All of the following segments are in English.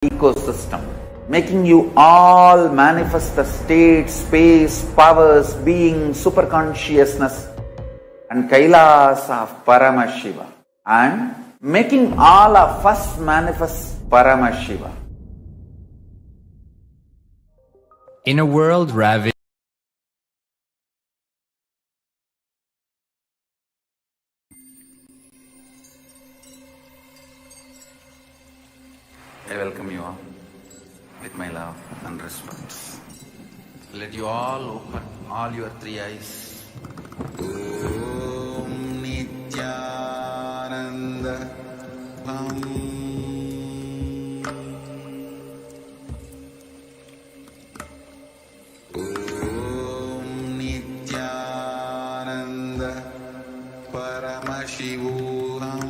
ecosystem, making you all manifest the state, space, powers, being, superconsciousness and Kailas of Paramashiva, and making all of us manifest Paramashiva. In a world ravaged I welcome you all with my love and respect. Let you all open all your three eyes. Om Nithyananda Bhava. Om Nithyananda Paramashivam.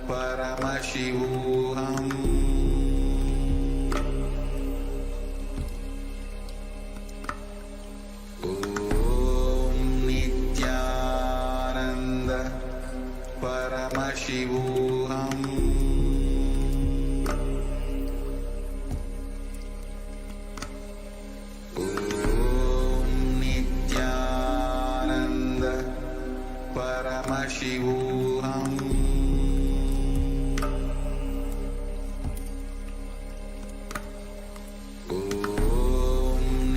Paramashivam. Om Nithyananda Paramashivam. Om Nithyananda Paramashivam. Paramashivam. Om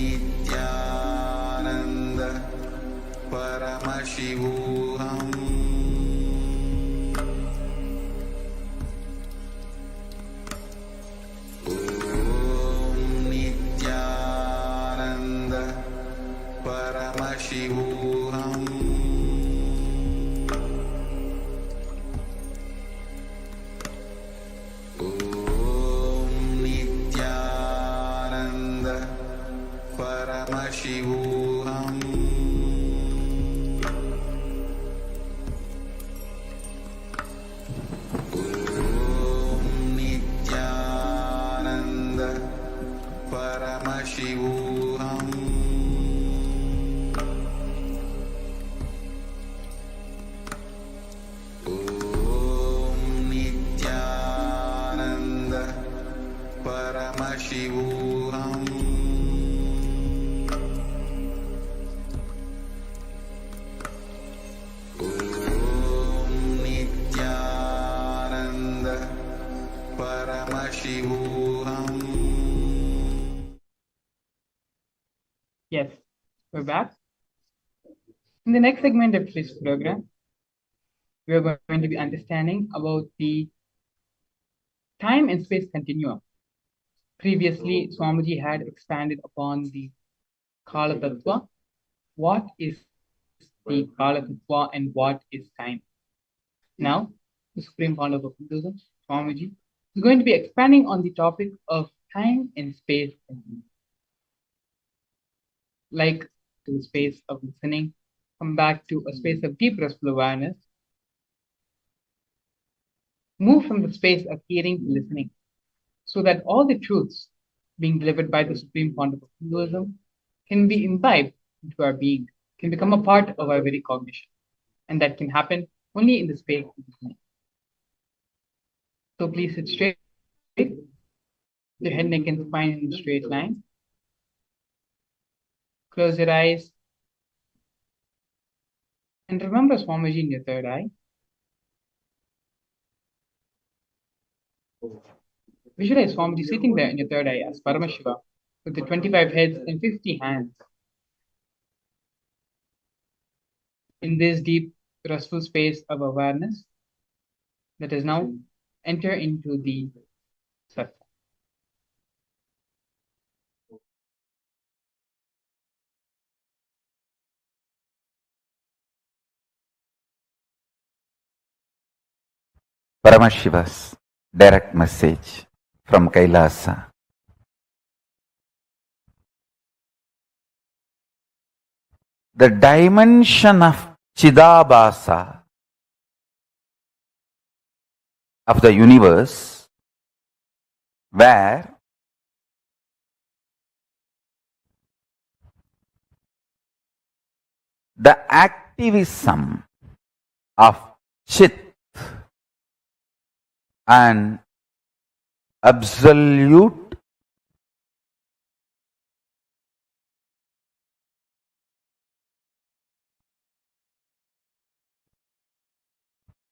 Nithyananda Paramashivam. Om Nithyananda Paramashivam. Paramashivam. Om Nithyananda Paramashivam. Om Nithyananda Paramashivam. Yes, we're back. In the next segment of this program, we are going to be understanding about the time and space continuum. Previously, Swamiji had expanded upon the Kala Tattva. What is the Kala Tattva and what is time? Now, the Supreme Founder of Hinduism, Swamiji, is going to be expanding on the topic of time and space continuum. Like to the space of listening, come back to a space of deep restful awareness, move from the space of hearing to listening, so that all the truths being delivered by the Supreme Founder of Hinduism can be imbibed into our being, can become a part of our very cognition. And that can happen only in the space of listening. So please sit straight, your head, neck, and spine in a straight line. Close your eyes. And remember Swamiji in your third eye. Visualize Swamiji sitting there in your third eye as Paramashiva with the 25 heads and 50 hands. In this deep, restful space of awareness, let us now enter into the sattva. Paramashiva's direct message from Kailasa. The dimension of Chidabhasa of the universe, where the activism of Chit and absolute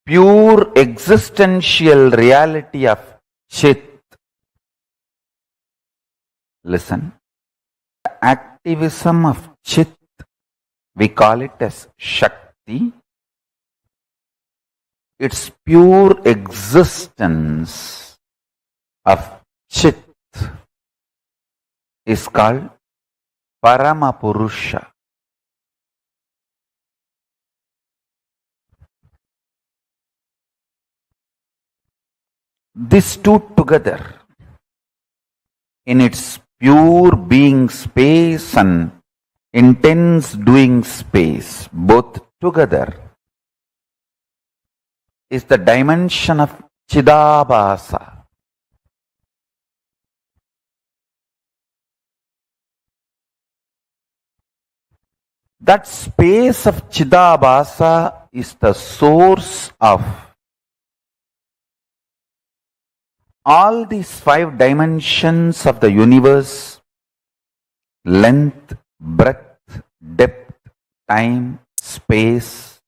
pure existential reality of Chit. Listen, the activism of Chit, we call it as Shakti. Its pure existence of Chit is called Paramapurusha. These two together, in its pure being space and intense doing space, both together, is the dimension of Chidabhasa. That space of Chidabhasa is the source of all these 5 dimensions of the universe: length, breadth, depth, time, space.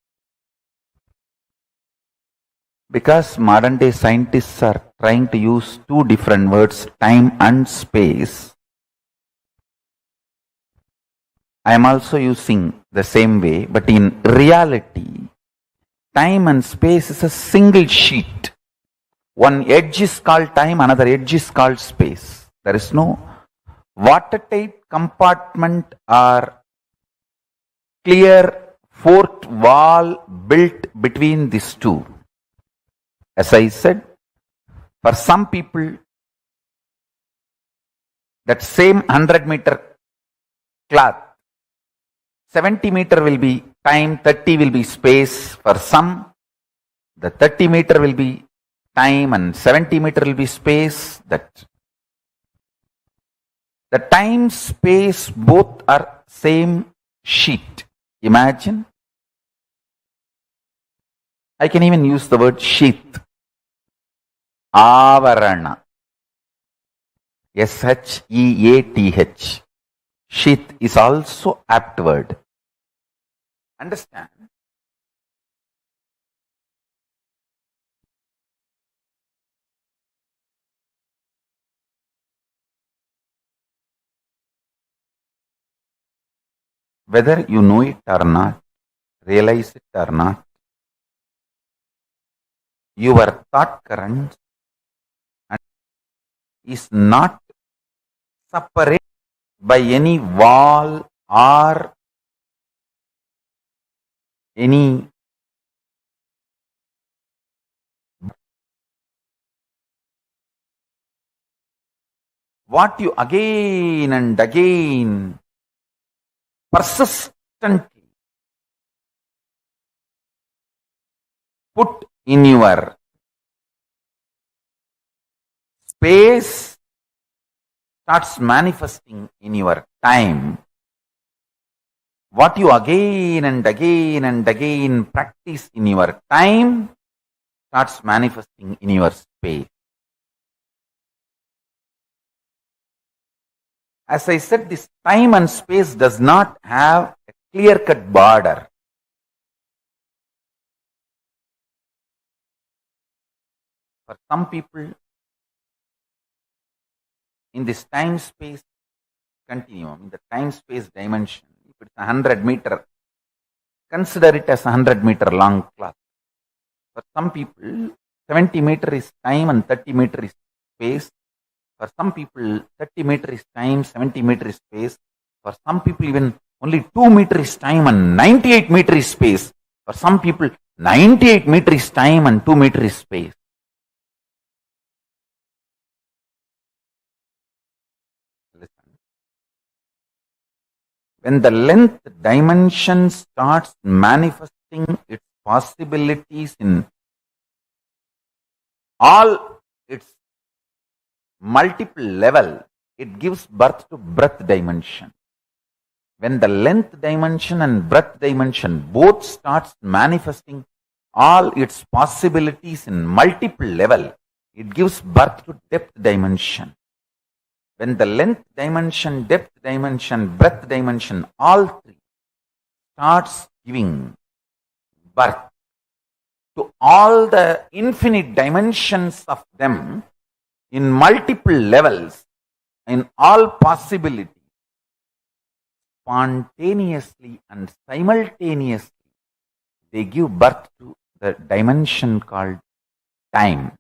Because modern day scientists are trying to use 2 different words, time and space, I am also using the same way, but in reality, time and space is a single sheet. One edge is called time, another edge is called space. There is no watertight compartment or clear fourth wall built between these two. As I said, for some people, that same 100-meter cloth, 70-meter will be time, 30 will be space. For some, the 30-meter will be time and 70-meter will be space. That the time, space, both are same sheet. Imagine. I can even use the word sheath. Avarana. Sheath. Sheath is also apt word. Understand? Whether you know it or not, realize it or not, your thought current is not separate by any wall or any what you again and again persistently put in your space starts manifesting in your time. What you again and again and again practice in your time starts manifesting in your space. As I said, this time and space does not have a clear-cut border. For some people, in this time-space continuum, in the time-space dimension, if it's 100-meter, consider it as a 100-meter long cloth. For some people, 70-meter is time and 30-meter is space. For some people, 30-meter is time, 70-meter is space. For some people, even only 2-meter is time and 98-meter is space. For some people, 98-meter is time and 2-meter is space. Listen. When the length dimension starts manifesting its possibilities in all its multiple level, it gives birth to breadth dimension. when the length dimension and breadth dimension both starts manifesting all its possibilities in multiple level, it gives birth to depth dimension. When the length dimension, depth dimension, breadth dimension, all three starts giving birth to all the infinite dimensions of them in multiple levels, in all possibilities, spontaneously and simultaneously, they give birth to the dimension called time.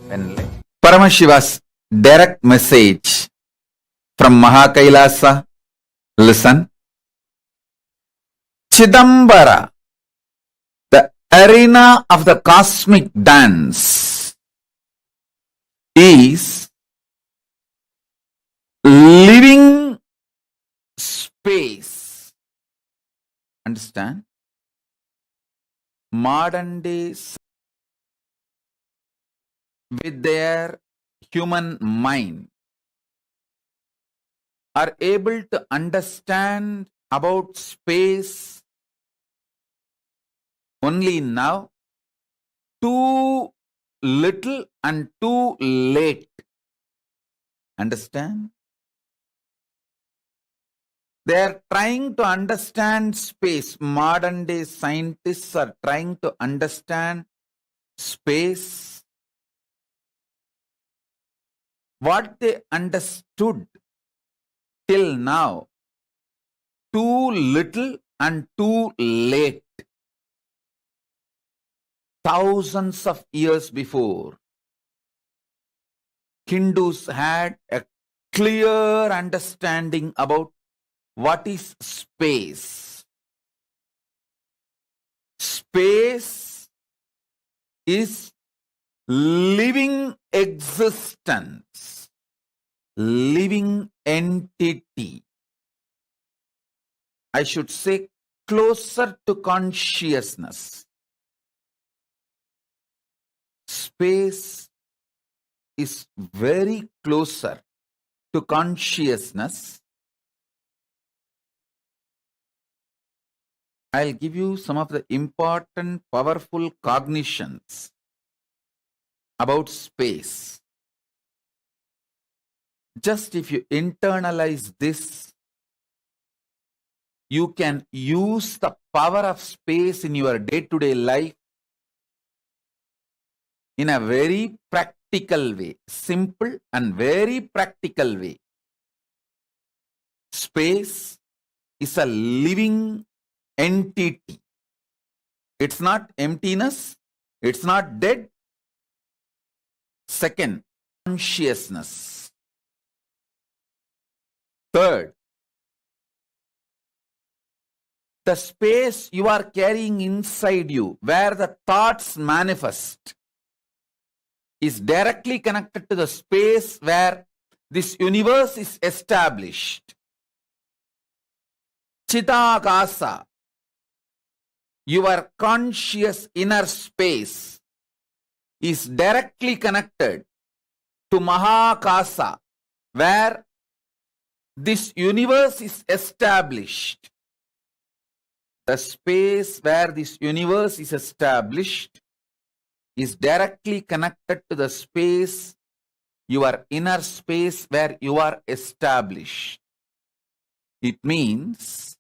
When Paramashiva's direct message from Mahakailasa, listen. Chidambara, the arena of the cosmic dance, is living space. Understand? Modern days, with their human mind, are able to understand about space only now, too little and too late. Understand? They are trying to understand space. Modern day scientists are trying to understand space. What they understood till now, too little and too late. Thousands of years before, Hindus had a clear understanding about what is space. Space is living existence, living entity. I should say closer to consciousness. Space is very closer to consciousness. I'll give you some of the important, powerful cognitions about space. Just if you internalize this, you can use the power of space in your day-to-day life in a very practical way, simple and very practical way. Space is a living entity. It's not emptiness. It's not dead. Second, consciousness. Third, the space you are carrying inside you, where the thoughts manifest, is directly connected to the space where this universe is established. Chidakasa, your conscious inner space, is directly connected to Mahakasa, where this universe is established. The space where this universe is established is directly connected to the space, your inner space where you are established. It means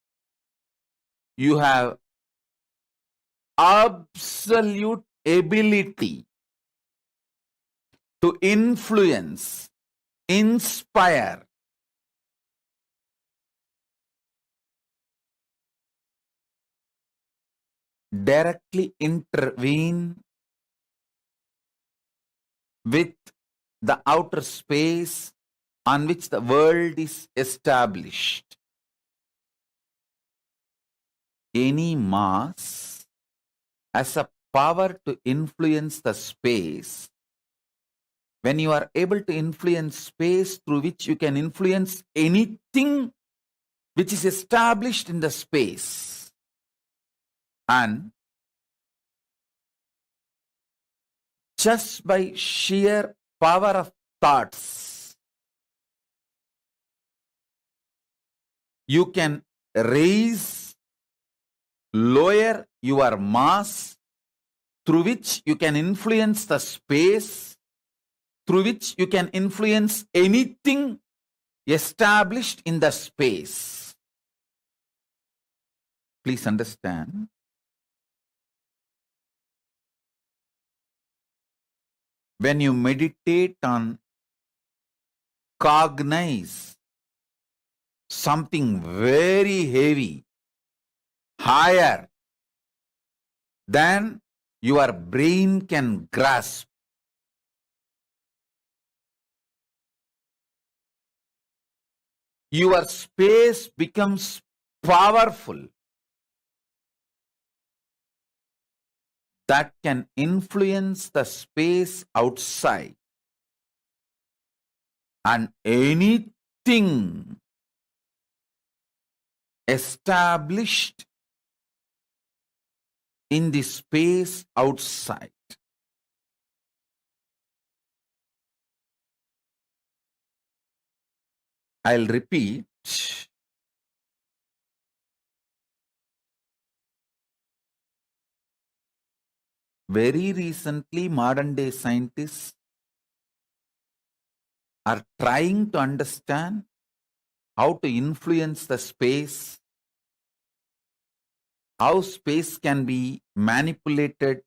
you have absolute ability to influence, inspire, directly intervene with the outer space on which the world is established. Any mass has a power to influence the space. When you are able to influence space through which you can influence anything which is established in the space, and just by sheer power of thoughts, you can influence space. Just by sheer power of thoughts, you can influence space. You can influence anything which is established in the space. And just by sheer power of thoughts, you can influence anything which is established in the space. And just by sheer power of thoughts, you can influence space. You can influence anything which is established in the space. And You can raise, lower your mass, through which you can influence the space, through which you can influence anything established in the space. Please understand. When you meditate on cognize something very heavy, higher than your brain can grasp, your space becomes powerful. That can influence the space outside. And anything established in the space outside. I'll repeat. Very recently, modern day scientists are trying to understand how to influence the space, how space can be manipulated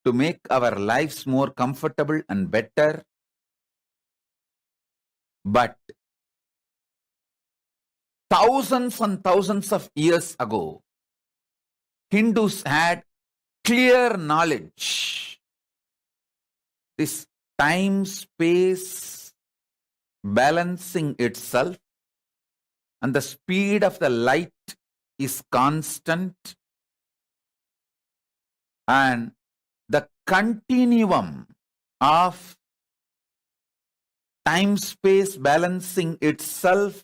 to make our lives more comfortable and better. But thousands and thousands of years ago, Hindus had clear knowledge. This time-space balancing itself and the speed of the light is constant, and the continuum of time-space balancing itself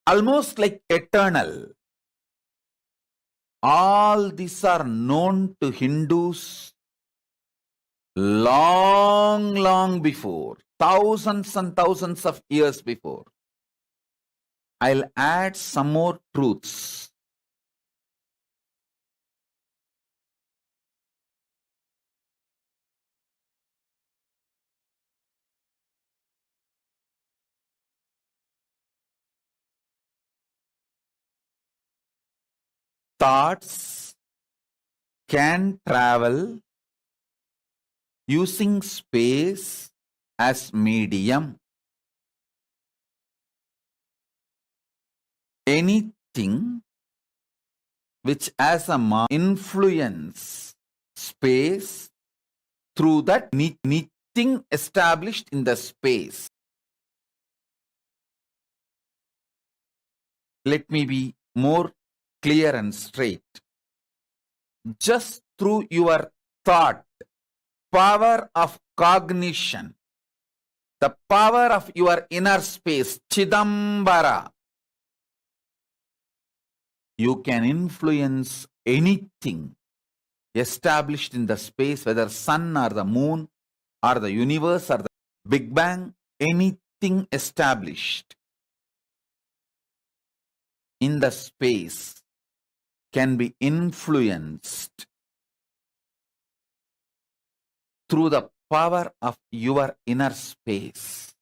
almost like eternal. All these are known to Hindus long before, thousands and thousands of years before. I'll add some more truths. Thoughts can travel using space as medium. Anything which has a influence space through that anything established in the space. Let me be more clear and straight. Just through your thought, power of cognition, the power of your inner space, Chidambara, you can influence anything established in the space, whether sun or the moon or the universe or the Big Bang, anything established in the space can be influenced through the power of your inner space.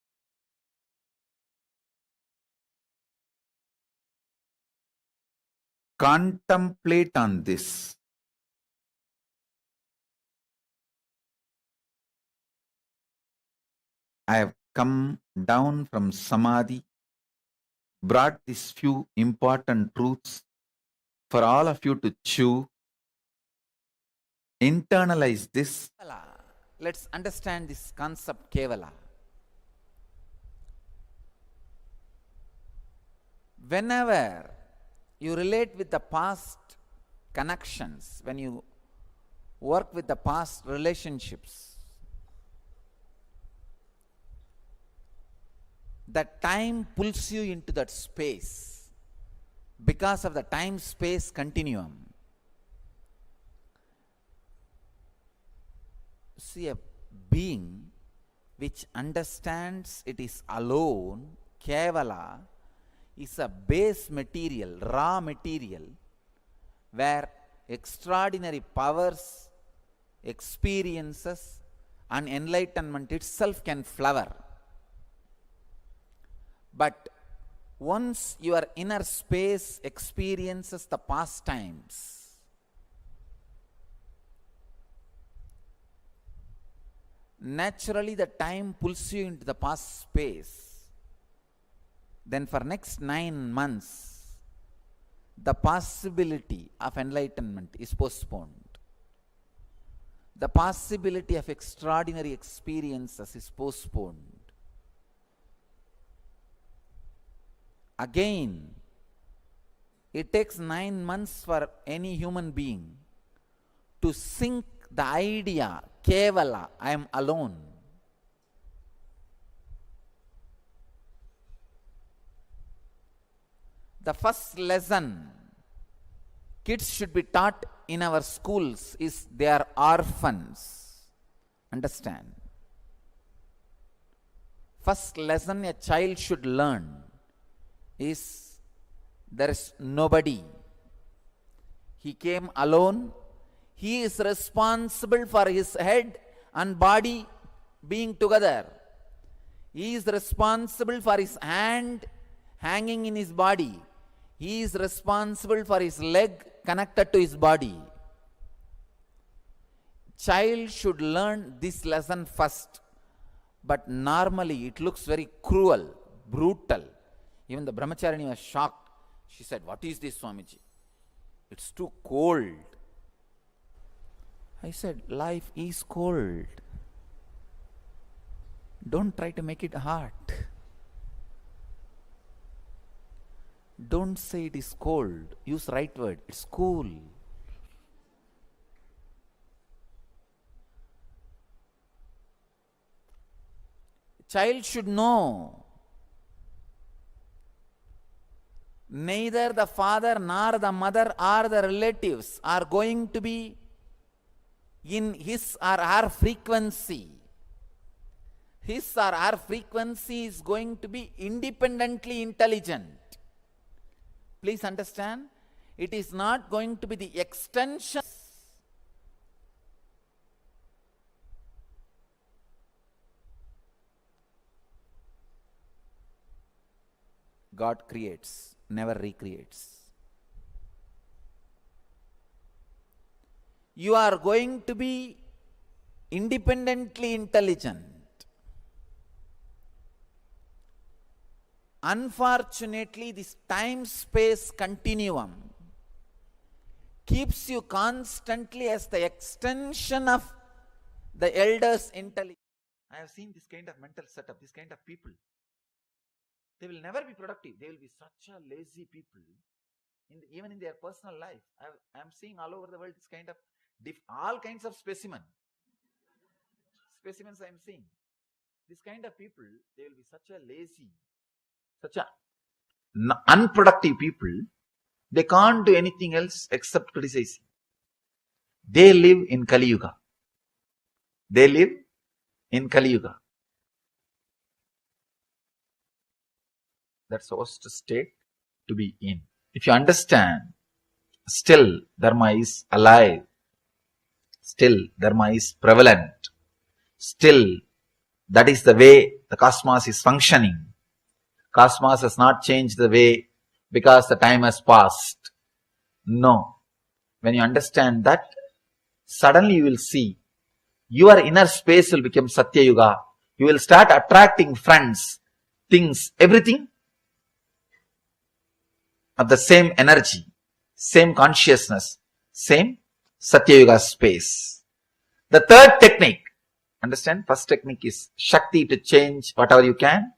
Contemplate on this. I have come down from Samadhi, brought these few important truths for all of you to chew, internalize this. Let's understand this concept, Kevala. Whenever you relate with the past connections, when you work with the past relationships, the time pulls you into that space because of the time-space continuum. See, a being which understands it is alone, Kevala, is a base material, raw material, where extraordinary powers, experiences, and enlightenment itself can flower. But once your inner space experiences the past times, naturally the time pulls you into the past space. Then for next 9 months, the possibility of enlightenment is postponed. The possibility of extraordinary experiences is postponed. Again, it takes 9 months for any human being to sink the idea, Kevala, I am alone. The first lesson kids should be taught in our schools is they are orphans. Understand? First lesson a child should learn is there is nobody. He came alone. He is responsible for his head and body being together. He is responsible for his hand hanging in his body. He is responsible for his leg connected to his body. Child should learn this lesson first. But normally it looks very cruel, brutal. Even the brahmacharini was shocked. She said, "What is this, Swamiji? It's too cold." I said, "Life is cold. Don't try to make it hot. Don't say it is cold. Use right word. It's cool." Child should know neither the father nor the mother or the relatives are going to be in his or her frequency. His or her frequency is going to be independently intelligent. Please understand, it is not going to be the extension. God creates, never recreates. You are going to be independently intelligent. Unfortunately, this time-space continuum keeps you constantly as the extension of the elders' intelligence. I have seen this kind of mental setup, this kind of people. They will never be productive. They will be such a lazy people, even in their personal life. I am seeing all over the world this kind of, all kinds of specimens I am seeing. This kind of people, they will be such a lazy, such a unproductive people. They can't do anything else except criticizing. They live in Kali Yuga. They live in Kali Yuga. That's the worst state to be in. If you understand, still Dharma is alive. Still Dharma is prevalent. Still, that is the way the cosmos is functioning. Cosmos has not changed the way because the time has passed. No. When you understand that, suddenly you will see your inner space will become Satya Yuga. You will start attracting friends, things, everything of the same energy, same consciousness, same Satya Yuga space. The third technique, understand? First technique is Shakti to change whatever you can.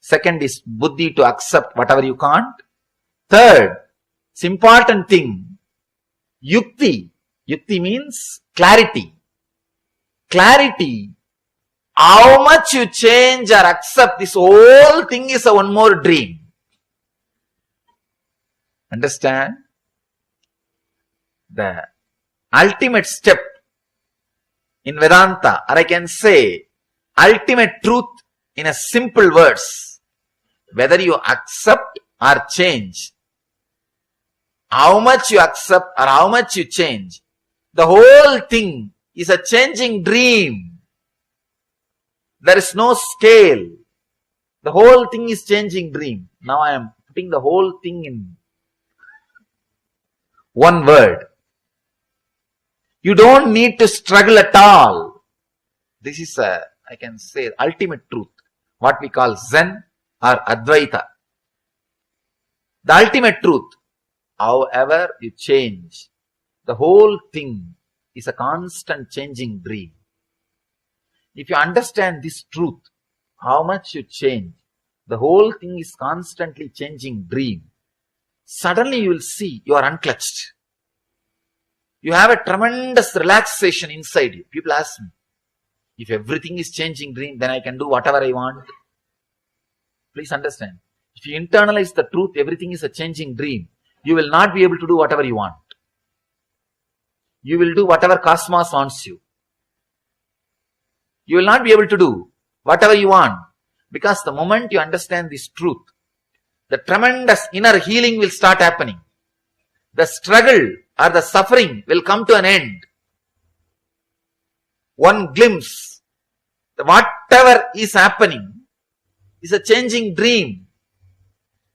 Second is Buddhi to accept whatever you can't. Third, it's important thing, Yukti. Yukti means clarity. Clarity. How much you change or accept, this whole thing is a one more dream. Understand? The ultimate step in Vedanta, or I can say ultimate truth in a simple words, whether you accept or change, how much you accept or how much you change, the whole thing is a changing dream. There is no scale. The whole thing is changing dream. Now I am putting the whole thing in one word. You don't need to struggle at all. This is I can say, ultimate truth. What we call Zen or Advaita. The ultimate truth. However you change, the whole thing is a constant changing dream. If you understand this truth, how much you change, the whole thing is constantly changing dream. Suddenly you will see you are unclutched. You have a tremendous relaxation inside you. People ask me, if everything is changing dream, then I can do whatever I want. Please understand. If you internalize the truth, everything is a changing dream, you will not be able to do whatever you want. You will do whatever cosmos wants you. You will not be able to do whatever you want. Because the moment you understand this truth, the tremendous inner healing will start happening. The struggle or the suffering will come to an end. One glimpse, whatever is happening is a changing dream.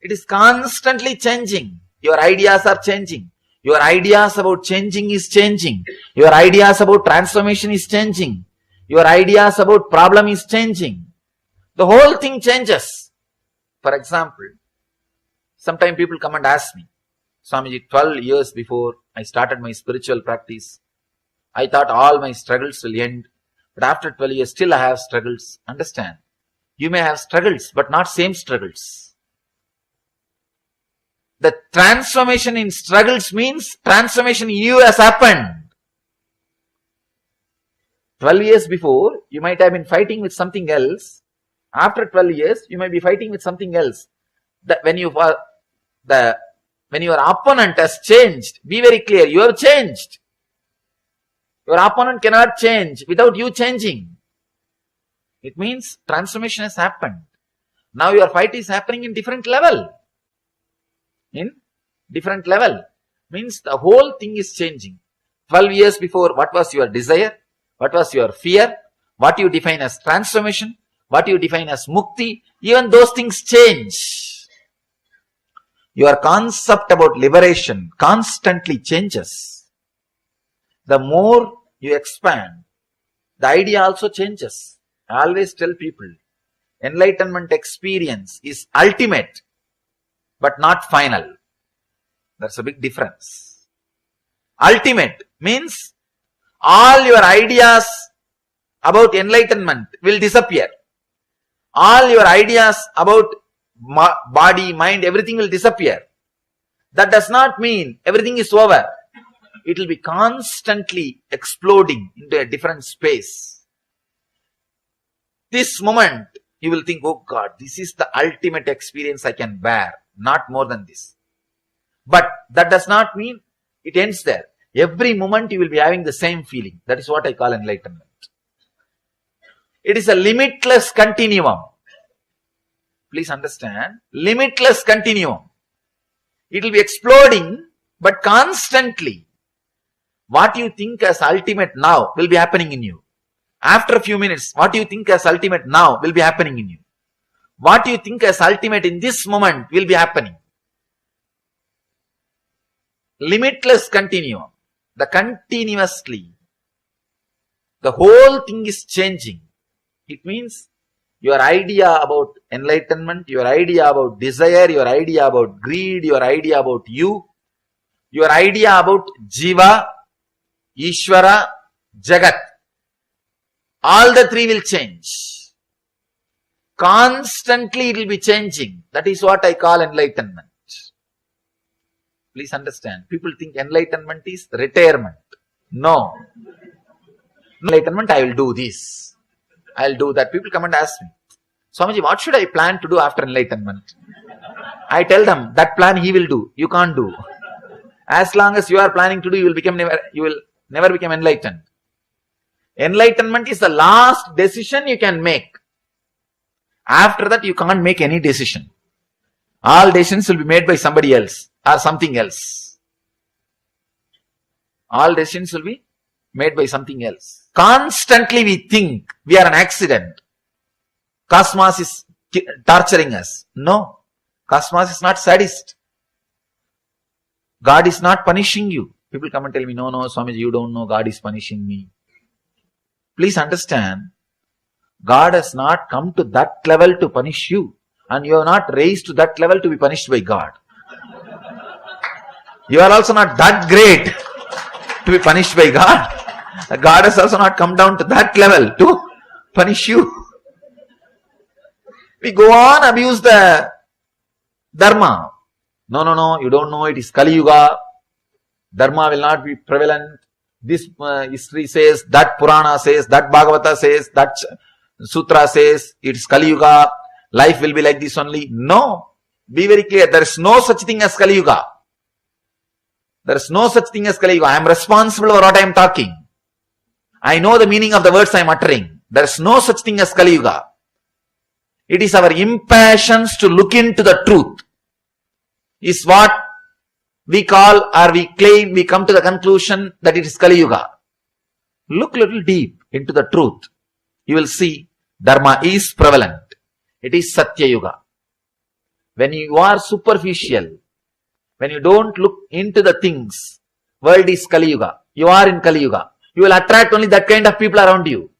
It is constantly changing. Your ideas are changing. Your ideas about changing is changing. Your ideas about transformation is changing. Your ideas about problem is changing. The whole thing changes. For example, sometimes people come and ask me, Swamiji, 12 years before I started my spiritual practice, I thought all my struggles will end. But after 12 years, still I have struggles. Understand? You may have struggles, but not same struggles. The transformation in struggles means transformation in you has happened. 12 years before, you might have been fighting with something else. After 12 years, you might be fighting with something else. That when your opponent has changed, be very clear, you have changed. Your opponent cannot change without you changing. It means transformation has happened. Now your fight is happening in different level. In different level. Means the whole thing is changing. 12 years before, what was your desire? What was your fear? What you define as transformation? What you define as mukti? Even those things change. Your concept about liberation constantly changes. The more you expand, the idea also changes. I always tell people, enlightenment experience is ultimate, but not final. That's a big difference. Ultimate means all your ideas about enlightenment will disappear. All your ideas about body, mind, everything will disappear. That does not mean everything is over. It will be constantly exploding into a different space. This moment, you will think, oh God, this is the ultimate experience I can bear. Not more than this. But that does not mean it ends there. Every moment you will be having the same feeling. That is what I call enlightenment. It is a limitless continuum. Please understand. Limitless continuum. It will be exploding, but constantly. What you think as ultimate now will be happening in you. After a few minutes, what you think as ultimate now will be happening in you. What you think as ultimate in this moment will be happening. Limitless continuum. The continuously. The whole thing is changing. It means your idea about enlightenment, your idea about desire, your idea about greed, your idea about you, your idea about Jiva, Ishvara, Jagat. All the three will change. Constantly it will be changing. That is what I call enlightenment. Please understand. People think enlightenment is retirement. No. Enlightenment, I will do this. I will do that. People come and ask me, Swamiji, what should I plan to do after enlightenment? I tell them, that plan he will do. You can't do. As long as you are planning to do, you will never become enlightened. Enlightenment is the last decision you can make. After that, you can't make any decision. All decisions will be made by somebody else or something else. All decisions will be made by something else. Constantly we think we are an accident. Cosmos is torturing us. No. Cosmos is not sadist. God is not punishing you. People come and tell me, no, Swamiji, you don't know, God is punishing me. Please understand, God has not come to that level to punish you. And you are not raised to that level to be punished by God. You are also not that great to be punished by God. God has also not come down to that level to punish you. We go on abuse the Dharma. No, you don't know, it is Kali Yuga. Dharma will not be prevalent. This history says, that Purana says, that Bhagavata says, that Sutra says, it is Kali Yuga. Life will be like this only. No. Be very clear. There is no such thing as Kali Yuga. There is no such thing as Kali Yuga. I am responsible for what I am talking. I know the meaning of the words I am uttering. There is no such thing as Kali Yuga. It is our impatience to look into the truth. Is what we call or we claim, we come to the conclusion that it is Kali Yuga. Look little deep into the truth. You will see Dharma is prevalent. It is Satya Yuga. When you are superficial, when you don't look into the things, world is Kali Yuga. You are in Kali Yuga. You will attract only that kind of people around you.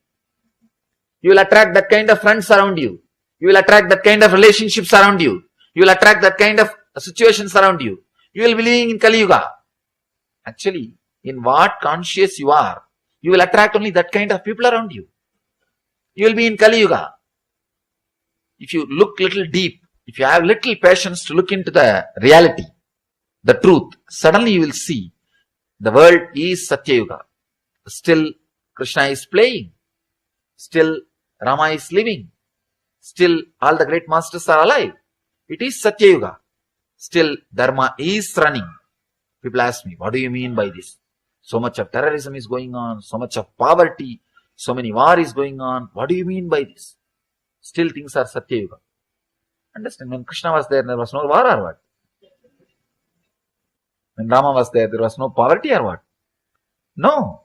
You will attract that kind of friends around you. You will attract that kind of relationships around you. You will attract that kind of situations around you. You will be living in Kali Yuga. Actually, in what conscious you are, you will attract only that kind of people around you. You will be in Kali Yuga. If you look little deep, if you have little patience to look into the reality, the truth, suddenly you will see the world is Satya Yuga. Still Krishna is playing. Still Rama is living. Still all the great masters are alive. It is Satya Yuga. Still Dharma is running. People ask me, what do you mean by this? So much of terrorism is going on, so much of poverty, so many war is going on. What do you mean by this? Still things are Satya Yuga. Understand, when Krishna was there was no war or what? When Rama was there was no poverty or what? No.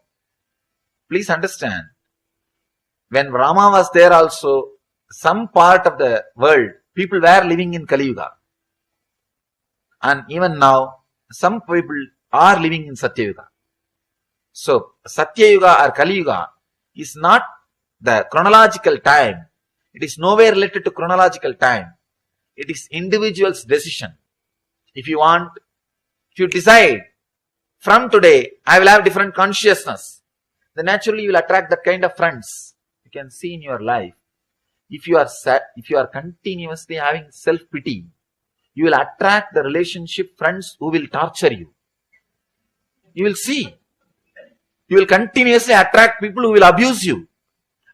Please understand. When Rama was there also, some part of the world, people were living in Kali Yuga. And even now, some people are living in Satya Yuga. So, Satya Yuga or Kali Yuga is not the chronological time. It is nowhere related to chronological time. It is individual's decision. If you decide, from today, I will have different consciousness, then naturally you will attract that kind of friends. You can see in your life. If you are continuously having self-pity, you will attract the relationship friends who will torture you. You will see. You will continuously attract people who will abuse you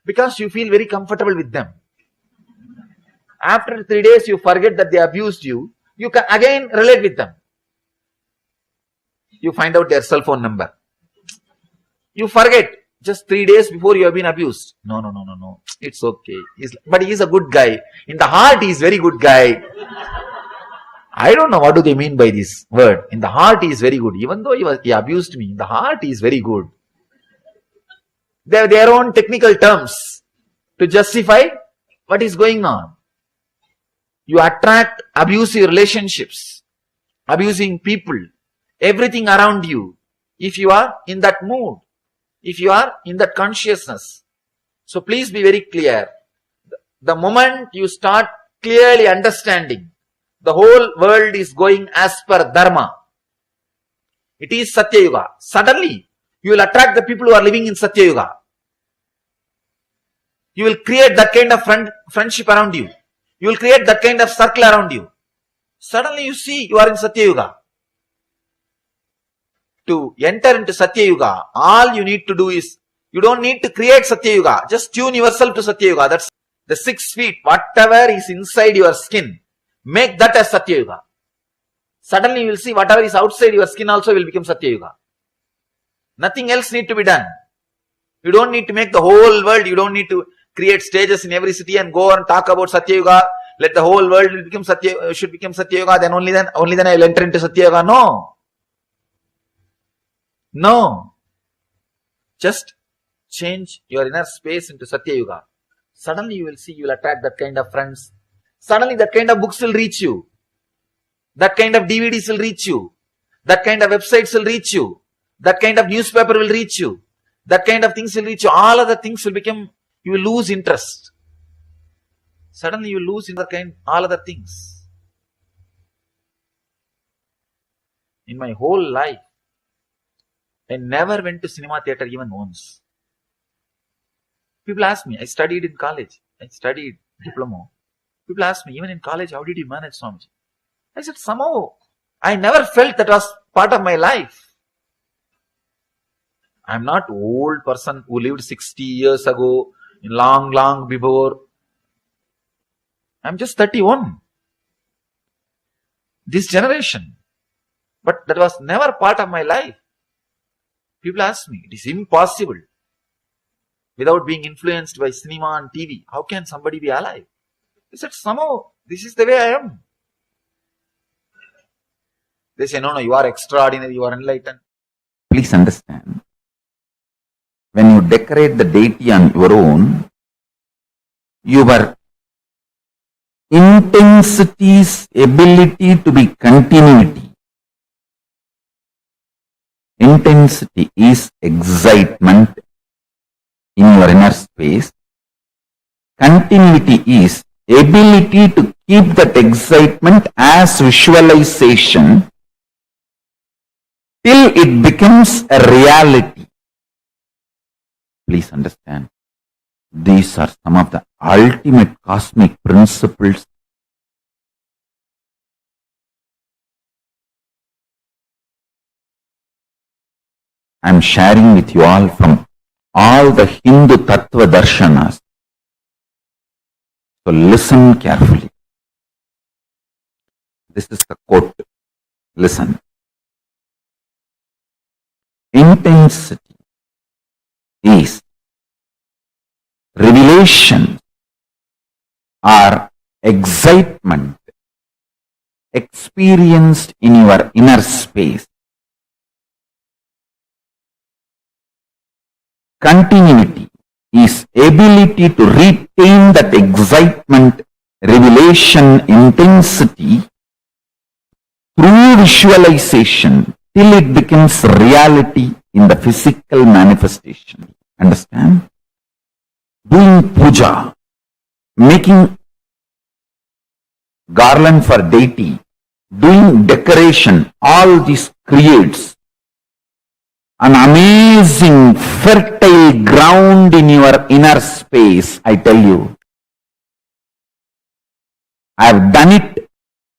because you feel very comfortable with them. After 3 days, you forget that they abused you. You can again relate with them. You find out their cell phone number. You forget just 3 days before you have been abused. No. It's okay. But he is a good guy. In the heart, he is very good guy. I don't know what do they mean by this word. In the heart, he is very good. Even though he abused me, in the heart, he is very good. They have their own technical terms to justify what is going on. You attract abusive relationships, abusing people, everything around you, if you are in that mood, if you are in that consciousness. So please be very clear. The moment you start clearly understanding, the whole world is going as per Dharma. It is Satya Yuga. Suddenly, you will attract the people who are living in Satya Yuga. You will create that kind of friendship around you. You will create that kind of circle around you. Suddenly you see you are in Satya Yuga. To enter into Satya Yuga, all you need to do is, you don't need to create Satya Yuga. Just tune yourself to Satya Yuga. That's the 6 feet. Whatever is inside your skin, make that as Satya Yuga. Suddenly you will see whatever is outside your skin also will become Satya Yuga. Nothing else need to be done. You don't need to make the whole world. You don't need to create stages in every city and go and talk about Satya Yuga. Let the whole world become Satya, should become Satya Yoga, then only then I will enter into Satya Yoga. No. No. Just change your inner space into Satya Yoga. Suddenly you will see, you will attract that kind of friends. Suddenly that kind of books will reach you. That kind of DVDs will reach you. That kind of websites will reach you. That kind of newspaper will reach you. That kind of things will reach you. All other things will become, you will lose interest. Suddenly you lose all other things. In my whole life, I never went to cinema theater even once. People ask me, I studied in college. I studied diploma. People ask me, even in college, how did you manage, Swamiji? I said, somehow, I never felt that was part of my life. I'm not old person who lived 60 years ago, long before. I'm just 31. This generation. But that was never part of my life. People ask me, it is impossible. Without being influenced by cinema and TV, how can somebody be alive? I said, somehow, this is the way I am. They say, no, you are extraordinary, you are enlightened. Please understand, when you decorate the deity on your own, your intensity's ability to be continuity. Intensity is excitement in your inner space. Continuity is ability to keep that excitement as visualization till it becomes a reality. Please understand, these are some of the ultimate cosmic principles. I am sharing with you all from all the Hindu Tattva Darshanas. So listen carefully. This is the quote. Listen. Intensity is revelation or excitement experienced in your inner space. Continuity is ability to retain that excitement, revelation, intensity through visualization till it becomes reality in the physical manifestation. Understand? Doing puja, making garland for deity, doing decoration, all this creates an amazing fertile ground in your inner space. I tell you, I have done it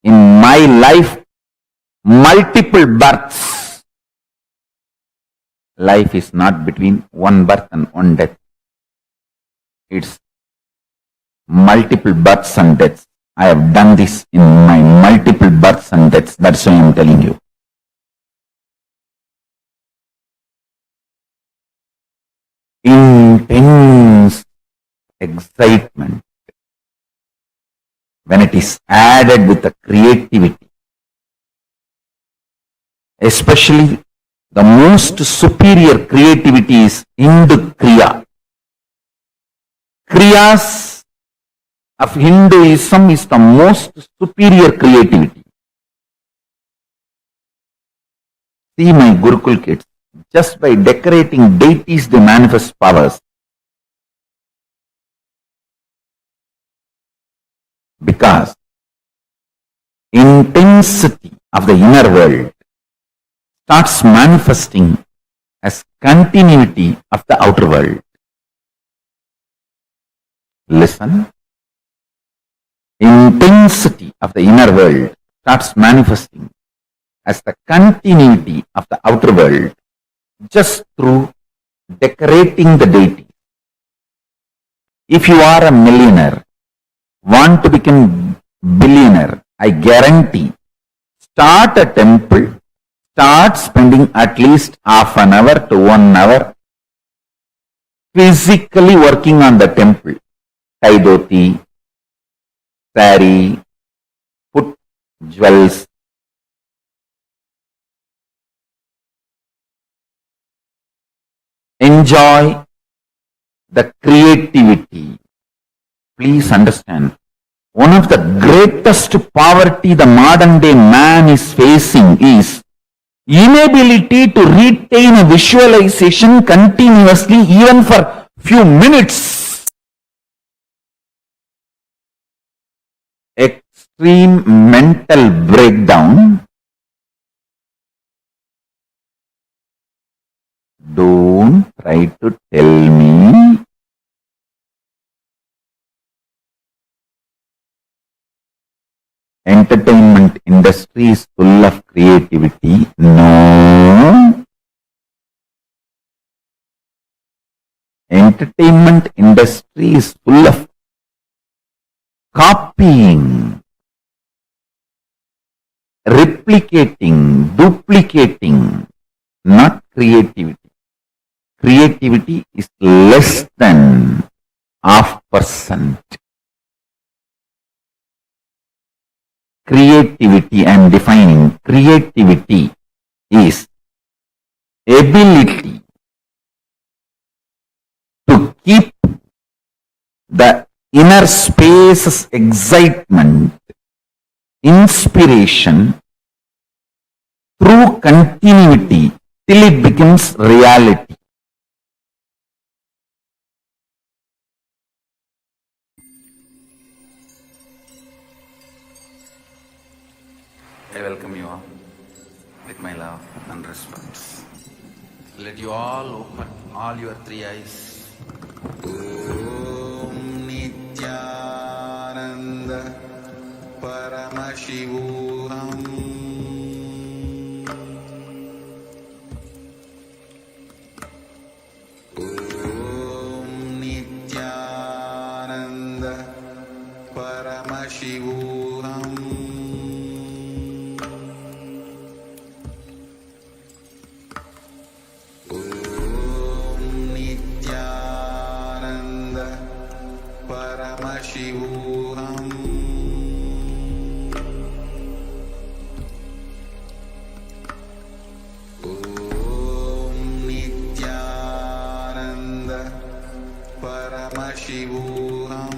in my life, multiple births. Life is not between one birth and one death. It's multiple births and deaths. I have done this in my multiple births and deaths. That's why I am telling you. Intense excitement, when it is added with the creativity, especially the most superior creativity is Hindu Kriya. Kriyas of Hinduism is the most superior creativity. See my Gurukul kids. Just by decorating deities, they manifest powers. Because intensity of the inner world starts manifesting as continuity of the outer world. Listen. Intensity of the inner world starts manifesting as the continuity of the outer world just through decorating the deity. If you are a millionaire, want to become billionaire, I guarantee, start a temple, start spending at least half an hour to 1 hour physically working on the temple. Tie dhoti, saree, put jewels. Enjoy the creativity. Please understand, one of the greatest poverty the modern day man is facing is inability to retain a visualization continuously even for few minutes. Extreme mental breakdown. Don't try to tell me entertainment industry is full of creativity. No. Entertainment industry is full of copying, replicating, duplicating, not creativity. Creativity is less than 0.5%. Creativity, I am defining, creativity is ability to keep the inner space's excitement, inspiration through continuity till it becomes reality. I welcome you all with my love and respect. Let you all open all your three eyes. Om Nithyananda Paramashivam. Om Nithyananda Paramashivam. Paramashivam. Om Nithyananda Paramashivam. Om Nithyananda Paramashivam.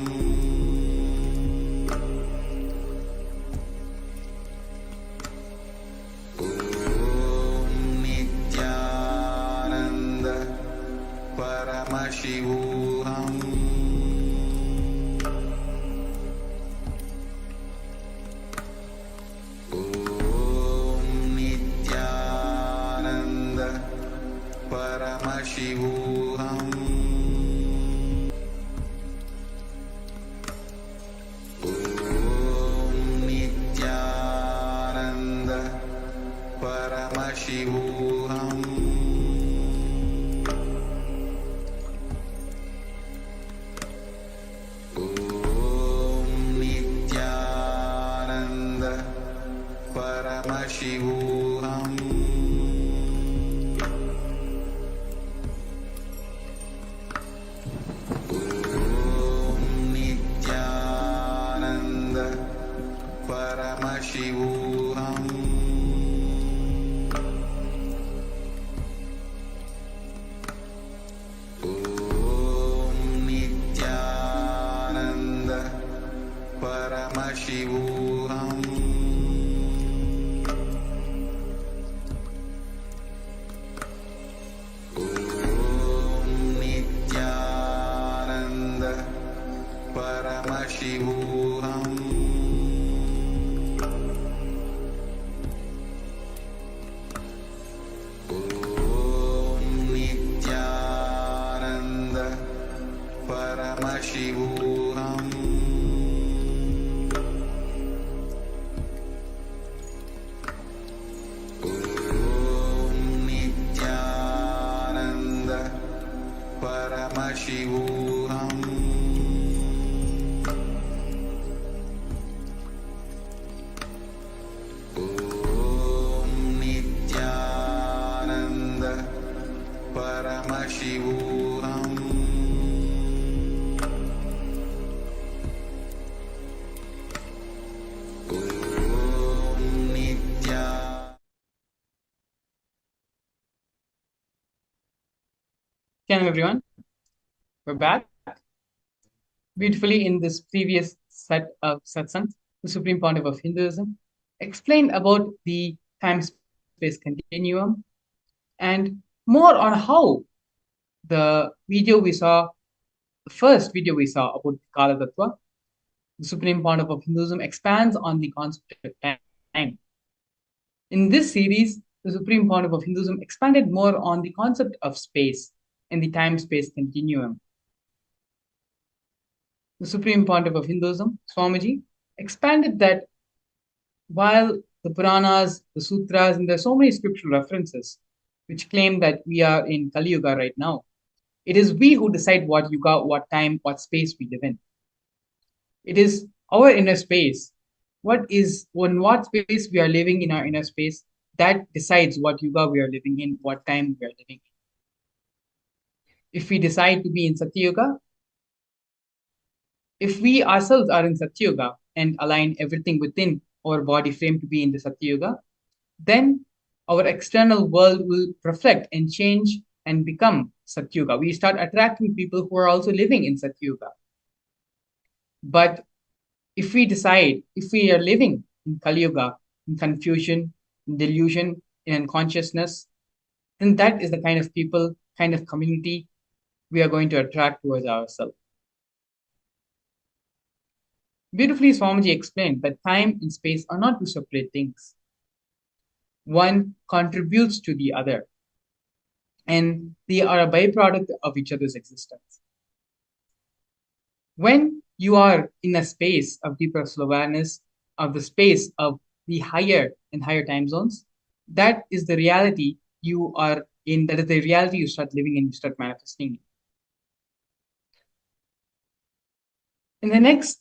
Paramashivam. Om Nithyananda Paramashivam. Om Nithyananda Paramashivam. Paramashivam. Om Nithyananda Paramashivam. Om Nithyananda Paramashivam. Paramashivam. Om Nithyananda Paramashivam. Om Nithyananda Paramashivam. Welcome everyone. We're back beautifully in this previous set of satsangs. The Supreme Pontiff of Hinduism explained about the time-space continuum and more on how the video we saw, the first video we saw about Kala Tattva, the Supreme Pontiff of Hinduism expands on the concept of time. In this series, the Supreme Pontiff of Hinduism expanded more on the concept of space and the time-space continuum. The Supreme Pontiff of Hinduism, Swamiji, expanded that while the Puranas, the Sutras, and there are so many scriptural references which claim that we are in Kali Yuga right now, it is we who decide what yuga, what time, what space we live in. It is our inner space. What space we are living in our inner space that decides what yuga we are living in, what time we are living in. If we decide to be in Satyuga, if we ourselves are in Satyuga and align everything within our body frame to be in the Satyuga, then our external world will reflect and change and become Satyuga. We start attracting people who are also living in Satyuga. But if we decide, if we are living in Kali Yuga, in confusion, in delusion, in unconsciousness, then that is the kind of people, kind of community we are going to attract towards ourselves. Beautifully, Swamiji explained that time and space are not two separate things. One contributes to the other, and they are a byproduct of each other's existence. When you are in a space of deeper awareness, of the space of the higher and higher time zones, that is the reality you are in, that is the reality you start living in, you start manifesting. In the next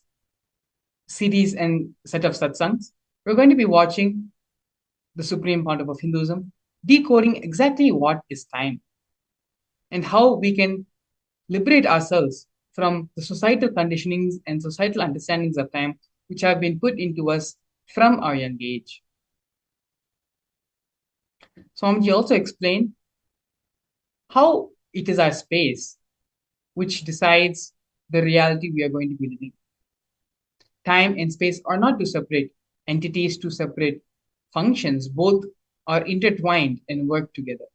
series and set of satsangs, we're going to be watching the Supreme Pontiff of Hinduism decoding exactly what is time and how we can liberate ourselves from the societal conditionings and societal understandings of time which have been put into us from our young age. Swamiji also explained how it is our space which decides the reality we are going to be living. Time and space are not two separate entities, two separate functions. Both are intertwined and work together.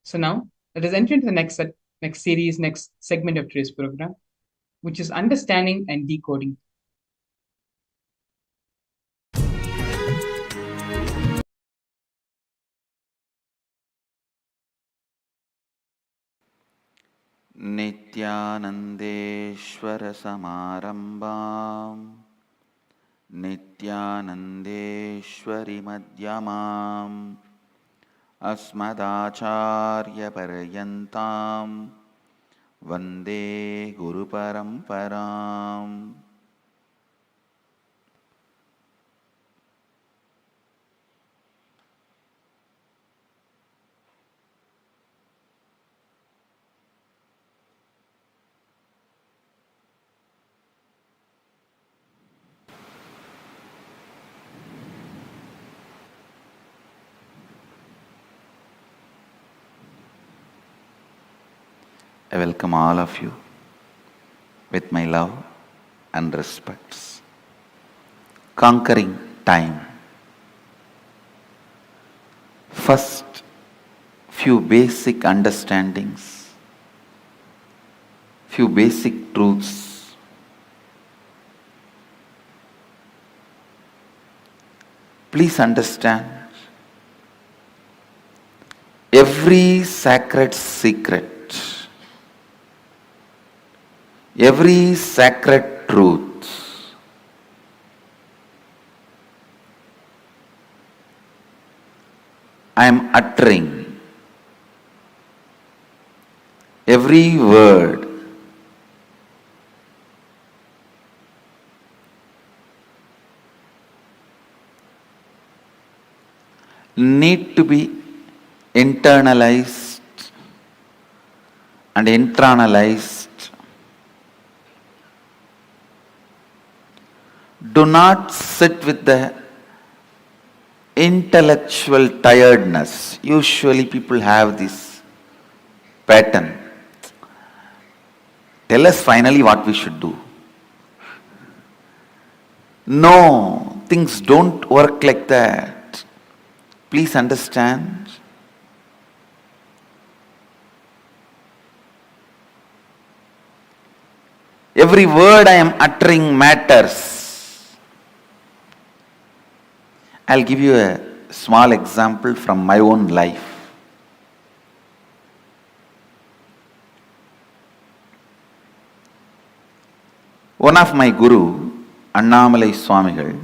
So now, let us enter into the next series, next segment of today's program, which is understanding and decoding. Nithyanandeshwara Samarambam Nithyanandeshwari Madhyamam Asmadacharya Parayantam Vande Guru Paramparam. I welcome all of you with my love and respects. Conquering time. First, few basic understandings, few basic truths. Please understand, every sacred secret, every sacred truth I am uttering, every word need to be internalized and internalized. Do not sit with the intellectual tiredness. Usually people have this pattern. Tell us finally what we should do. No, things don't work like that. Please understand. Every word I am uttering matters. I'll give you a small example from my own life. One of my guru, Annamalai Swamigal,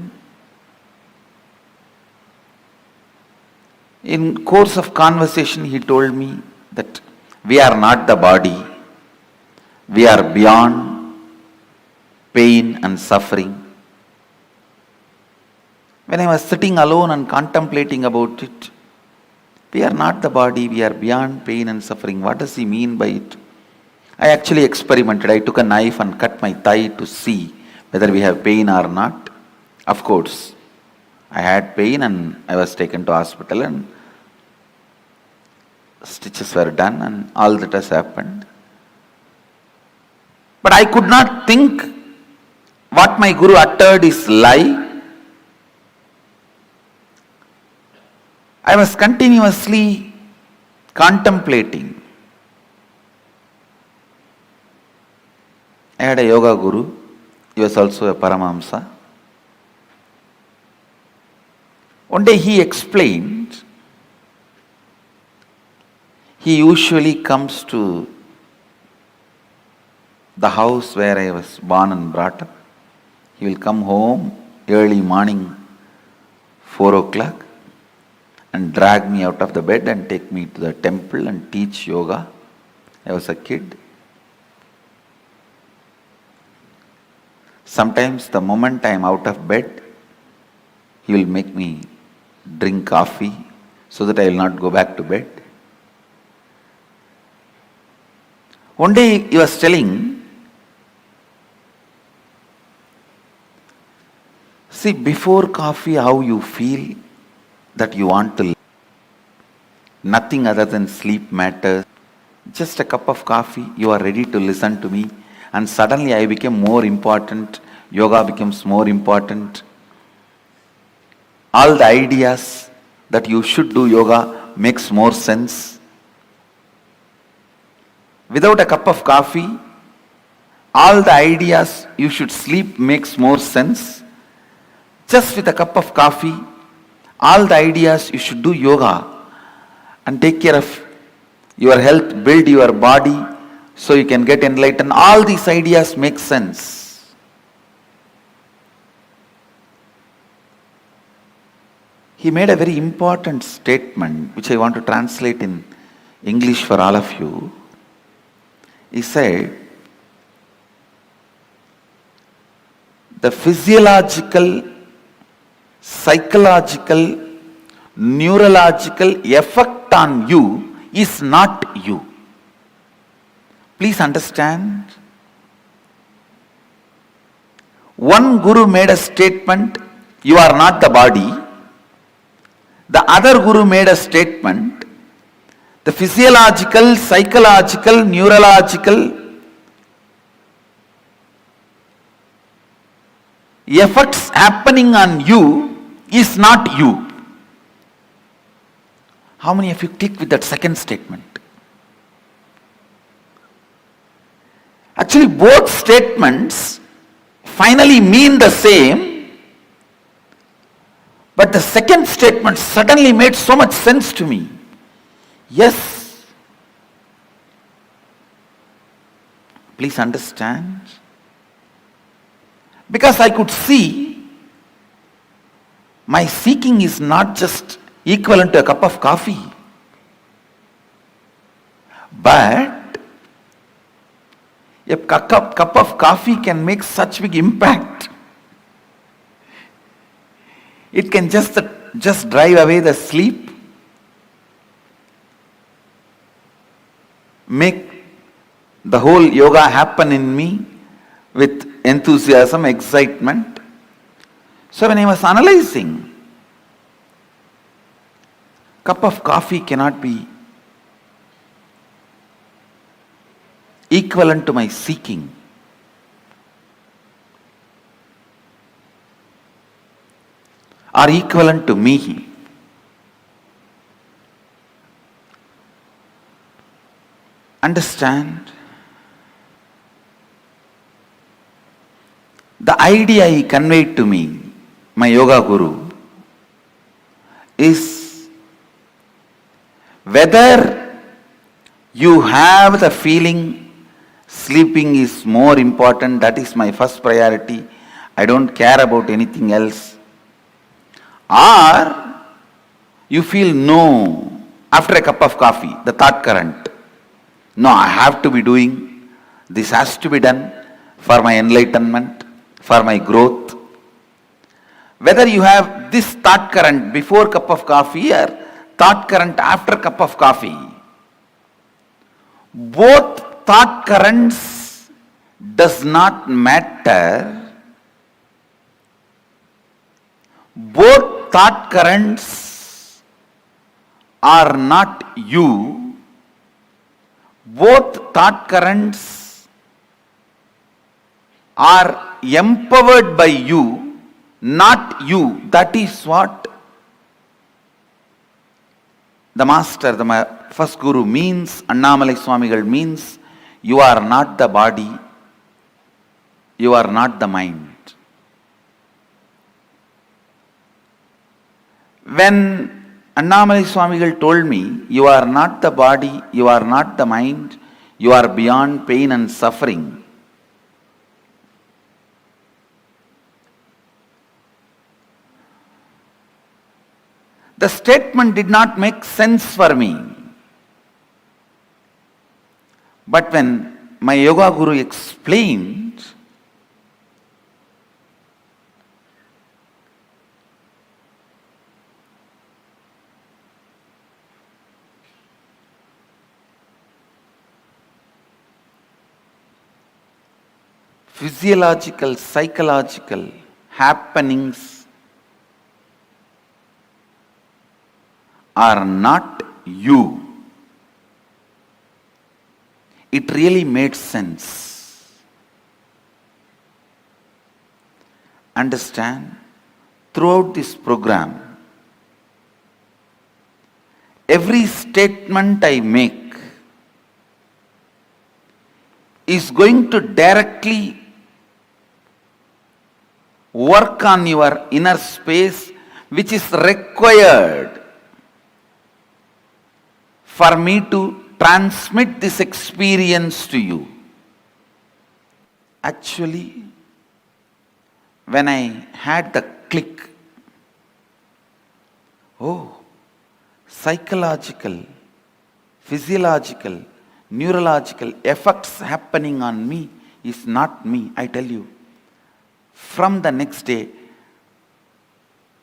in course of conversation he told me that we are not the body, we are beyond pain and suffering. When I was sitting alone and contemplating about it, we are not the body, we are beyond pain and suffering. What does he mean by it? I actually experimented. I took a knife and cut my thigh to see whether we have pain or not. Of course, I had pain and I was taken to hospital and stitches were done and all that has happened. But I could not think what my guru uttered is lie. I was continuously contemplating. I had a yoga guru. He was also a Paramahamsa. One day he explained, he usually comes to the house where I was born and brought up. He will come home early morning, 4 o'clock, and drag me out of the bed and take me to the temple and teach yoga. I was a kid. Sometimes the moment I am out of bed, he will make me drink coffee so that I will not go back to bed. One day he was telling, see, before coffee how you feel that you want to live. Nothing other than sleep matters. Just a cup of coffee, you are ready to listen to me. And suddenly I became more important. Yoga becomes more important. All the ideas that you should do yoga makes more sense. Without a cup of coffee, all the ideas you should sleep makes more sense. Just with a cup of coffee, all the ideas you should do yoga and take care of your health, build your body so you can get enlightened. All these ideas make sense. He made a very important statement which I want to translate in English for all of you. He said, the physiological, psychological, neurological effect on you is not you. Please understand. One guru made a statement, you are not the body. The other guru made a statement, the physiological, psychological, neurological effects happening on you is not you. How many of you click with that second statement? Actually, both statements finally mean the same, but the second statement suddenly made so much sense to me. Yes. Please understand. Because I could see my seeking is not just equivalent to a cup of coffee, but a cup of coffee can make such big impact. It can just drive away the sleep, make the whole yoga happen in me with enthusiasm, excitement. So when I was analyzing, cup of coffee cannot be equivalent to my seeking. Or equivalent to me. Understand? The idea he conveyed to me, my yoga guru, is whether you have the feeling sleeping is more important, that is my first priority, I don't care about anything else, or you feel no, after a cup of coffee, the thought current, no, I have to be doing, this has to be done for my enlightenment, for my growth. Whether you have this thought current before cup of coffee or thought current after cup of coffee, both thought currents does not matter. Both thought currents are not you. Both thought currents are empowered by you, not you. That is what the master, the first guru means, Annamalai Swamigal means, you are not the body, you are not the mind. When Annamalai Swamigal told me, you are not the body, you are not the mind, you are beyond pain and suffering, the statement did not make sense for me. But when my yoga guru explained, physiological, psychological happenings are not you. It really made sense. Understand? Throughout this program, every statement I make is going to directly work on your inner space, which is required for me to transmit this experience to you. Actually, when I had the click, oh, psychological, physiological, neurological effects happening on me is not me, I tell you. From the next day,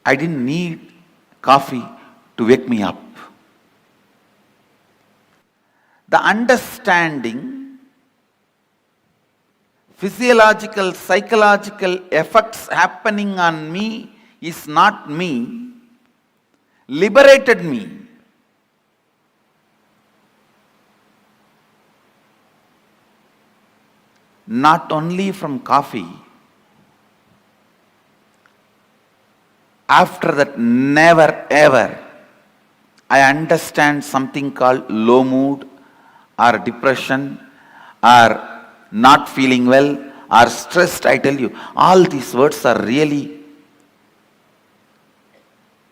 I didn't need coffee to wake me up. The understanding, physiological, psychological effects happening on me is not me, liberated me. Not only from coffee, after that, never ever, I understand something called low mood, or depression, or not feeling well, or stressed. I tell you, all these words are really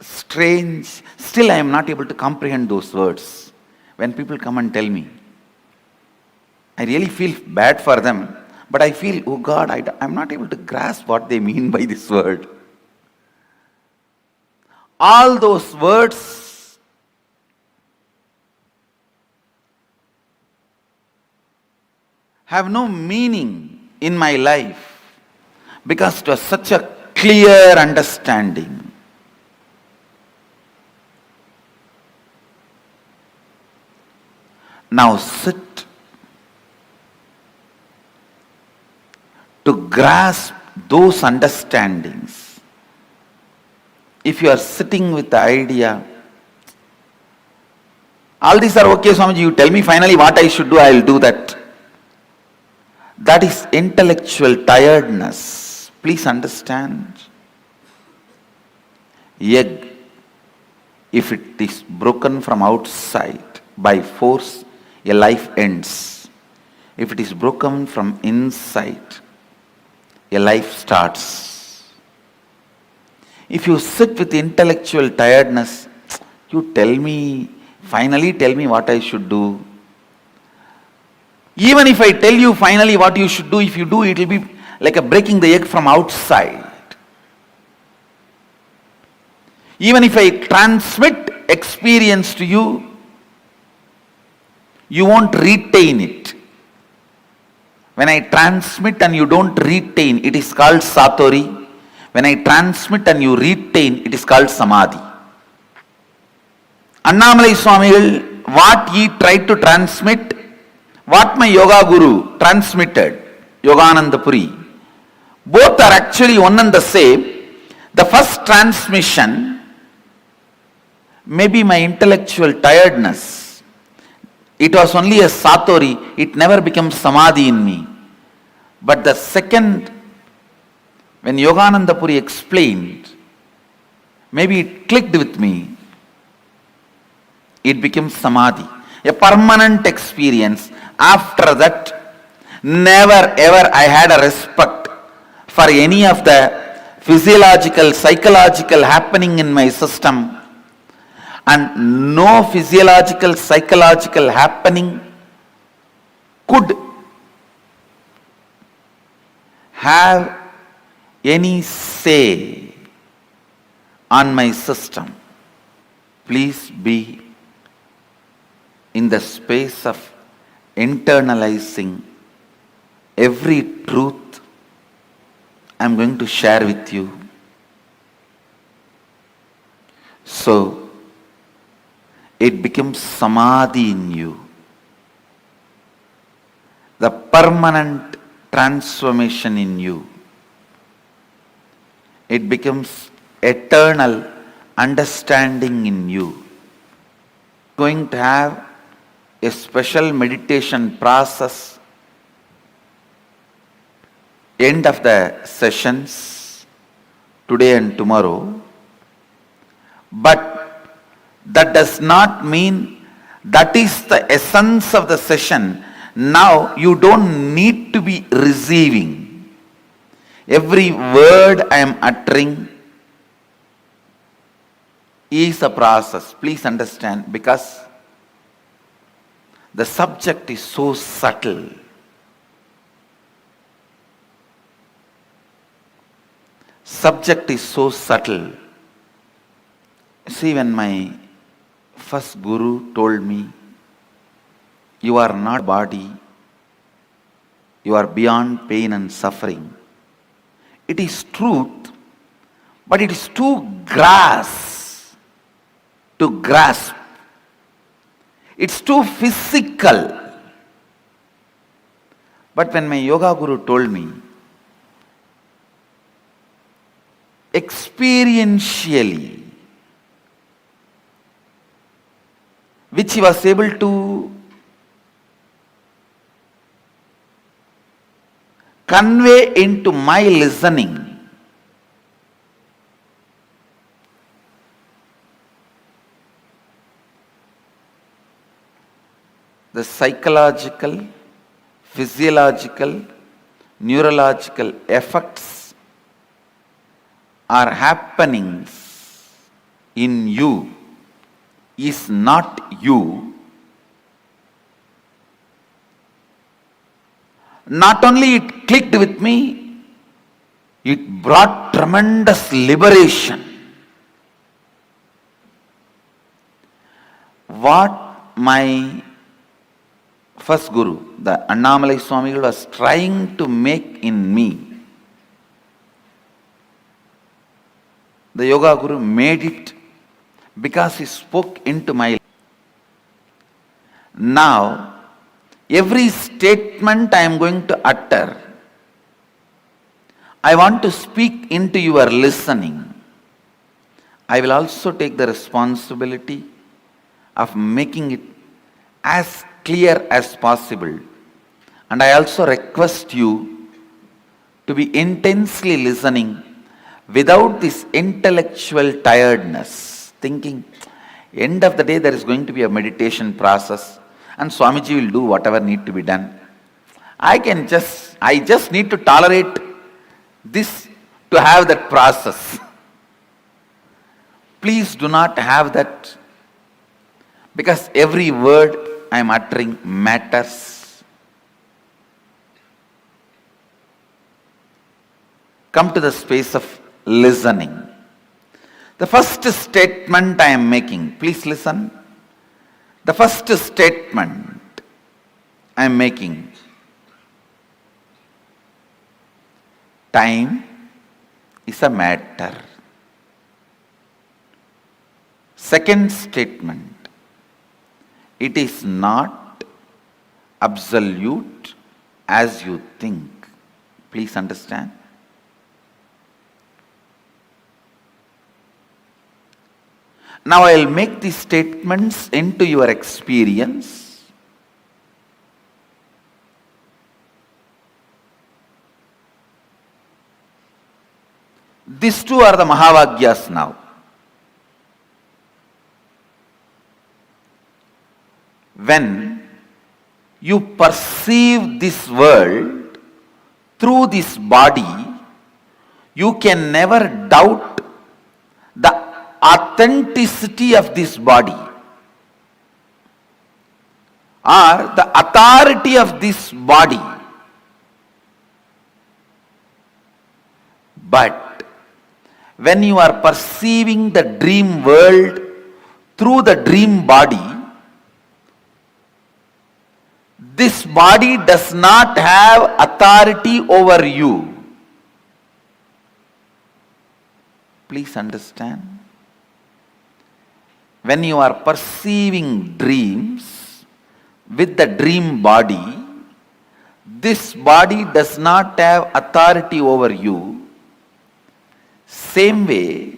strange. Still, I am not able to comprehend those words. When people come and tell me, I really feel bad for them, but I feel, oh God, I am not able to grasp what they mean by this word. All those words have no meaning in my life because it was such a clear understanding. Now sit to grasp those understandings. If you are sitting with the idea, all these are okay, Swamiji, you tell me finally what I should do, I will do that. That is intellectual tiredness. Please understand. Egg, if it is broken from outside by force, a life ends. If it is broken from inside, a life starts. If you sit with intellectual tiredness, you finally tell me what I should do. Even if I tell you finally what you should do, if you do, it will be like a breaking the egg from outside. Even if I transmit experience to you, you won't retain it. When I transmit and you don't retain, it is called Satori. When I transmit and you retain, it is called Samadhi. Annamalai Swamigal, what he tried to transmit, what my yoga guru transmitted, Yogananda Puri, both are actually one and the same. The first transmission may be my intellectual tiredness. It was only a Satori, it never becomes Samadhi in me. But the second, when Yogananda Puri explained, maybe it clicked with me, it becomes Samadhi, a permanent experience. After that, never ever I had a respect for any of the physiological, psychological happening in my system. And no physiological, psychological happening could have any say on my system. Please be in the space of internalizing every truth I am going to share with you. So, it becomes Samadhi in you. The permanent transformation in you. It becomes eternal understanding in you. Going to have a special meditation process end of the sessions today and tomorrow, but that does not mean that is the essence of the session. Now you don't need to be receiving. Every word I am uttering is a process. Please understand, because the subject is so subtle. Subject is so subtle. See, when my first guru told me, you are not body, you are beyond pain and suffering. It is truth, but it is too to grasp. It's too physical. But when my yoga guru told me, experientially, which he was able to convey into my listening, the psychological, physiological, neurological effects are happenings in you is not you. Not only it clicked with me, it brought tremendous liberation. What my first guru, the Annamalai Swamigal, was trying to make in me, the yoga guru made it because he spoke into my life. Now, every statement I am going to utter, I want to speak into your listening. I will also take the responsibility of making it as clear as possible. And I also request you to be intensely listening without this intellectual tiredness, thinking, end of the day there is going to be a meditation process and Swamiji will do whatever need to be done. I just need to tolerate this to have that process. Please do not have that, because every word I am uttering matters. Come to the space of listening. The first statement I am making, please listen. The first statement I am making: time is a matter. Second statement: it is not absolute as you think. Please understand. Now I will make these statements into your experience. These two are the Mahavagyas now. When you perceive this world through this body, you can never doubt the authenticity of this body or the authority of this body. But when you are perceiving the dream world through the dream body, this body does not have authority over you. Please understand. When you are perceiving dreams with the dream body, this body does not have authority over you. Same way,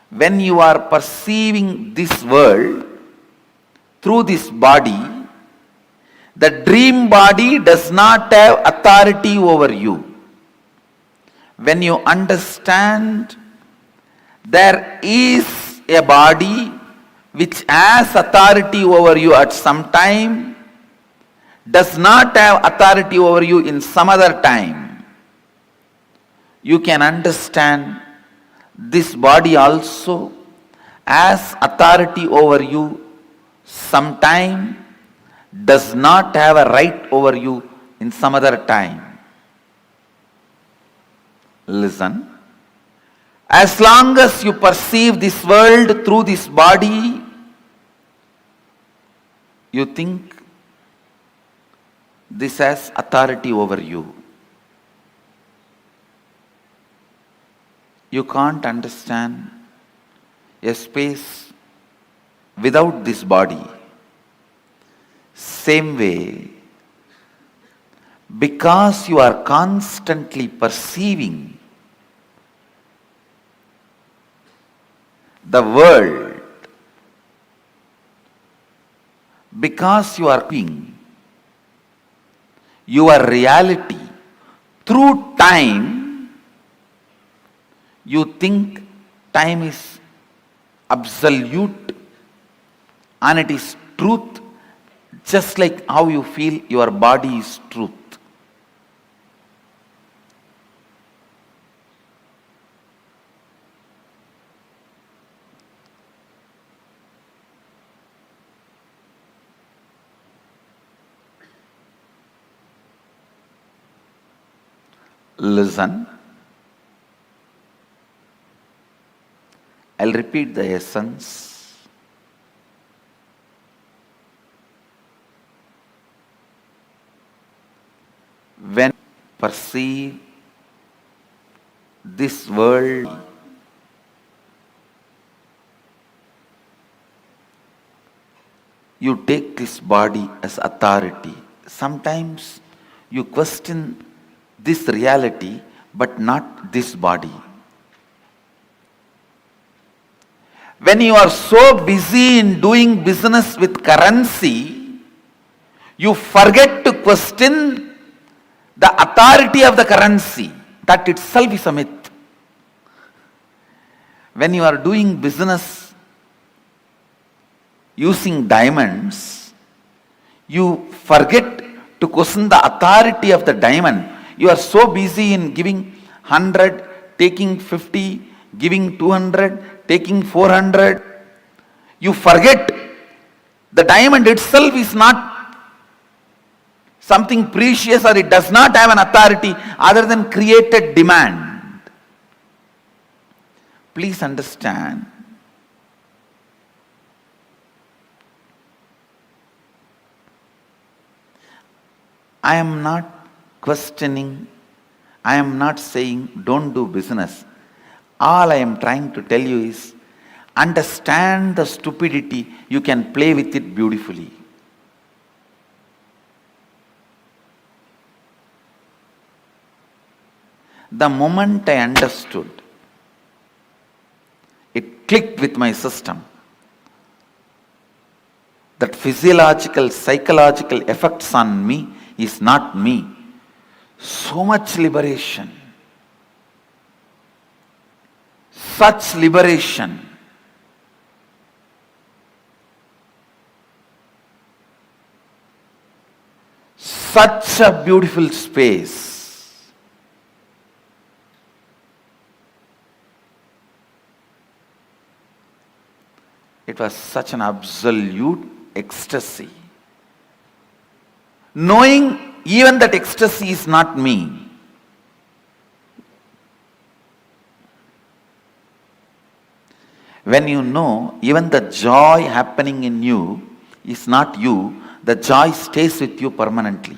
when you are perceiving this world through this body, the dream body does not have authority over you. When you understand there is a body which has authority over you at some time, does not have authority over you in some other time, you can understand this body also has authority over you sometime, does not have a right over you in some other time. Listen. As long as you perceive this world through this body, you think this has authority over you. You can't understand a space without this body. Same way, because you are constantly perceiving the world, because you are seeing your reality through time, you think time is absolute and it is truth, just like how you feel your body is truth. Listen. I'll repeat the essence. When you perceive this world, you take this body as authority. Sometimes you question this reality, but not this body. When you are so busy in doing business with currency, You forget to question the authority of the currency. That itself is a myth. When you are doing business using diamonds, you forget to question the authority of the diamond. You are so busy in giving 100, taking 50, giving 200, taking 400. You forget the diamond itself is not something precious, or it does not have an authority other than created demand. Please understand. I am not questioning, I am not saying don't do business. All I am trying to tell you is understand the stupidity, you can play with it beautifully. The moment I understood, it clicked with my system that physiological, psychological effects on me is not me. So much liberation, such liberation. Such a beautiful space. It was such an absolute ecstasy. Knowing even that ecstasy is not me. When you know even the joy happening in you is not you, the joy stays with you permanently.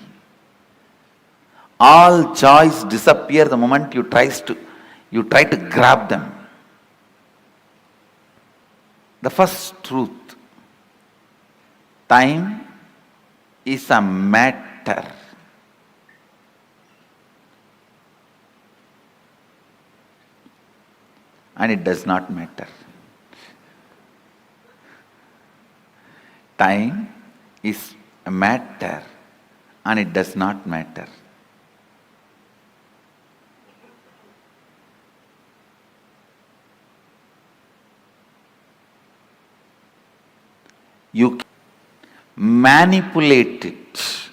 All joys disappear the moment you try to grab them. The first truth, time is a matter. And it does not matter. Time is a matter and it does not matter. You can manipulate it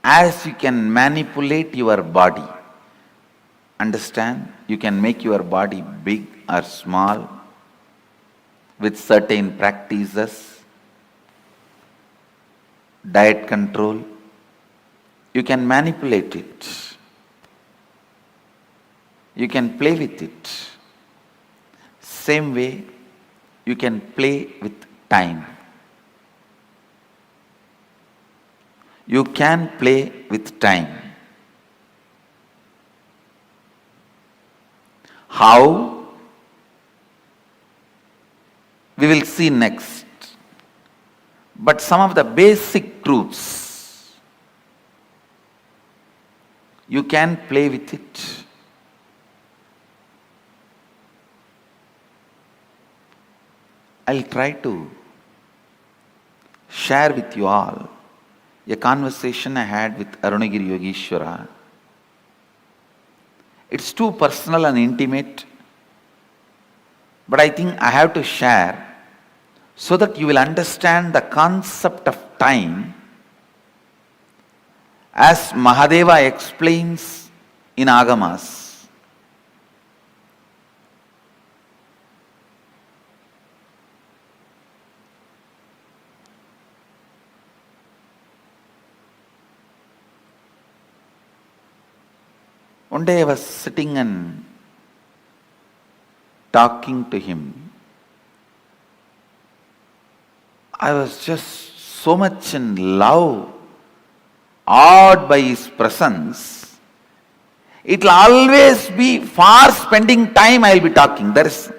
as you can manipulate your body. Understand? You can make your body big or small with certain practices, diet control. You can manipulate it. You can play with it. Same way, you can play with time. You can play with time. How? We will see next. But some of the basic truths, you can play with it. I'll try to share with you all a conversation I had with Arunagiri Yogeshwara. It's too personal and intimate, but I think I have to share so that you will understand the concept of time as Mahadeva explains in Agamas. One day I was sitting and talking to him. I was just so much in love, awed by his presence. It will always be for spending time I will be talking. There is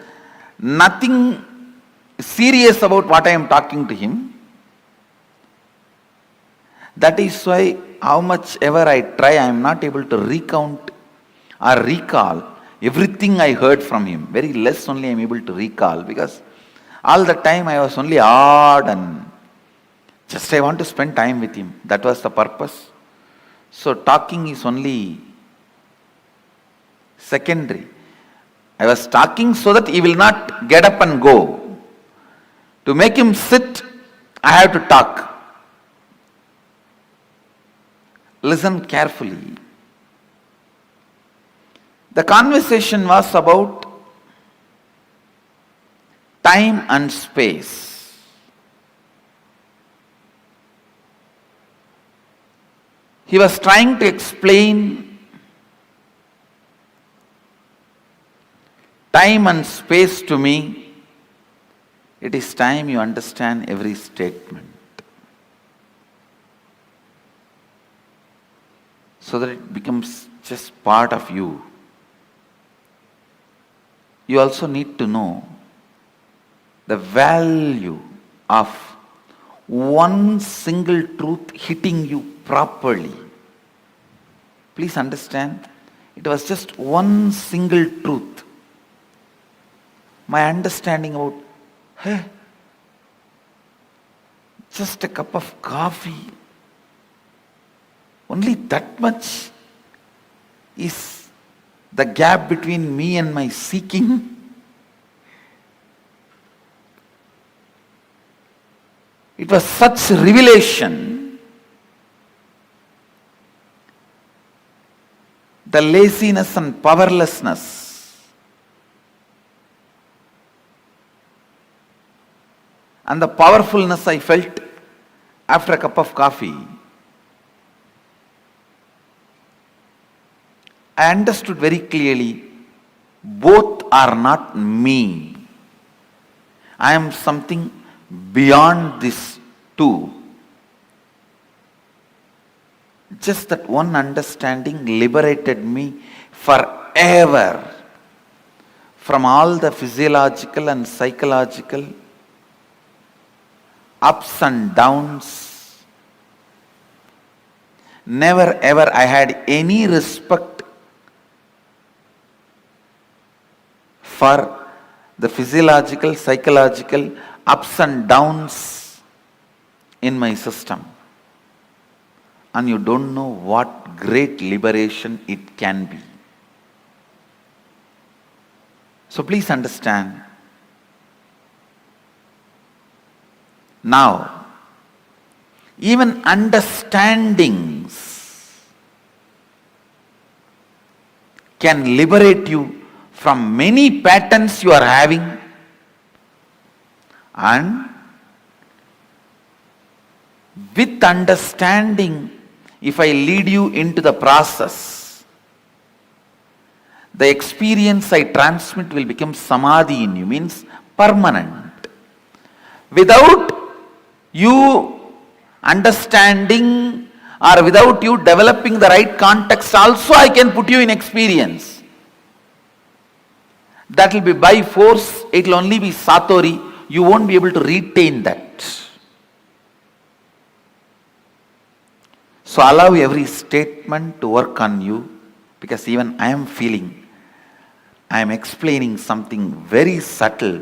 nothing serious about what I am talking to him. That is why how much ever I try, I am not able to recount or recall everything I heard from him. Very less only I am able to recall, because all the time I was only awed and Just I want to spend time with him. That was the purpose. So talking is only secondary. I was talking so that he will not get up and go. To make him sit, I have to talk. Listen carefully. The conversation was about time and space. He was trying to explain time and space to me. It is time you understand every statement, so that it becomes just part of you. You also need to know the value of one single truth hitting you properly. Please understand, it was just one single truth. My understanding about, just a cup of coffee, only that much is the gap between me and my seeking. It was such revelation. The laziness and powerlessness and the powerfulness I felt after a cup of coffee. I understood very clearly, both are not me. I am something beyond this too. Just that one understanding liberated me forever from all the physiological and psychological ups and downs. Never ever I had any respect for the physiological, psychological ups and downs in my system. And you don't know what great liberation it can be. So please understand. Now, even understandings can liberate you from many patterns you are having, and with understanding, if I lead you into the process, the experience I transmit will become Samadhi in you, means permanent. Without you understanding or without you developing the right context, also I can put you in experience. That will be by force, it will only be Satori, you won't be able to retain that. So allow every statement to work on you, because even I am feeling, I am explaining something very subtle.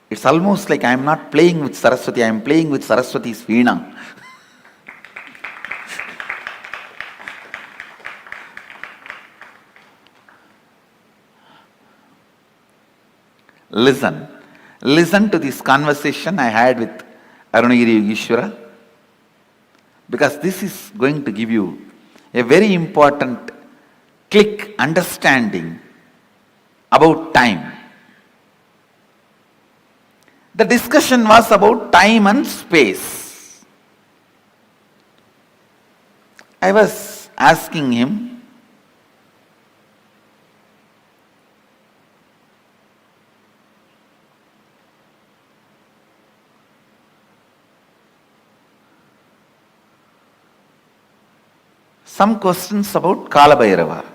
It's almost like I am not playing with Saraswati, I am playing with Saraswati's Veena. Listen to this conversation I had with Arunagiri Yogeshwara, because this is going to give you a very important click understanding about time. The discussion was about time and space. I was asking him, some questions about Kala Bhairava.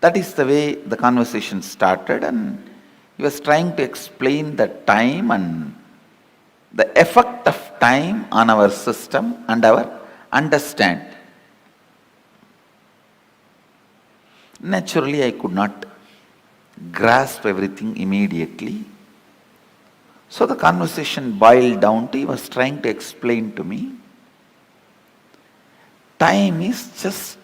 That is the way the conversation started, and he was trying to explain the time and the effect of time on our system and our understanding. Naturally, I could not grasp everything immediately. So the conversation boiled down to, he was trying to explain to me, time is just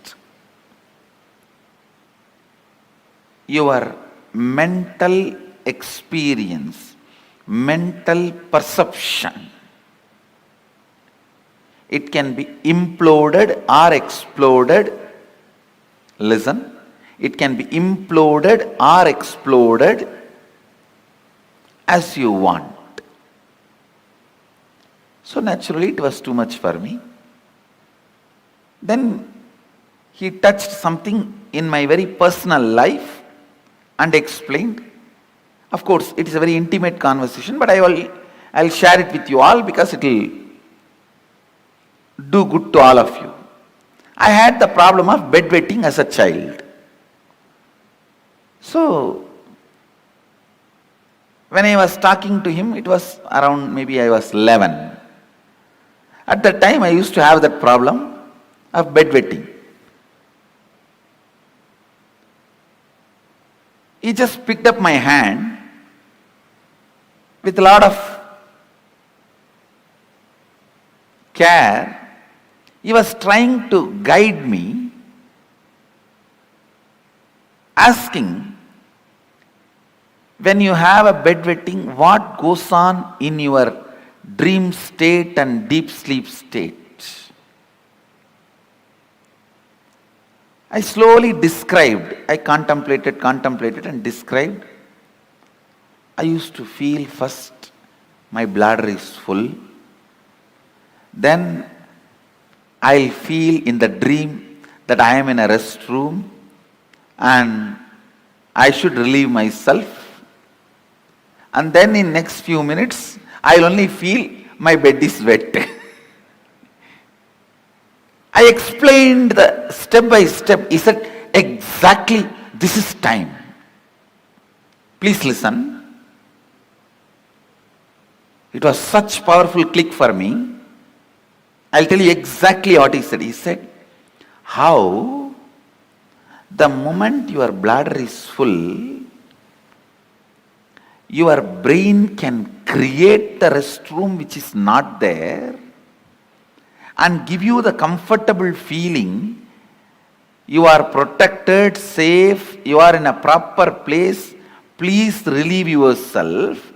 your mental experience, mental perception. It can be imploded or exploded. Listen, it can be imploded or exploded as you want. So naturally it was too much for me. Then he touched something in my very personal life and explained. Of course, it is a very intimate conversation, but I'll share it with you all because it will do good to all of you. I had the problem of bedwetting as a child. So, when I was talking to him, it was around maybe I was 11. At that time, I used to have that problem of bedwetting. He just picked up my hand with a lot of care. He was trying to guide me, asking, when you have a bedwetting, what goes on in your dream state and deep sleep state? I slowly described, I contemplated and described. I used to feel first my bladder is full. Then I'll feel in the dream that I am in a restroom and I should relieve myself. And then in next few minutes, I'll only feel my bed is wet. I explained the step by step. He said, exactly, this is time. Please listen. It was such powerful click for me. I'll tell you exactly what he said. He said, how the moment your bladder is full, your brain can create the restroom which is not there and give you the comfortable feeling you are protected, safe, you are in a proper place, please relieve yourself.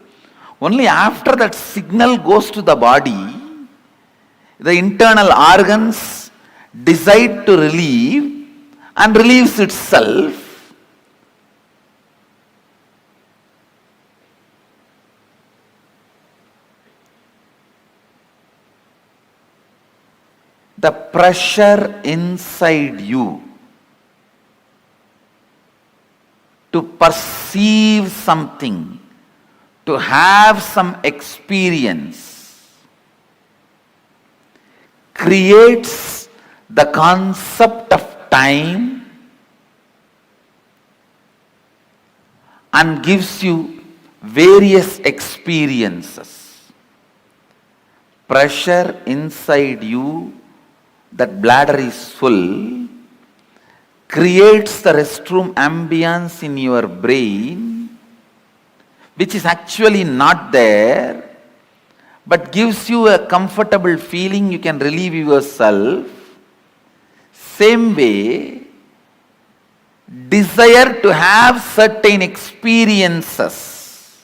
Only after that signal goes to the body, the internal organs decide to relieve and relieves itself. The pressure inside you to perceive something, to have some experience, creates the concept of time and gives you various experiences. Pressure inside you, that bladder is full, creates the restroom ambience in your brain, which is actually not there, but gives you a comfortable feeling, you can relieve yourself. Same way, desire to have certain experiences,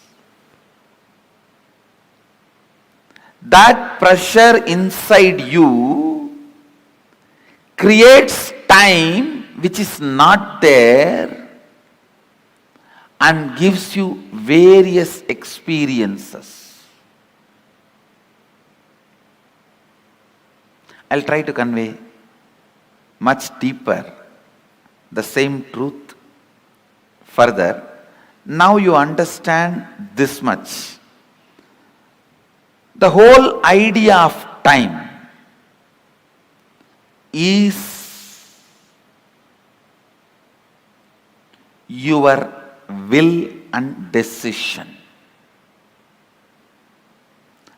that pressure inside you creates time which is not there and gives you various experiences. I'll try to convey much deeper the same truth further. Now you understand this much. The whole idea of time is your will and decision.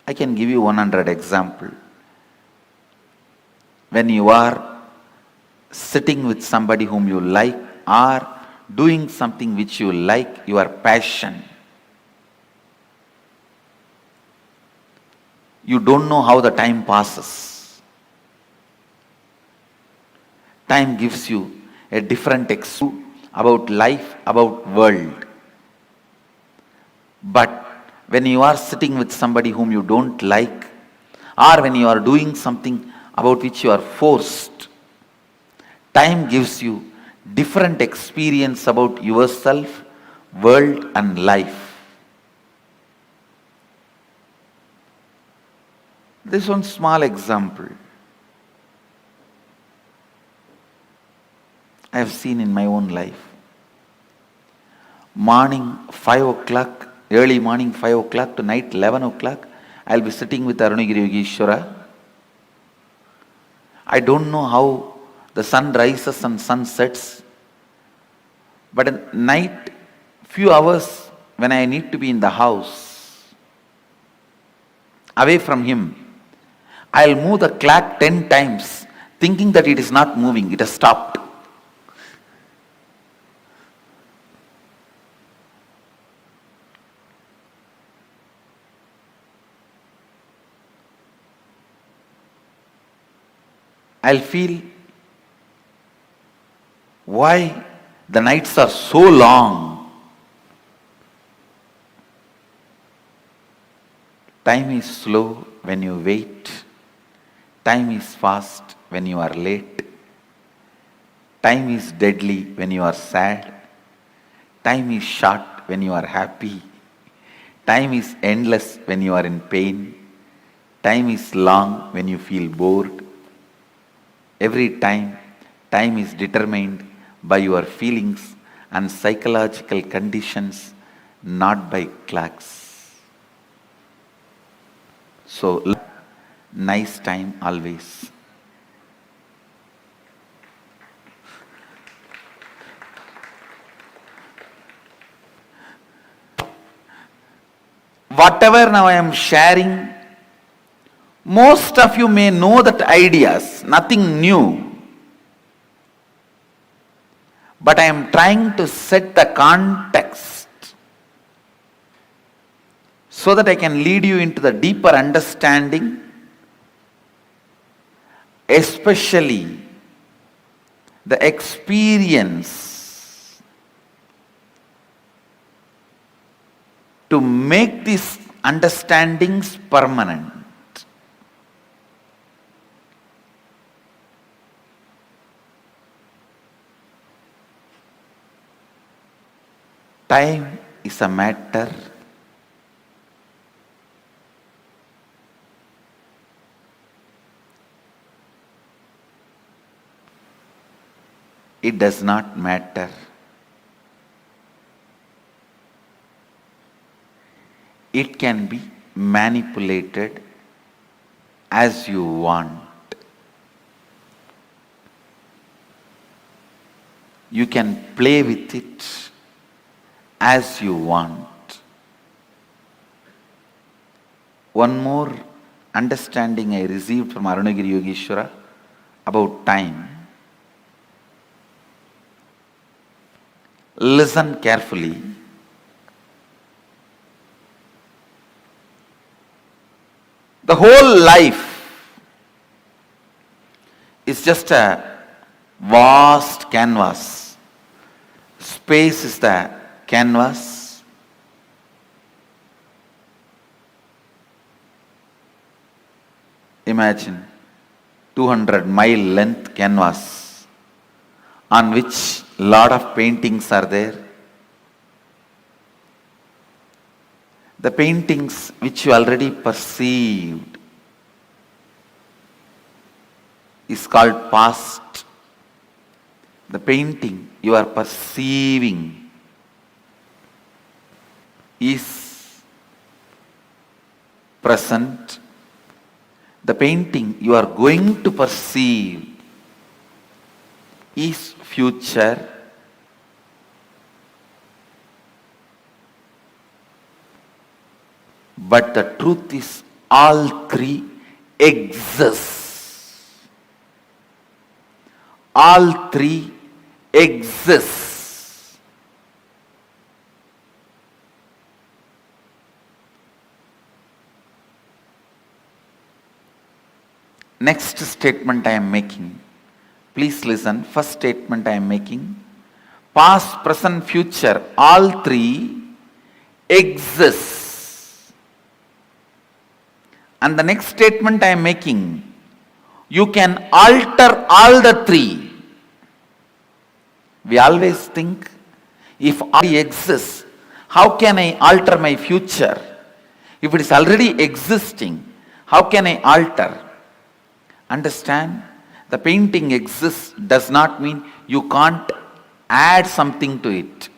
I can give you 100 example. When you are sitting with somebody whom you like or doing something which you like, your passion, you don't know how the time passes. Time gives you a different experience about life, about world. But when you are sitting with somebody whom you don't like, or when you are doing something about which you are forced, time gives you different experience about yourself, world and life. This one small example I have seen in my own life. Morning 5 o'clock, early morning 5 o'clock to night 11 o'clock, I'll be sitting with Arunagiri Yogeshwara. I don't know how the sun rises and sun sets, but at night, few hours when I need to be in the house, away from him, I'll move the clock 10 times, thinking that it is not moving, it has stopped. I'll feel why the nights are so long. Time is slow when you wait. Time is fast when you are late. Time is deadly when you are sad. Time is short when you are happy. Time is endless when you are in pain. Time is long when you feel bored. Every time, time is determined by your feelings and psychological conditions, not by clocks. So, nice time always. Whatever now I am sharing, most of you may know that ideas, nothing new. But I am trying to set the context so that I can lead you into the deeper understanding, especially the experience to make these understandings permanent. Time is a matter it does not matter. It can be manipulated as you want. You can play with it as you want. One more understanding I received from Arunagiri Yogeshwara about time. Listen carefully. The whole life is just a vast canvas. Space is the canvas. Imagine 200-mile length canvas on which lot of paintings are there. The paintings which you already perceived is called past. The painting you are perceiving is present. The painting you are going to perceive is future. But the truth is all three exist. All three exist. Next statement I am making. Please listen. First statement I am making. Past, present, future, all three exist. And the next statement I am making, you can alter all the three. We always think, if already exists, how can I alter my future? If it is already existing, how can I alter? Understand? The painting exists does not mean you can't add something to it.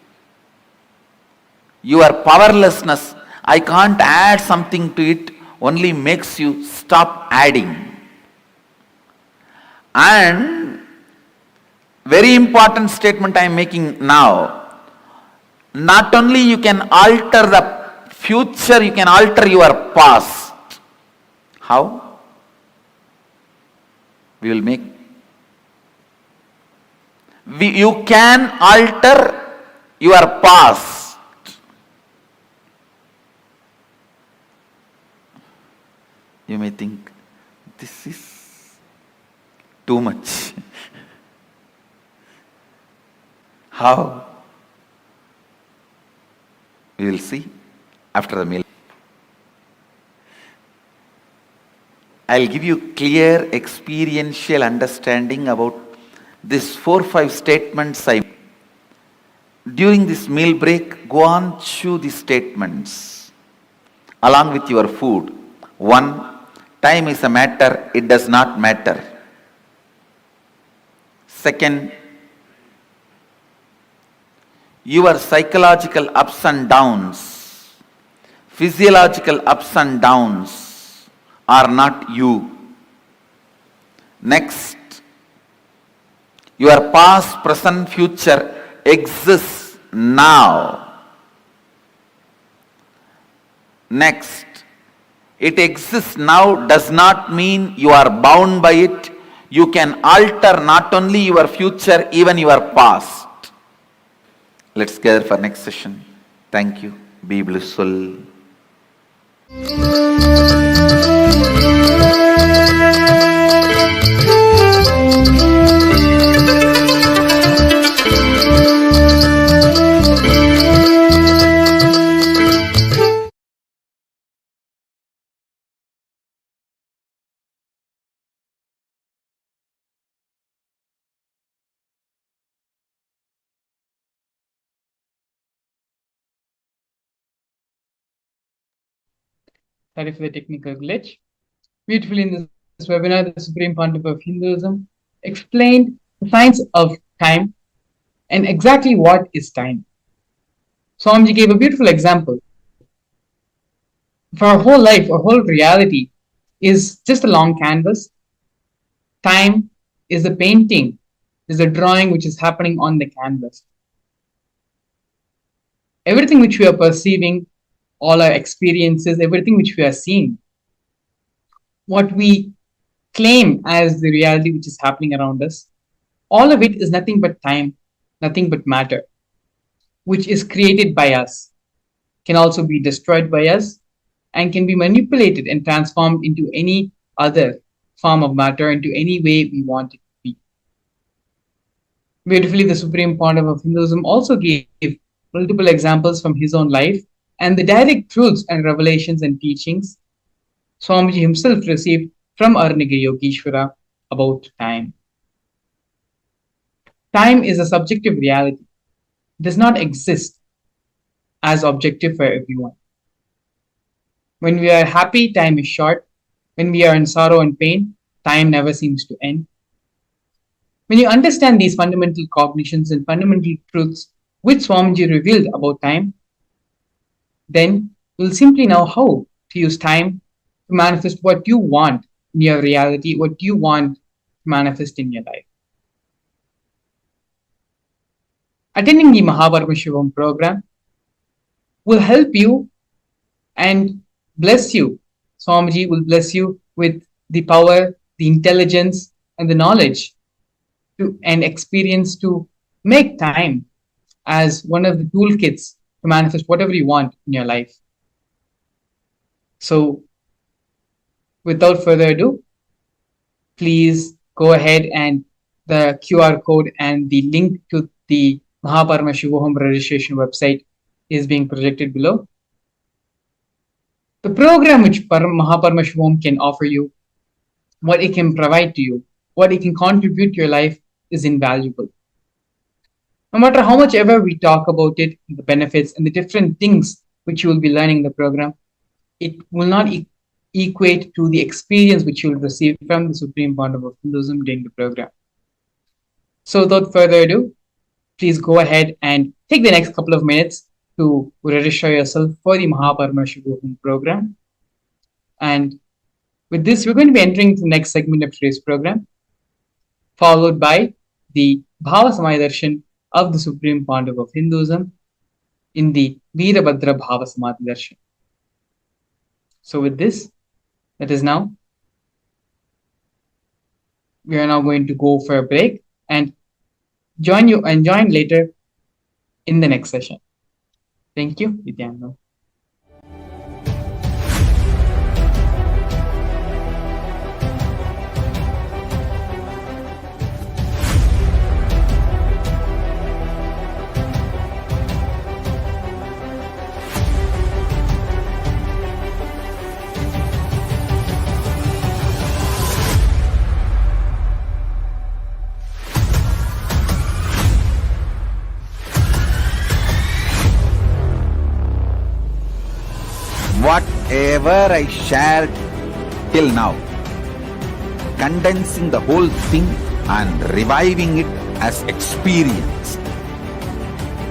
Your powerlessness, I can't add something to it, only makes you stop adding. And very important statement I am making now. Not only you can alter the future, you can alter your past. How? We will make. You can alter your past. You may think, this is too much. How? We will see after the meal. I'll give you clear experiential understanding about these 4-5 statements. During this meal break, go on, chew these statements along with your food. 1, time is a matter, it does not matter. Second, your psychological ups and downs, physiological ups and downs are not you. Next, your past, present, future exists now. Next, it exists now does not mean you are bound by it. You can alter not only your future, even your past. Let's gather for next session. Thank you. Be blissful. Sorry for the technical glitch. Beautifully in this webinar, the Supreme Pontiff of Hinduism explained the science of time and exactly what is time. Swamiji gave a beautiful example. For our whole life, our whole reality is just a long canvas. Time is the painting, is the drawing which is happening on the canvas. Everything which we are perceiving, all our experiences, everything which we are seeing, what we claim as the reality which is happening around us, all of it is nothing but time, nothing but matter, which is created by us, can also be destroyed by us, and can be manipulated and transformed into any other form of matter, into any way we want it to be. Beautifully, the Supreme Pontiff of Hinduism also gave multiple examples from his own life and the direct truths and revelations and teachings Swamiji himself received from Arniga Yogeshwara about time. Time is a subjective reality. It does not exist as objective for everyone. When we are happy, time is short. When we are in sorrow and pain, time never seems to end. When you understand these fundamental cognitions and fundamental truths which Swamiji revealed about time, then you'll simply know how to use time to manifest what you want in your reality, what you want to manifest in your life. Attending the Paramashivam program will help you and bless you. Swamiji will bless you with the power, the intelligence, and the knowledge and experience to make time as one of the toolkits to manifest whatever you want in your life. So, without further ado, please go ahead and the QR code and the link to the Paramashivam registration website is being projected below. The program which Paramashivam can offer you, what it can provide to you, what it can contribute to your life is invaluable. No matter how much ever we talk about it, the benefits and the different things which you will be learning in the program, it will not equate to the experience which you will receive from the Supreme Bond of Hinduism during the program. So without further ado, please go ahead and take the next couple of minutes to register yourself for the Paramashivam program. And with this, we're going to be entering the next segment of today's program, followed by the Bhava Samadhi Darshan of the Supreme Pandav of Hinduism in the Virabhadra Bhava Samadhi Darshan. So with this, we are now going to go for a break and join later in the next session. Thank you, Nithyananda. Whatever I shared till now, condensing the whole thing and reviving it as experience,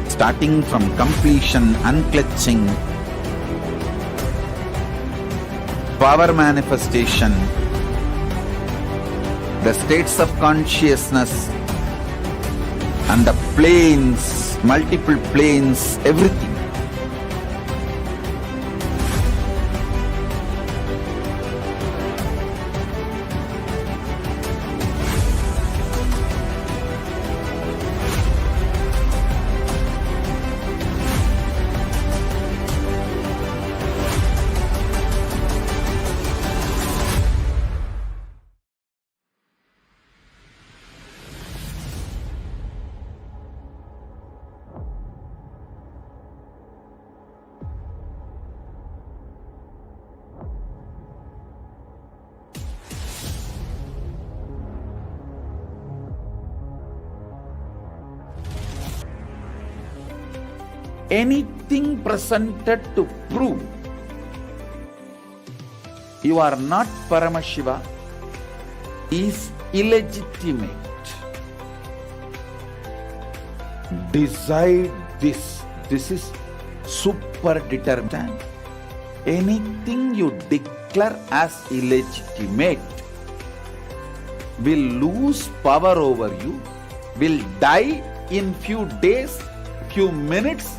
starting from completion, unclutching, power manifestation, the states of consciousness and the planes, multiple planes, everything. Anything presented to prove you are not Paramashiva is illegitimate. Decide this. This is super determined. Anything you declare as illegitimate will lose power over you, will die in few days, few minutes,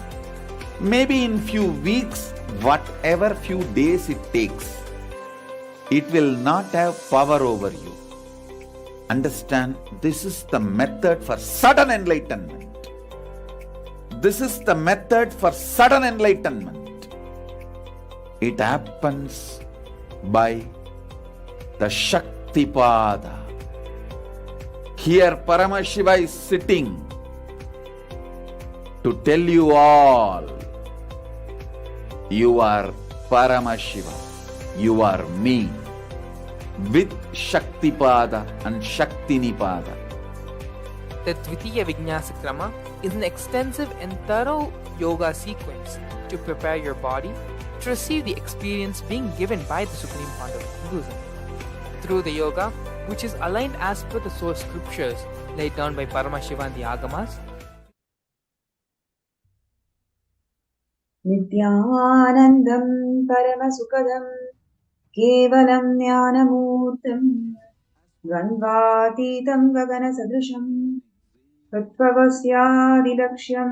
maybe in few weeks, whatever few days it takes. It will not have power over you. Understand, this is the method for sudden enlightenment. This is the method for sudden enlightenment. It happens by the Shaktipada. Here Paramashiva is sitting to tell you all, you are Paramashiva, you are me, with Shaktipada and Shaktinipada. The Dvitiya Vijnasa Krama is an extensive and thorough yoga sequence to prepare your body to receive the experience being given by the Supreme Pandav of Hinduism. Through the yoga, which is aligned as per the source scriptures laid down by Paramashiva and the Agamas, Nithyanandam Paramasukadam Kevalam Jnanamurtam Gandvatitam Gagana Sadrisham Tatvavasyadilaksham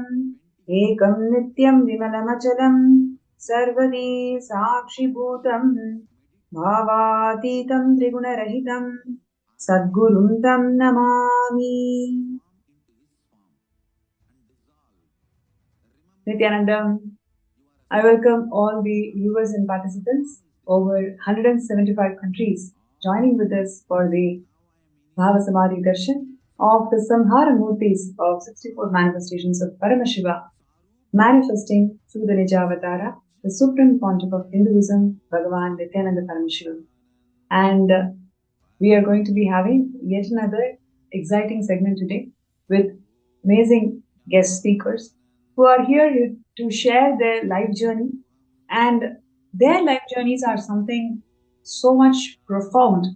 Ekam Nityam Vimalamachalam Sarvadi Sakshibhutam Bhavatitam Trigunarahitam Sadguruntam Namami. Nithyanandam. I welcome all the viewers and participants over 175 countries joining with us for the Bhava Samadhi Darshan of the Samhara Murthis of 64 manifestations of Paramashiva, manifesting through the Nijavatara, the supreme pontiff of Hinduism, Bhagavan Nithyananda Paramashivam. And we are going to be having yet another exciting segment today with amazing guest speakers who are here to share their life journey. And their life journeys are something so much profound.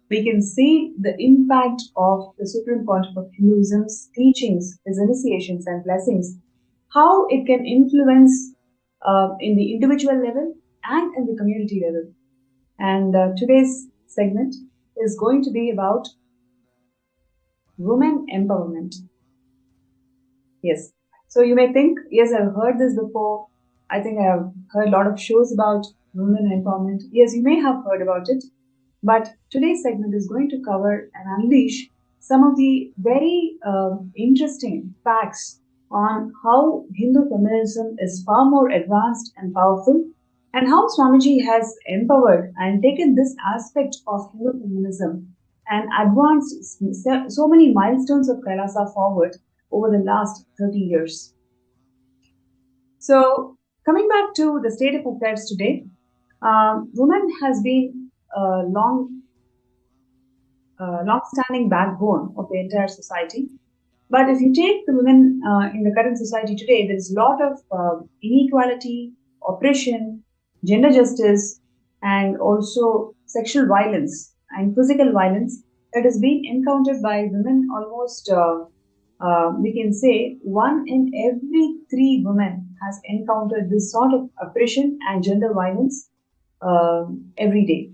We can see the impact of the Supreme Pontiff of Hinduism's teachings, his initiations and blessings, how it can influence in the individual level and in the community level. And today's segment is going to be about women empowerment. Yes. So you may think, yes, I've heard this before. I think I have heard a lot of shows about women empowerment. Yes, you may have heard about it. But today's segment is going to cover and unleash some of the very interesting facts on how Hindu feminism is far more advanced and powerful, and how Swamiji has empowered and taken this aspect of Hindu feminism and advanced so many milestones of Kailasa forward over the last 30 years. So, coming back to the state of affairs today, women has been a long-standing backbone of the entire society. But if you take the women in the current society today, there is a lot of inequality, oppression, gender justice, and also sexual violence and physical violence that has been encountered by women almost, we can say, 1 in every 3 women has encountered this sort of oppression and gender violence every day.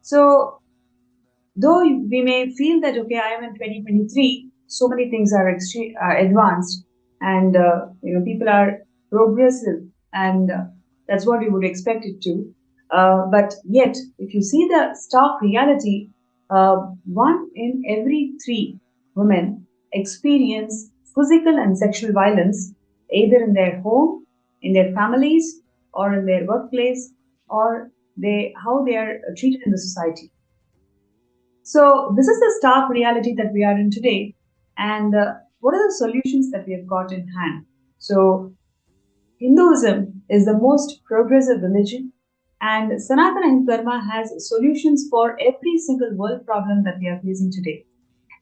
So, though we may feel that, okay, I am in 2023, so many things are advanced, and people are progressive, and that's what we would expect it to. But yet, if you see the stark reality, 1 in every 3 women experience physical and sexual violence either in their home, in their families, or in their workplace, or how they are treated in the society. So this is the stark reality that we are in today. And what are the solutions that we have got in hand? So Hinduism is the most progressive religion, and Sanatana Hindu Dharma has solutions for every single world problem that we are facing today.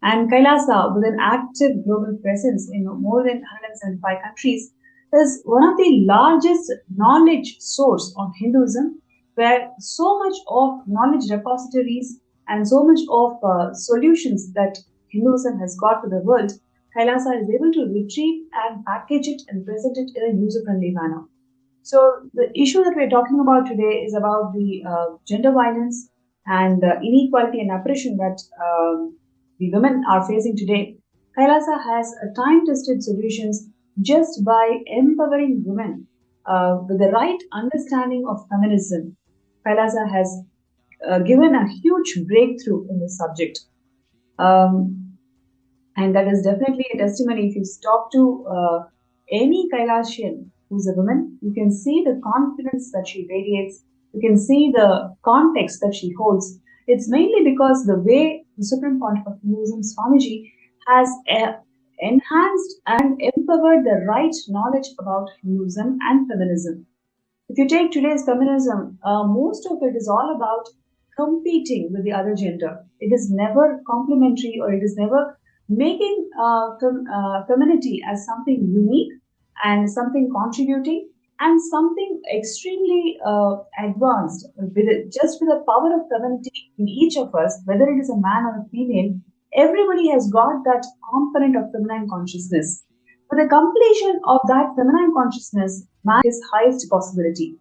And Kailasa, with an active global presence in more than 175 countries, is one of the largest knowledge source on Hinduism, where so much of knowledge repositories and so much of solutions that Hinduism has got to the world, Kailasa is able to retrieve and package it and present it in a user-friendly manner. So the issue that we're talking about today is about the gender violence and inequality and oppression that the women are facing today. Kailasa has time-tested solutions just by empowering women with the right understanding of feminism. Kailasa has given a huge breakthrough in this subject. And that is definitely a testimony. If you talk to any Kailasian who's a woman, you can see the confidence that she radiates. You can see the context that she holds. It's mainly because the way the Supreme Pontiff of Hinduism, Swamiji, has enhanced and empowered the right knowledge about Hinduism and feminism. If you take today's feminism, most of it is all about competing with the other gender. It is never complementary, or it is never making femininity as something unique and something contributing and something extremely advanced, just with the power of femininity in each of us, whether it is a man or a female. Everybody has got that component of feminine consciousness. With the completion of that feminine consciousness, man is highest possibility.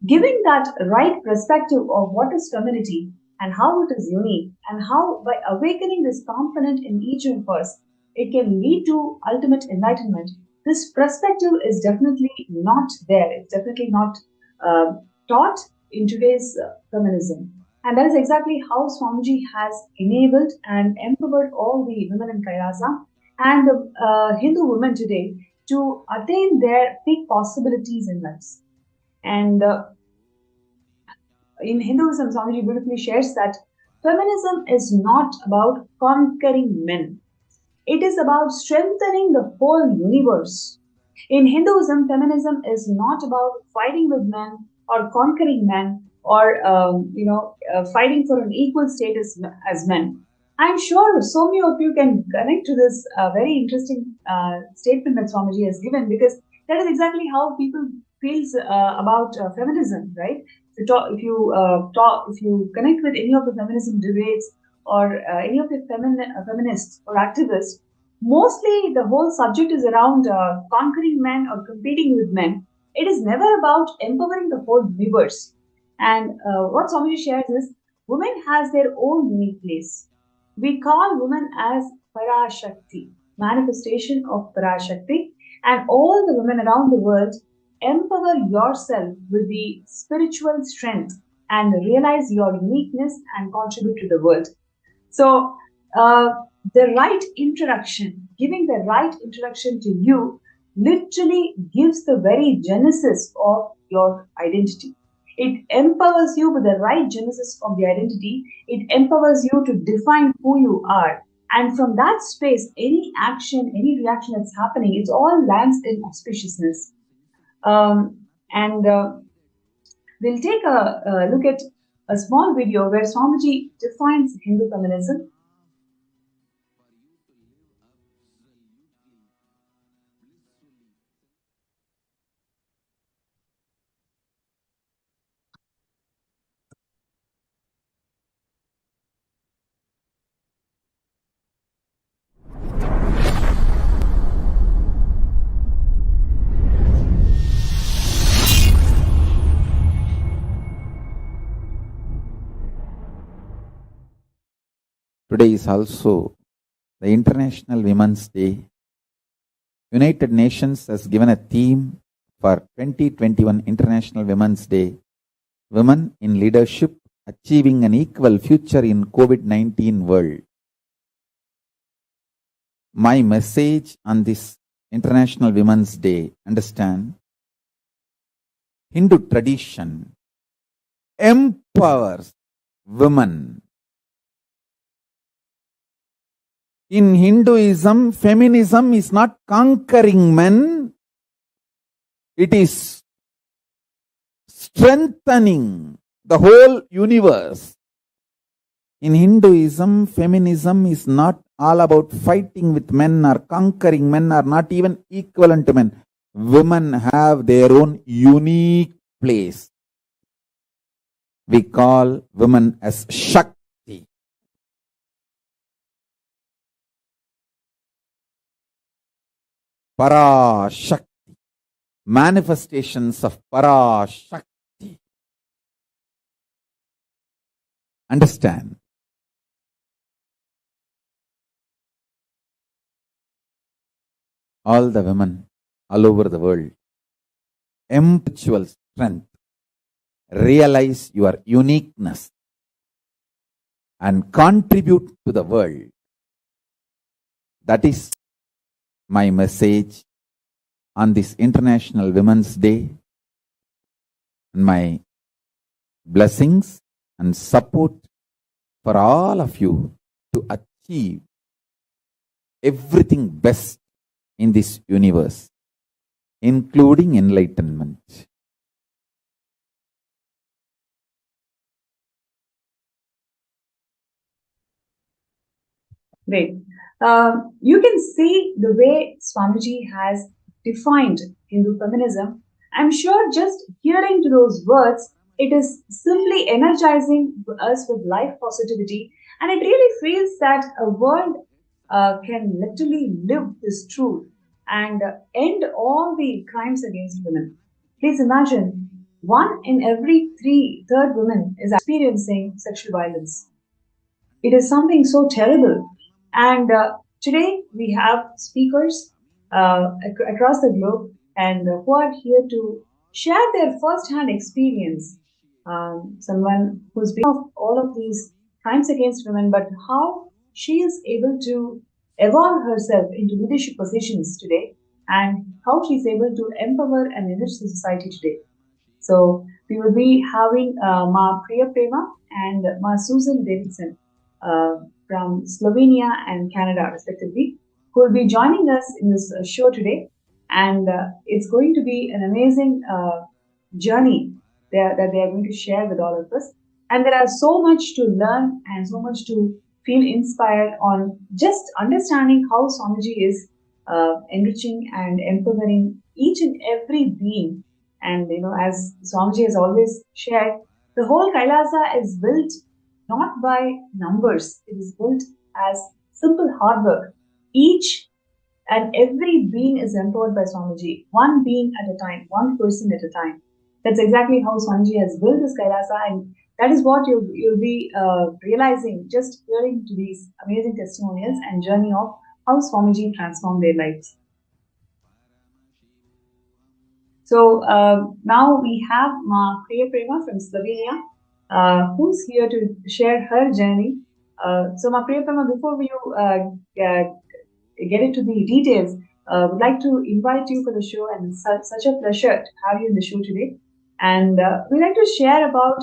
Giving that right perspective of what is femininity and how it is unique, and how by awakening this component in each of us, it can lead to ultimate enlightenment. This perspective is definitely not there. It's definitely not taught in today's feminism. And that is exactly how Swamiji has enabled and empowered all the women in Kailasa and the Hindu women today to attain their peak possibilities in life. And in Hinduism, Swamiji beautifully shares that feminism is not about conquering men. It is about strengthening the whole universe. In Hinduism, feminism is not about fighting with men or conquering men or fighting for an equal status as men. I'm sure so many of you can connect to this very interesting statement that Swamiji has given, because that is exactly how people feels about feminism, right? If you connect with any of the feminism debates or any of the feminists or activists, mostly the whole subject is around conquering men or competing with men. It is never about empowering the whole universe. And what Swamiji shares is women has their own unique place. We call women as Parashakti, manifestation of Parashakti, and all the women around the world, empower yourself with the spiritual strength and realize your uniqueness and contribute to the world. So, the right introduction, giving the right introduction to you, literally gives the very genesis of your identity. It empowers you with the right genesis of the identity. It empowers you to define who you are. And from that space, any action, any reaction that's happening, it all lands in auspiciousness. And we'll take a look at a small video where Swamiji defines Hindu feminism. Today is also the International Women's Day. United Nations has given a theme for 2021 International Women's Day, Women in Leadership, Achieving an Equal Future in COVID-19 World. My message on this International Women's Day, understand, Hindu tradition empowers women. In Hinduism, feminism is not conquering men, it is strengthening the whole universe. In Hinduism, feminism is not all about fighting with men or conquering men or not even equivalent to men. Women have their own unique place. We call women as Shakti. Parashakti, manifestations of Parashakti. Understand? All the women all over the world, spiritual strength, realize your uniqueness and contribute to the world. That is my message on this International Women's Day, and my blessings and support for all of you to achieve everything best in this universe, including enlightenment. Great. You can see the way Swamiji has defined Hindu feminism. I'm sure just hearing to those words, it is simply energizing us with life positivity, and it really feels that a world can literally live this truth and end all the crimes against women. Please imagine, one in every third woman is experiencing sexual violence. It is something so terrible. And today we have speakers across the globe and who are here to share their first-hand experience. Someone who's been of all of these crimes against women, but how she is able to evolve herself into leadership positions today, and how she's able to empower and enrich the society today. So we will be having Ma Priya Prema and Ma Susan Davidson from Slovenia and Canada, respectively, who will be joining us in this show today. And it's going to be an amazing journey that they are going to share with all of us. And there are so much to learn and so much to feel inspired on just understanding how Swamiji is enriching and empowering each and every being. And as Swamiji has always shared, the whole Kailasa is built not by numbers. It is built as simple hard work. Each and every being is empowered by Swamiji, one being at a time, one person at a time. That's exactly how Swamiji has built this Kailasa, and that is what you'll be realizing just hearing to these amazing testimonials and journey of how Swamiji transformed their lives. So now we have Ma Priya Prema from Slovenia, who's here to share her journey. So Ma Priya Prema, before you get into the details, would like to invite you for the show, and it's such a pleasure to have you in the show today. And we'd like to share about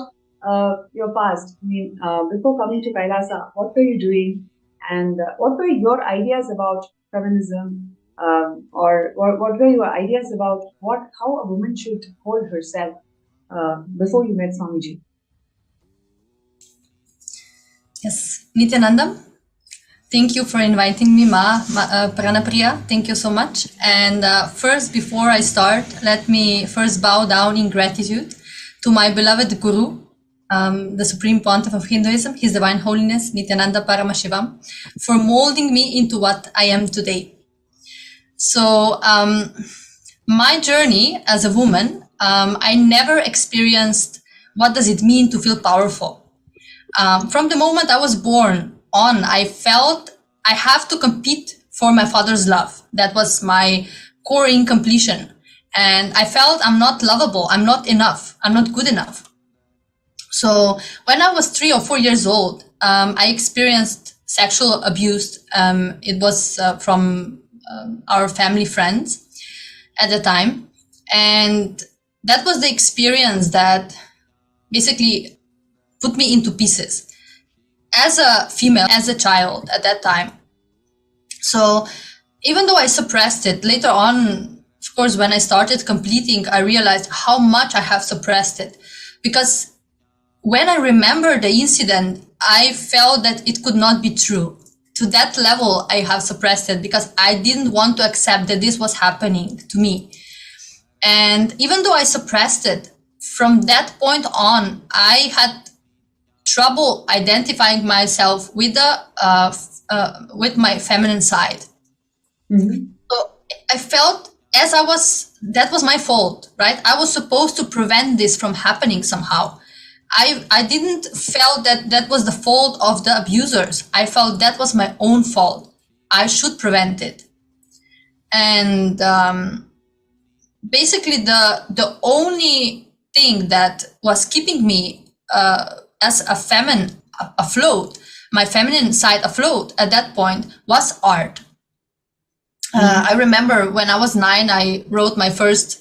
your past. I mean, before coming to Kailasa, what were you doing, and what were your ideas about feminism, or what were your ideas about how a woman should hold herself before you met Swamiji? Yes, Nithyananda, thank you for inviting me, Pranapriya. Thank you so much. And first, before I start, let me first bow down in gratitude to my beloved Guru, the Supreme Pontiff of Hinduism, His Divine Holiness, Nithyananda Paramashivam, for molding me into what I am today. So, my journey as a woman, I never experienced what does it mean to feel powerful. From the moment I was born on, I felt I have to compete for my father's love. That was my core incompletion. And I felt I'm not lovable. I'm not enough. I'm not good enough. So when I was 3 or 4 years old, I experienced sexual abuse. It was from our family friends at the time. And that was the experience that basically put me into pieces as a female, as a child at that time. So even though I suppressed it, later on, of course, when I started completing, I realized how much I have suppressed it. Because when I remember the incident, I felt that it could not be true. To that level, I have suppressed it because I didn't want to accept that this was happening to me. And even though I suppressed it, from that point on, I had trouble identifying myself with my feminine side. Mm-hmm. So I felt that was my fault, right? I was supposed to prevent this from happening somehow. I didn't feel that was the fault of the abusers. I felt that was my own fault. I should prevent it. And basically the only thing that was keeping me as a feminine afloat, my feminine side afloat at that point was art. I remember when I was 9, I wrote my first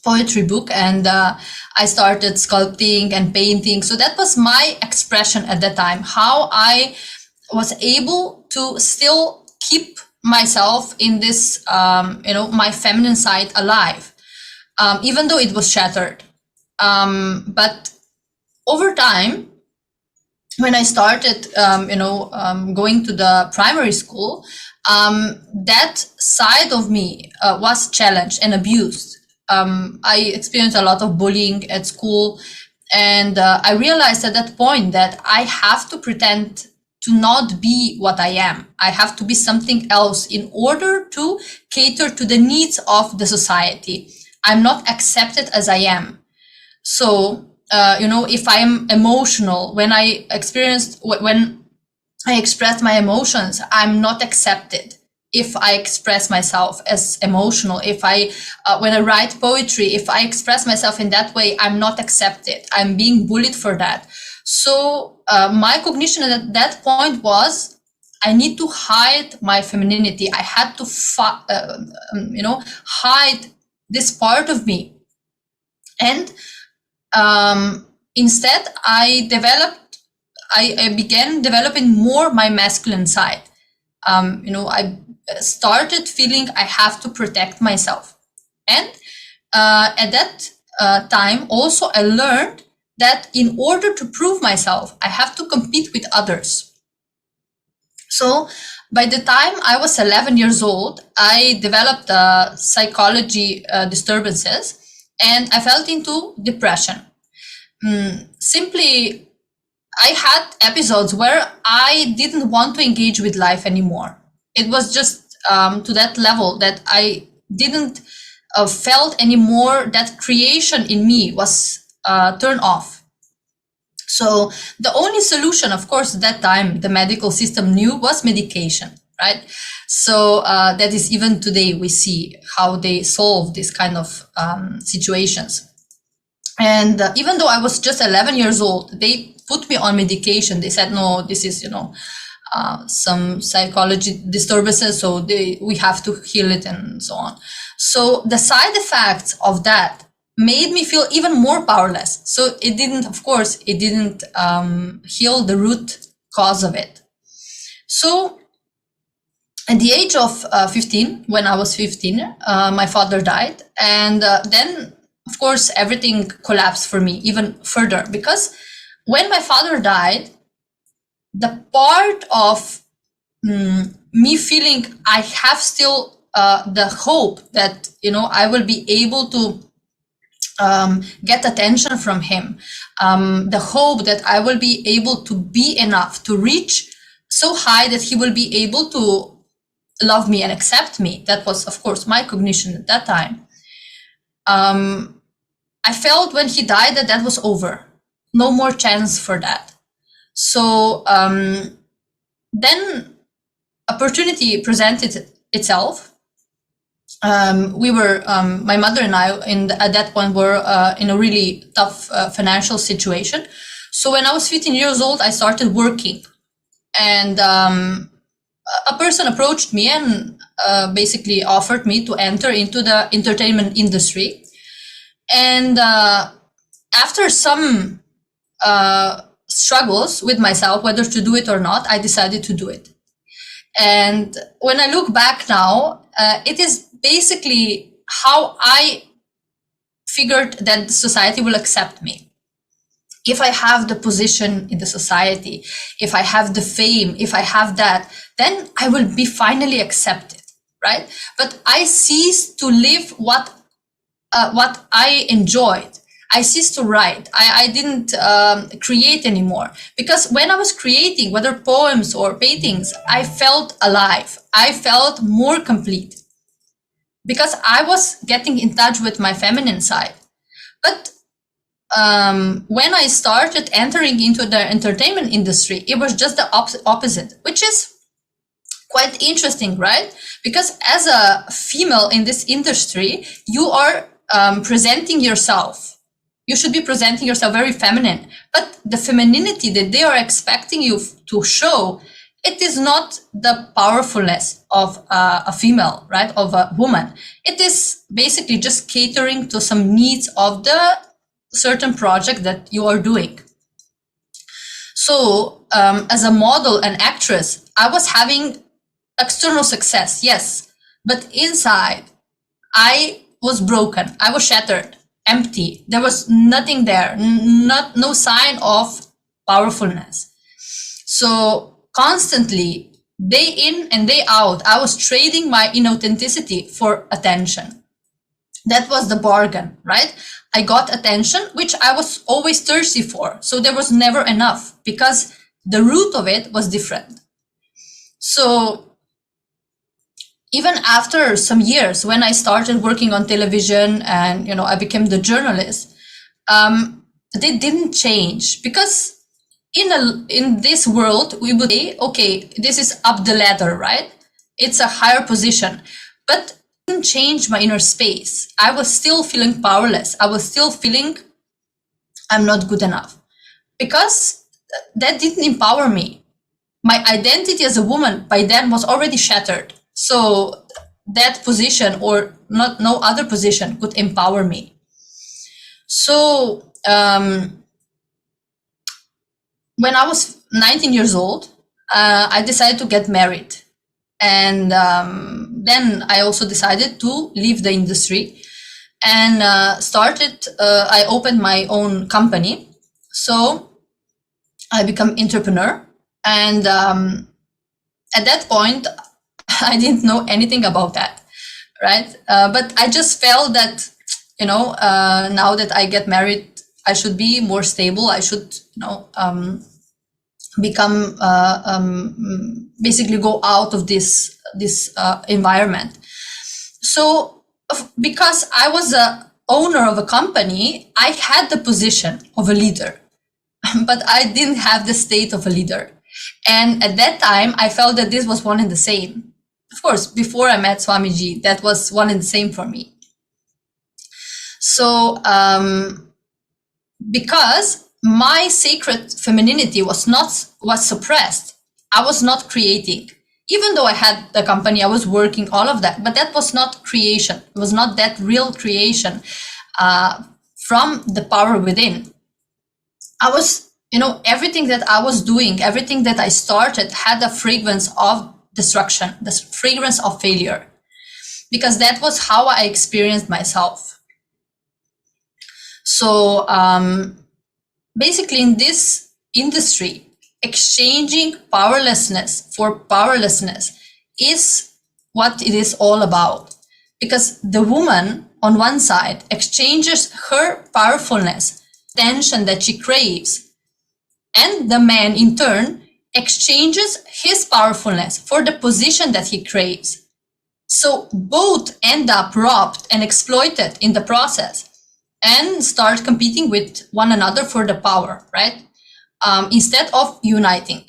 poetry book, and I started sculpting and painting. So that was my expression at that time, how I was able to still keep myself in this, my feminine side alive, even though it was shattered. But over time, when I started, going to the primary school, that side of me was challenged and abused. I experienced a lot of bullying at school, and I realized at that point that I have to pretend to not be what I am. I have to be something else in order to cater to the needs of the society. I'm not accepted as I am. So, if I'm emotional, when I expressed my emotions, I'm not accepted. If I express myself as emotional, when I write poetry, if I express myself in that way, I'm not accepted. I'm being bullied for that. So my cognition at that point was, I need to hide my femininity. I had to, hide this part of me. And instead, I began developing more my masculine side. I started feeling I have to protect myself. And at that time, also I learned that in order to prove myself, I have to compete with others. So by the time I was 11 years old, I developed psychology disturbances, and I fell into depression. Simply, I had episodes where I didn't want to engage with life anymore. It was just to that level that I didn't felt anymore that creation in me was turned off. So the only solution, of course, at that time the medical system knew was medication, right? So that is even today we see how they solve this kind of situations. And even though I was just 11 years old, they put me on medication. They said, no, this is, some psychology disturbances, so we have to heal it and so on. So the side effects of that made me feel even more powerless. So it didn't heal the root cause of it. So at the age of 15, when I was 15, my father died. And then, of course, everything collapsed for me even further, because when my father died, the part of me feeling I have still the hope that, I will be able to get attention from him, the hope that I will be able to be enough to reach so high that he will be able to love me and accept me. That was, of course, my cognition at that time. I felt when he died that was over. No more chance for that. So then opportunity presented itself. We were, my mother and I, at that point, were in a really tough financial situation. So when I was 15 years old, I started working, and a person approached me and basically offered me to enter into the entertainment industry. And after some struggles with myself, whether to do it or not, I decided to do it. And when I look back now, it is basically how I figured that the society will accept me. If I have the position in the society, if I have the fame, if I have that, then I will be finally accepted, right? But I ceased to live what I enjoyed. I ceased to write. I didn't create anymore, because when I was creating, whether poems or paintings, I felt alive. I felt more complete, because I was getting in touch with my feminine side. But when I started entering into the entertainment industry, it was just the opposite, which is quite interesting, right? Because as a female in this industry, you are presenting yourself. You should be presenting yourself very feminine, but the femininity that they are expecting you to show, it is not the powerfulness of a female, right? Of a woman. It is basically just catering to some needs of the certain project that you are doing. So as a model and actress, I was having external success, yes, but inside I was broken. I was shattered, empty. There was nothing there, no sign of powerfulness. So constantly, day in and day out, I was trading my inauthenticity for attention. That was the bargain, right? I got attention, which I was always thirsty for. So there was never enough, because the root of it was different. So even after some years, when I started working on television and, I became the journalist, they didn't change, because in this world, we would say, okay, this is up the ladder, right? It's a higher position, but it didn't change my inner space. I was still feeling powerless. I was still feeling I'm not good enough, because that didn't empower me. My identity as a woman by then was already shattered. So that position, or no other position, could empower me. So when I was 19 years old, I decided to get married. And then I also decided to leave the industry and I opened my own company. So I become entrepreneur. And at that point, I didn't know anything about that, right? But I just felt that, now that I get married, I should be more stable. I should, become basically go out of this environment. So because I was a owner of a company, I had the position of a leader, but I didn't have the state of a leader. And at that time, I felt that this was one and the same. Of course, before I met Swamiji, that was one and the same for me. So because my sacred femininity was suppressed, I was not creating. Even though I had the company, I was working, all of that, but that was not creation. It was not that real creation from the power within. I was, everything that I was doing, everything that I started had a fragrance of destruction, the fragrance of failure, because that was how I experienced myself. So basically in this industry, exchanging powerlessness for powerlessness is what it is all about. Because the woman on one side exchanges her powerfulness, tension that she craves, and the man in turn exchanges his powerfulness for the position that he craves. So both end up robbed and exploited in the process and start competing with one another for the power, right? Instead of uniting.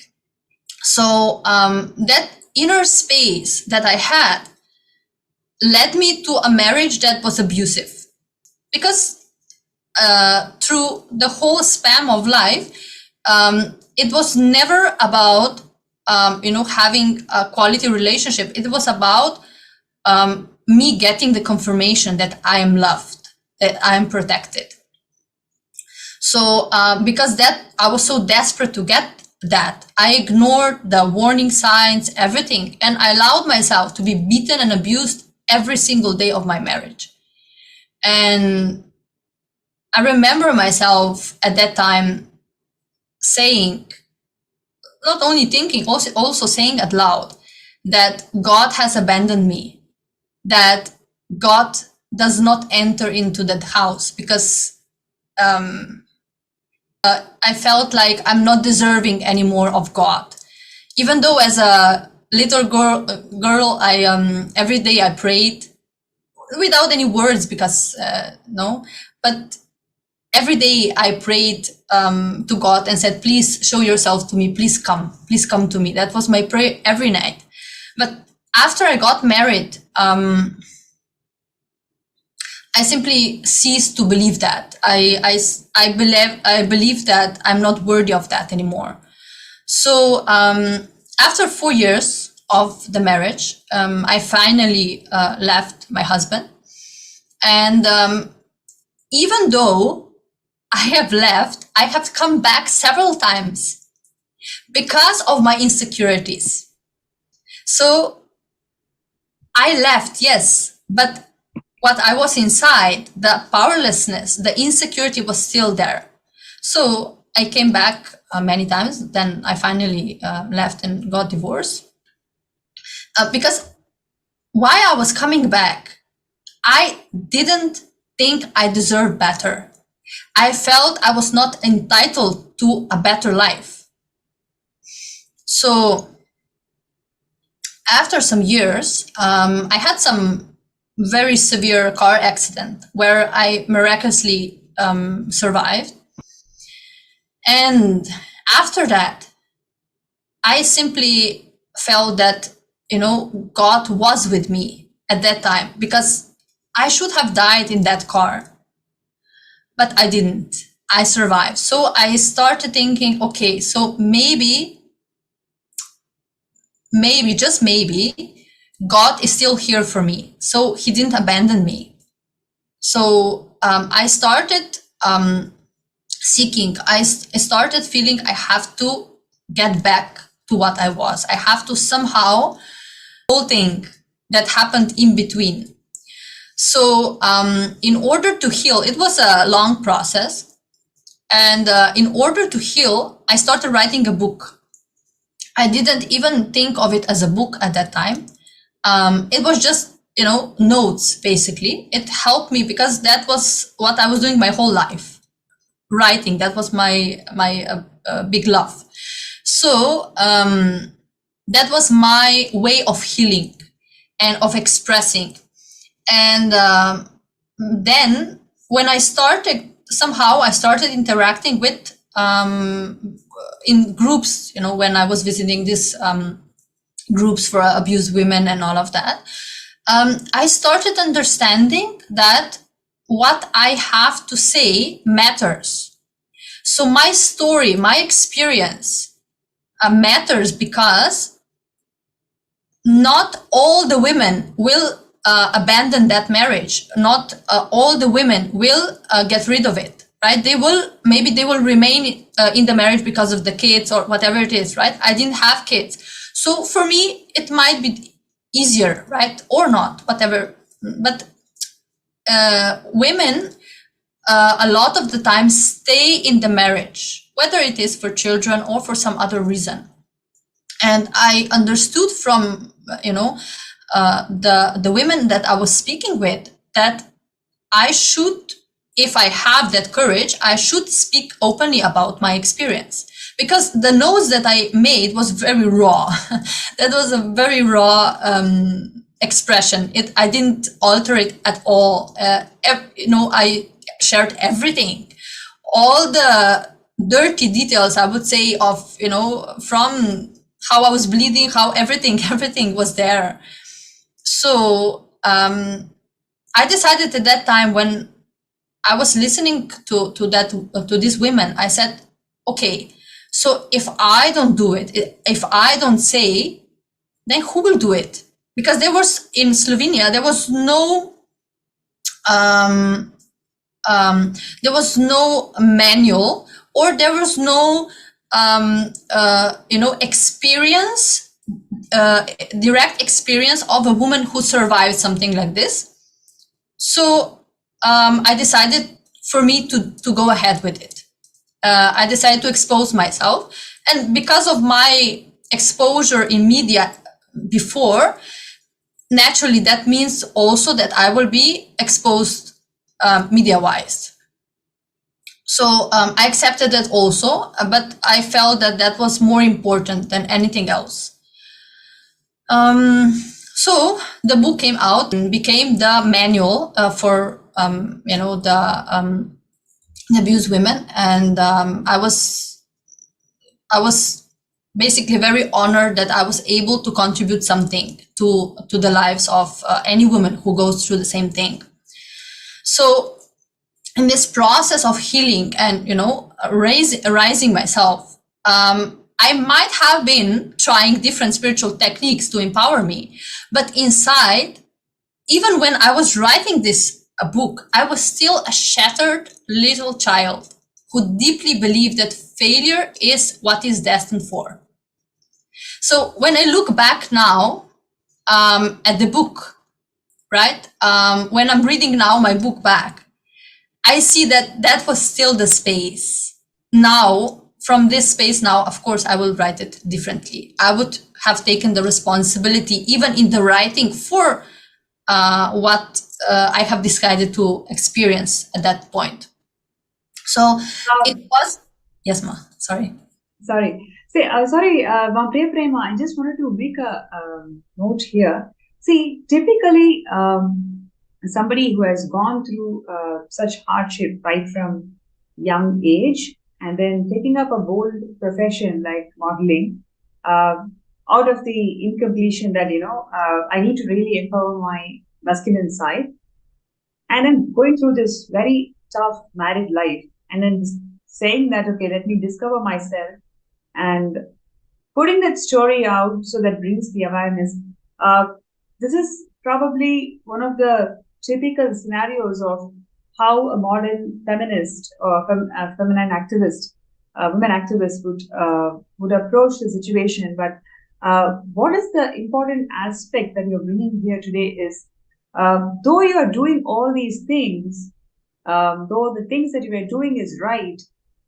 So that inner space that I had led me to a marriage that was abusive, because through the whole span of life, it was never about having a quality relationship. It was about me getting the confirmation that I am loved, that I am protected. So because that I was so desperate to get that, I ignored the warning signs, everything, and I allowed myself to be beaten and abused every single day of my marriage. And I remember myself at that time saying, not only thinking, also saying out loud, that God has abandoned me, that God does not enter into that house, because I felt like I'm not deserving anymore of God. Even though as a little girl, I every day I prayed without any words, because but every day I prayed to God and said, please show yourself to me, please come to me. That was my prayer every night. But after I got married, I simply ceased to believe that. I believe that I'm not worthy of that anymore. So after 4 years of the marriage, I finally left my husband. And even though I have left, I have come back several times because of my insecurities. So I left, yes, but what I was inside, the powerlessness, the insecurity was still there. So I came back many times. Then I finally left and got divorced. Because while I was coming back, I didn't think I deserved better. I felt I was not entitled to a better life. So after some years, I had some very severe car accident where I miraculously survived. And after that, I simply felt that, God was with me at that time, because I should have died in that car, but I didn't. I survived. So I started thinking, okay, so maybe, just maybe, God is still here for me. So he didn't abandon me. So I started seeking, I started feeling I have to get back to what I was. I have to somehow whole thing that happened in between. So in order to heal, it was a long process. And in order to heal, I started writing a book. I didn't even think of it as a book at that time. It was just, notes, basically. It helped me because that was what I was doing my whole life. Writing, that was my big love. So that was my way of healing and of expressing. And then when I started interacting with in groups, when I was visiting these groups for abused women and all of that, I started understanding that what I have to say matters. So my story, my experience matters because not all the women will abandon that marriage. Not all the women will get rid of it, right? Maybe they will remain in the marriage because of the kids or whatever it is, right? I didn't have kids. So for me, it might be easier, right? Or not, whatever. But women, a lot of the time, stay in the marriage, whether it is for children or for some other reason. And I understood from, the women that I was speaking with that I should, if I have that courage, I should speak openly about my experience. Because the notes that I made was very raw. That was a very raw expression. I didn't alter it at all. I shared everything. All the dirty details, I would say, of, from how I was bleeding, how everything was there. So I decided at that time, when I was listening to these women, I said, okay, so if I don't do it, if I don't say, then who will do it? Because in Slovenia, there was no manual, or there was no experience, direct experience of a woman who survived something like this. So I decided for me to go ahead with it. I decided to expose myself, and because of my exposure in media before, naturally that means also that I will be exposed media-wise. So I accepted that also, but I felt that was more important than anything else. So the book came out and became the manual for the abused women, and I was basically very honored that I was able to contribute something to the lives of any woman who goes through the same thing. So in this process of healing and raising myself, I might have been trying different spiritual techniques to empower me, but inside, even when I was writing this book, I was still a shattered little child who deeply believed that failure is what is destined for. So when I look back now at the book, right, when I'm reading now my book back, I see that was still the space. Now, from this space now, of course, I will write it differently. I would have taken the responsibility, even in the writing, for what I have decided to experience at that point. So it was, yes, Ma, sorry. Sorry. Priya Prema, I just wanted to make a note here. See, typically, somebody who has gone through such hardship right from young age, and then taking up a bold profession like modeling, out of the incompletion that, I need to really empower my masculine side, and then going through this very tough married life, and then saying that, okay, let me discover myself, and putting that story out so that brings the awareness. This is probably one of the typical scenarios of how a modern feminist or feminine activist, women activists would approach the situation. But what is the important aspect that you're bringing here today is, though you are doing all these things, though the things that you are doing is right,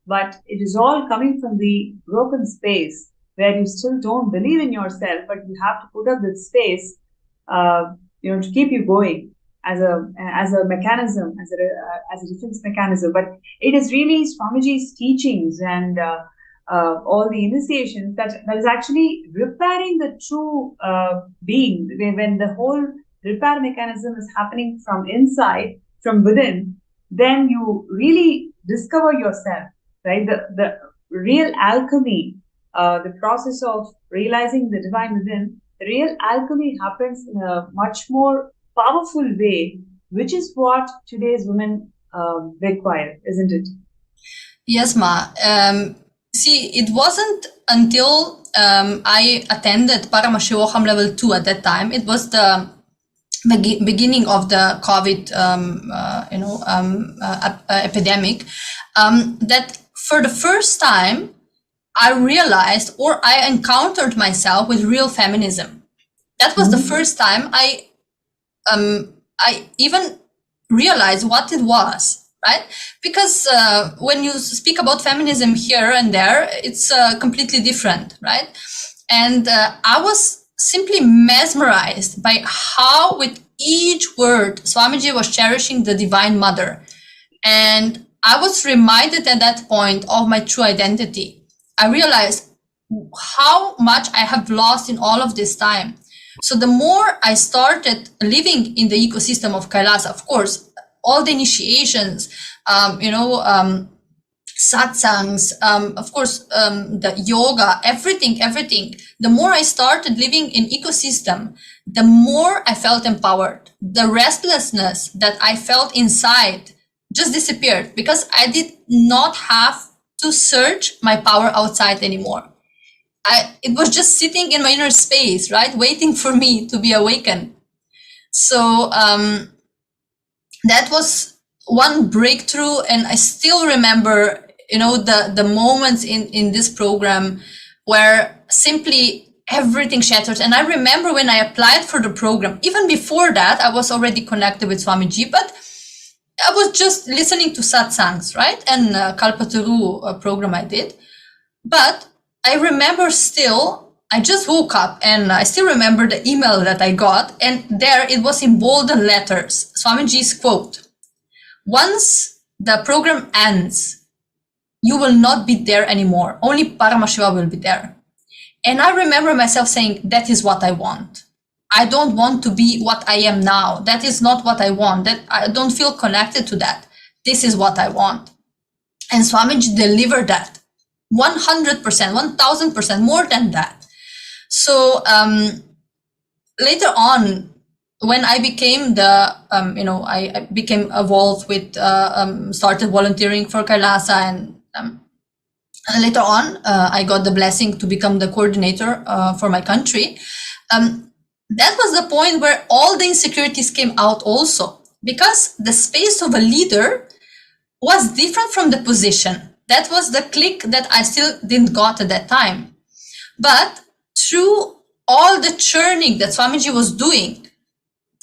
but it is all coming from the broken space where you still don't believe in yourself, but you have to put up with space, to keep you going as a mechanism, as a defense mechanism. But it is really Swamiji's teachings and all the initiations that is actually repairing the true being, when the whole repair mechanism is happening from inside, from within. Then you really discover yourself, right? The real alchemy, the process of realizing the divine within, the real alchemy happens in a much more powerful way, which is what today's women require, isn't it? Yes, Ma. See, it wasn't until I attended Paramashivam level 2 at that time. It was the beginning of the COVID, epidemic, that for the first time I realized, or I encountered myself with real feminism. That was the first time I even realized what it was. Right? Because when you speak about feminism here and there, it's completely different, right? And I was simply mesmerized by how with each word Swamiji was cherishing the Divine Mother. And I was reminded at that point of my true identity. I realized how much I have lost in all of this time. So the more I started living in the ecosystem of Kailasa, of course, all the initiations, satsangs, of course, the yoga, everything. The more I started living in ecosystem, the more I felt empowered. The restlessness that I felt inside just disappeared because I did not have to search my power outside anymore. It was just sitting in my inner space, right? Waiting for me to be awakened. So, that was one breakthrough, and I still remember, the moments in this program where simply everything shattered. And I remember when I applied for the program, even before that, I was already connected with Swamiji, but I was just listening to satsangs, right? And Kalpataru program I did. But I remember still, I just woke up and I still remember the email that I got, and there it was in bolden letters, Swamiji's quote: "Once the program ends, you will not be there anymore. Only Paramashiva will be there." And I remember myself saying, that is what I want. I don't want to be what I am now. That is not what I want. That I don't feel connected to that. This is what I want. And Swamiji delivered that 100%, 1000%, more than that. So later on, when I became I became involved with, started volunteering for Kailasa, and later on, I got the blessing to become the coordinator for my country. That was the point where all the insecurities came out also, because the space of a leader was different from the position. That was the click that I still didn't got at that time. But through all the churning that Swamiji was doing,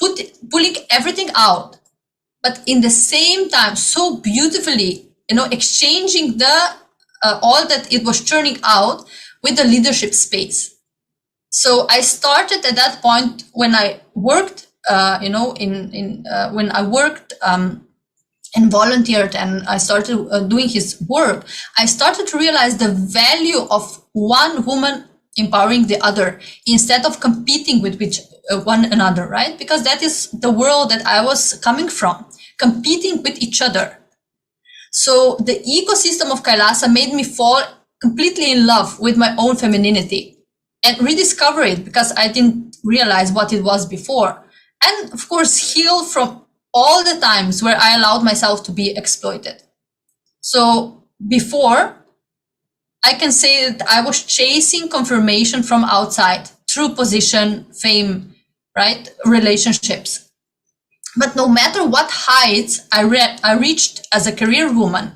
pulling everything out, but in the same time, so beautifully, exchanging the all that it was churning out with the leadership space. So I started at that point when I worked, when I worked and volunteered, and I started doing his work. I started to realize the value of one woman empowering the other instead of competing with one another, right? Because that is the world that I was coming from, competing with each other. So the ecosystem of Kailasa made me fall completely in love with my own femininity and rediscover it, because I didn't realize what it was before. And of course, heal from all the times where I allowed myself to be exploited. So before, I can say that I was chasing confirmation from outside through position, fame, right? Relationships. But no matter what heights I reached as a career woman,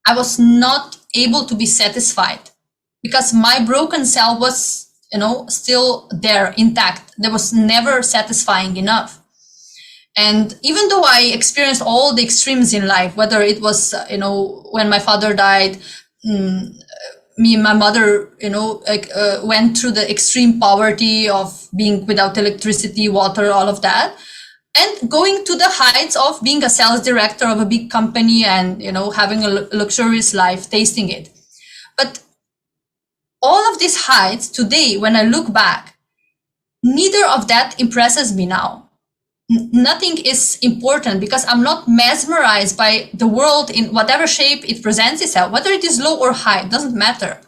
I was not able to be satisfied because my broken self was, still there intact. There was never satisfying enough. And even though I experienced all the extremes in life, whether it was, when my father died, me and my mother, went through the extreme poverty of being without electricity, water, all of that, and going to the heights of being a sales director of a big company and, having a luxurious life, tasting it. But all of these heights today, when I look back, neither of that impresses me now. Nothing is important because I'm not mesmerized by the world in whatever shape it presents itself, whether it is low or high, it doesn't matter.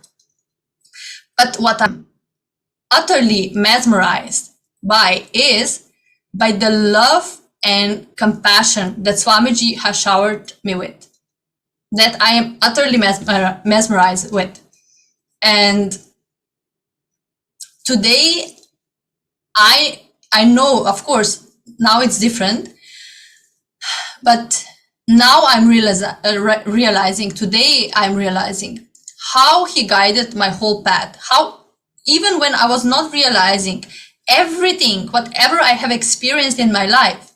But what I'm utterly mesmerized by is by the love and compassion that Swamiji has showered me with, that I am utterly mesmerized with. And today, I know, of course, now it's different, but now I'm realizing, today I'm realizing how he guided my whole path, how even when I was not realizing everything, whatever I have experienced in my life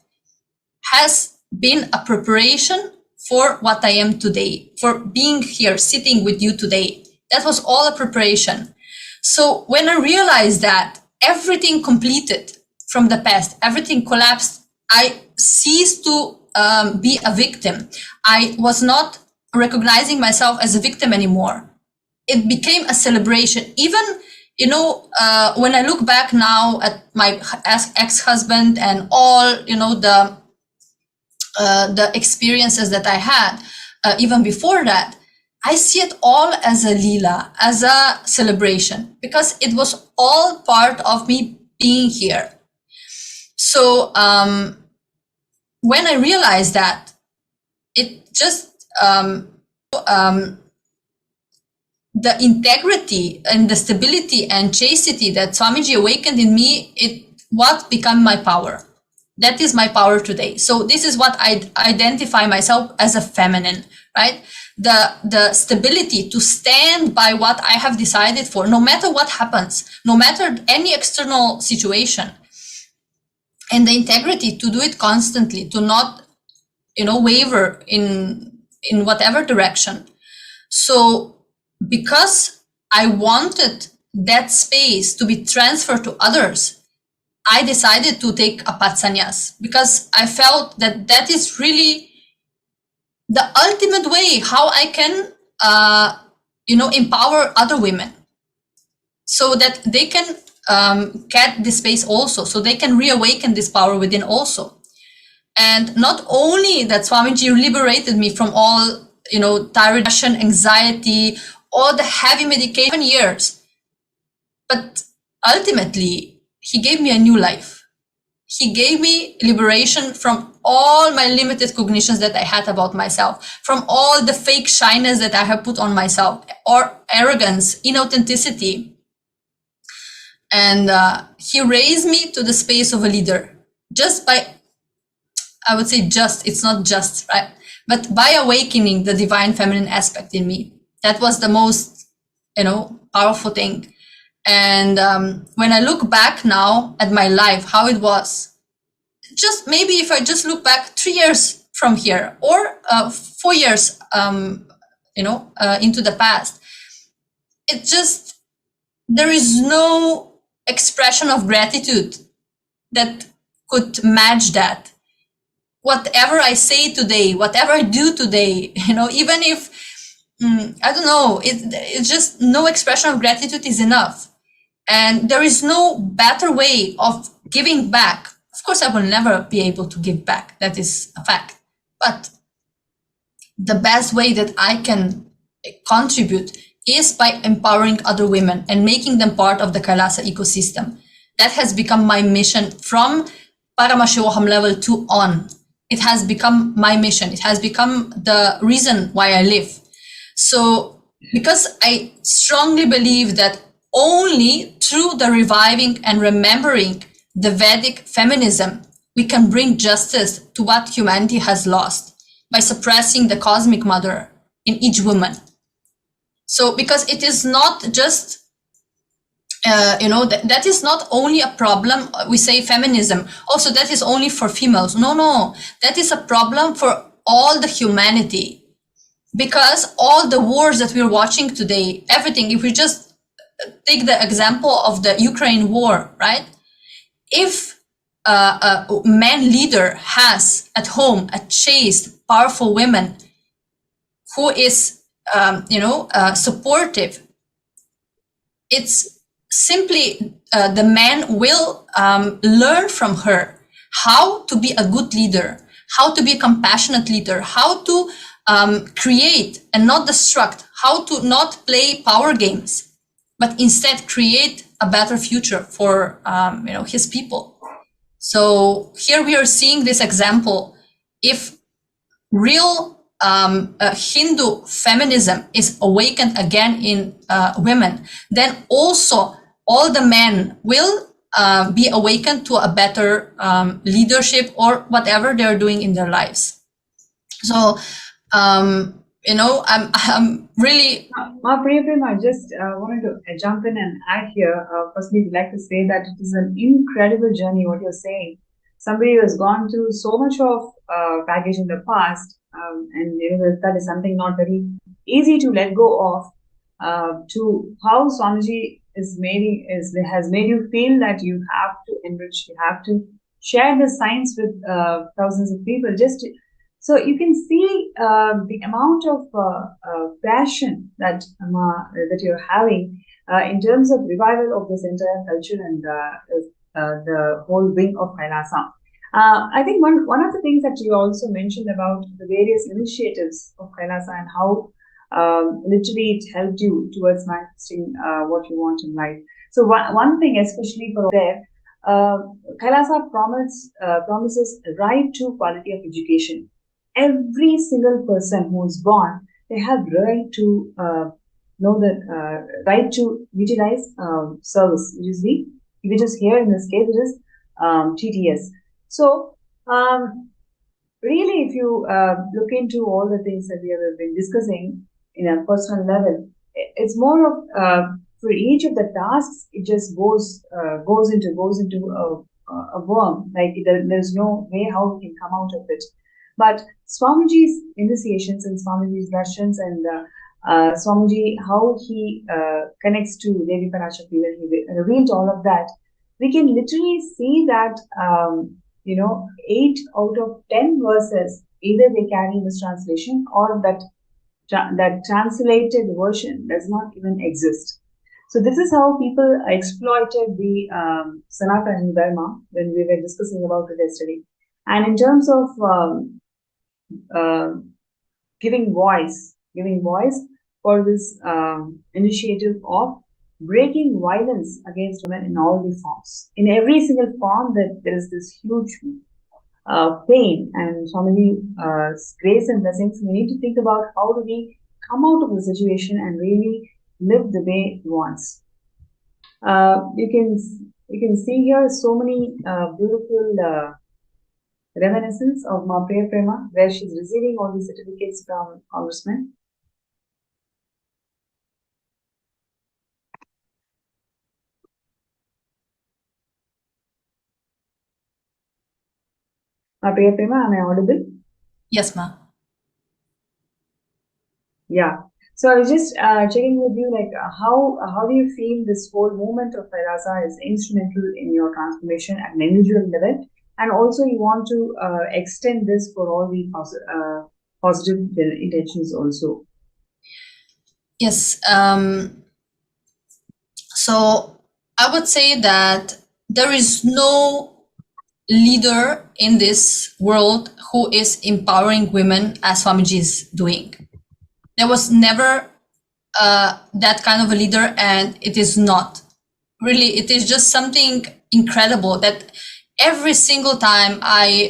has been a preparation for what I am today, for being here, sitting with you today. That was all a preparation. So when I realized that everything completed from the past, everything collapsed, I ceased to be a victim. I was not recognizing myself as a victim anymore. It became a celebration. Even, when I look back now at my ex-husband and all, the experiences that I had, even before that, I see it all as a lila, as a celebration, because it was all part of me being here. So when I realized that, it just the integrity and the stability and chastity that Swamiji awakened in me, it what became my power. That is my power today. So this is what I identify myself as a feminine, right? The stability to stand by what I have decided for, no matter what happens, no matter any external situation, and the integrity to do it constantly, to not, waver in whatever direction. So because I wanted that space to be transferred to others, I decided to take a path sannyas because I felt that that is really the ultimate way how I can, empower other women so that they can get this space also, so they can reawaken this power within also. And not only that Swamiji liberated me from all, thyroid, anxiety, all the heavy medication years, but ultimately, he gave me a new life. He gave me liberation from all my limited cognitions that I had about myself, from all the fake shyness that I have put on myself, or arrogance, inauthenticity. And he raised me to the space of a leader just by, I would say just, it's not just, right? But by awakening the divine feminine aspect in me. That was the most, powerful thing. And when I look back now at my life, how it was, just maybe if I just look back 3 years from here or 4 years, into the past, it just, there is no expression of gratitude that could match that. Whatever I say today, whatever I do today, even if, I don't know, it's just no expression of gratitude is enough. And there is no better way of giving back. Of course, I will never be able to give back. That is a fact. But the best way that I can contribute is by empowering other women and making them part of the Kailasa ecosystem. That has become my mission from Paramashivam level 2 on. It has become my mission. It has become the reason why I live. So, because I strongly believe that only through the reviving and remembering the Vedic feminism, we can bring justice to what humanity has lost by suppressing the cosmic mother in each woman. So, because it is not just, that is not only a problem, we say feminism, also that is only for females. No, that is a problem for all the humanity. Because all the wars that we're watching today, everything, if we just take the example of the Ukraine war, right? If a man leader has at home a chaste, powerful woman who is, supportive, it's simply the man will learn from her how to be a good leader, how to be a compassionate leader, how to create and not destruct, how to not play power games, but instead create a better future for his people. So here we are seeing this example. If real Hindu feminism is awakened again in women, then also all the men will be awakened to a better leadership or whatever they're doing in their lives. So, I'm really. Priyaprem, I just wanted to jump in and add here. Firstly, we'd like to say that it is an incredible journey, what you're saying. Somebody who has gone through so much of baggage in the past, and that is something not very easy to let go of, to how Swamiji has made you feel that you have to enrich, you have to share the science with thousands of people. So you can see the amount of passion that you're having in terms of revival of this entire culture and the whole wing of Kailasa. I think one of the things that you also mentioned about the various initiatives of Kailasa and how literally it helped you towards manifesting what you want in life. So one thing, especially for there, Kailasa promises the right to quality of education. Every single person who is born, they have right to know that right to utilize service, which is here in this case it is TTS. So really, if you look into all the things that we have been discussing in a personal level, it's more of for each of the tasks, it just goes into a worm. Like there's no way how we can come out of it. But Swamiji's initiations and Swamiji's Darshans and Swamiji, how he connects to Devi Parashakti, when he revealed all of that, we can literally see that 8 out of 10 verses, either they carry mistranslation or that translated version does not even exist. So this is how people exploited the Sanatana Dharma when we were discussing about it yesterday. And in terms of giving voice for this initiative of breaking violence against women in all the forms. In every single form, that there is this huge pain, and Swamiji's grace and blessings. We need to think about how do we come out of the situation and really live the way he wants. You can see here so many beautiful reminiscence of Ma Priyaprema, where she's receiving all these certificates from congressmen. Ma Priyaprema, am I audible? Yes, ma. Yeah. So I was just checking with you, like how do you feel this whole movement of Kailasa is instrumental in your transformation at an individual level, and also you want to extend this for all the positive intentions also. Yes. So I would say that there is no leader in this world who is empowering women as Swamiji is doing. There was never that kind of a leader, and it is not. Really, it is just something incredible that every single time I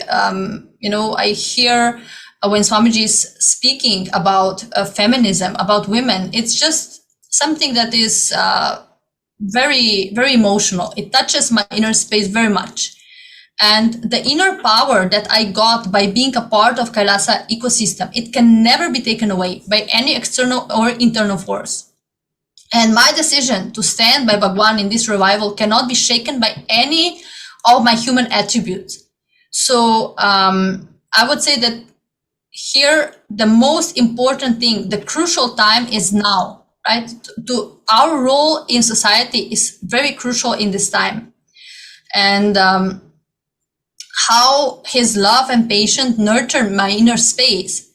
hear when Swamiji is speaking about feminism, about women, it's just something that is very, very emotional. It touches my inner space very much. And the inner power that I got by being a part of Kailasa ecosystem, it can never be taken away by any external or internal force. And my decision to stand by Bhagwan in this revival cannot be shaken by any of my human attributes. So I would say that here, the most important thing, the crucial time is now, right? Our role in society is very crucial in this time. And how his love and patience nurtured my inner space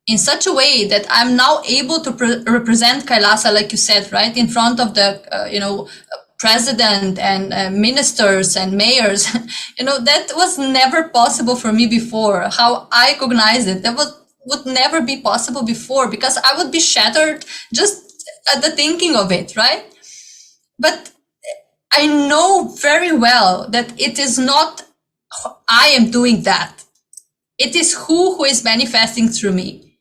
in such a way that I'm now able to represent Kailasa, like you said, right, in front of the, president and ministers and mayors. That was never possible for me before. How I recognize it, that would never be possible before, because I would be shattered just at the thinking of it, right? But I know very well that it is not I am doing that. It is who is manifesting through me.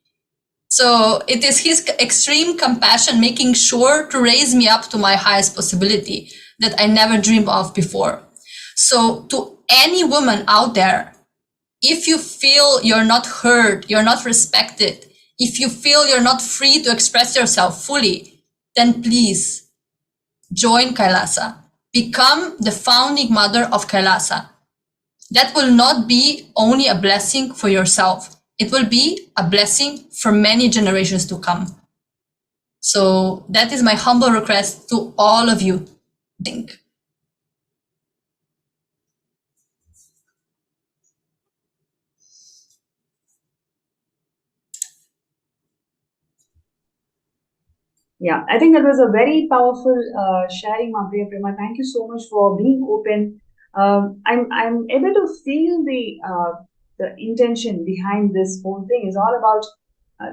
So it is his extreme compassion making sure to raise me up to my highest possibility that I never dreamed of before. So to any woman out there, if you feel you're not heard, you're not respected, if you feel you're not free to express yourself fully, then please join Kailasa. Become the founding mother of Kailasa. That will not be only a blessing for yourself. It will be a blessing for many generations to come. So that is my humble request to all of you. Think. Yeah, I think that was a very powerful sharing, Priya Prema. Thank you so much for being open. I'm able to feel the intention behind this whole thing. Is all about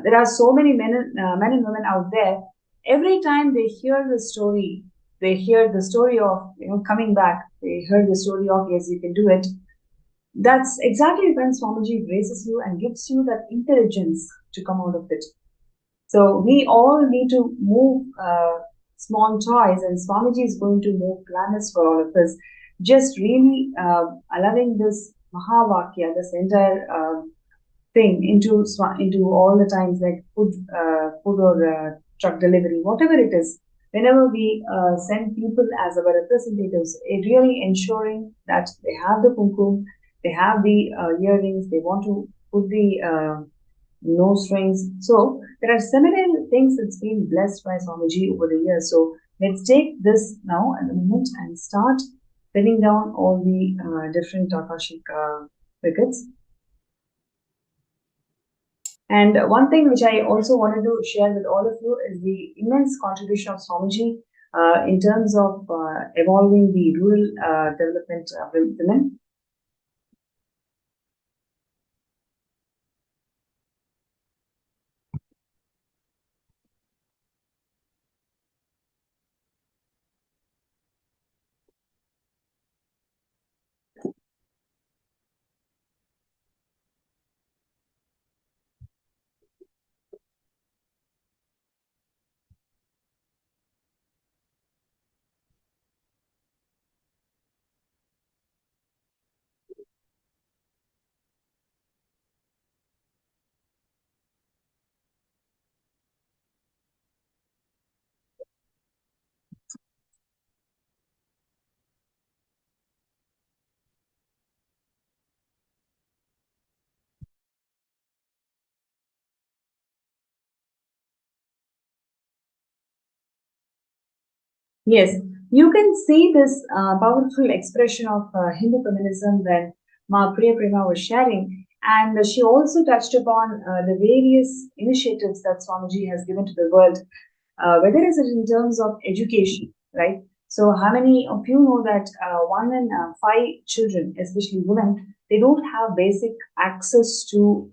there are so many men and women out there. Every time they hear the story, they hear the story of coming back. They heard the story of yes, you can do it. That's exactly when Swamiji graces you and gives you that intelligence to come out of it. So we all need to move small toys, and Swamiji is going to move planets for all of us. Just really allowing this Mahavakya, this entire thing into all the times, like food or truck delivery, whatever it is. Whenever we send people as our representatives, really ensuring that they have the kumkum, they have the earrings, they want to put the nose rings. So there are several things that's been blessed by Swamiji over the years. So let's take this now at the moment and start pinning down all the different Akashic wickets. And one thing which I also wanted to share with all of you is the immense contribution of Swamiji in terms of evolving the rural development of women. Yes, you can see this powerful expression of Hindu feminism when Ma Priya Prema was sharing, and she also touched upon the various initiatives that Swamiji has given to the world, whether it's in terms of education, right? So, how many of you know that 1 in 5 children, especially women, they don't have basic access to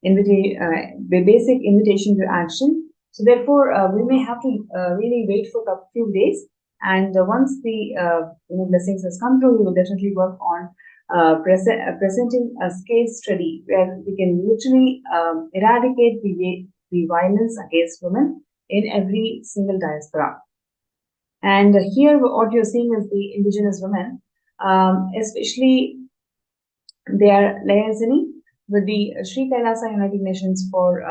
basic invitation to action. So therefore, we may have to really wait for a few days. And once the blessings has come through, we will definitely work on presenting a case study where we can literally eradicate the violence against women in every single diaspora. And here, what you're seeing is the indigenous women. especially they are liaising with the Sri Kailasa United Nations for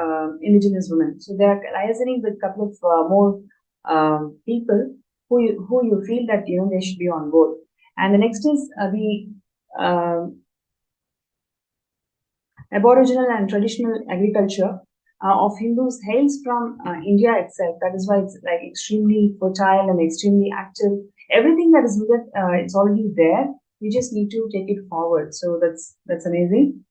Indigenous Women. So they are liaising with a couple of more people who you feel that they should be on board. And the next is the Aboriginal and traditional agriculture of Hindus hails from India itself. That is why it's like extremely fertile and extremely active. Everything that is needed, it's already there. We just need to take it forward. So that's amazing.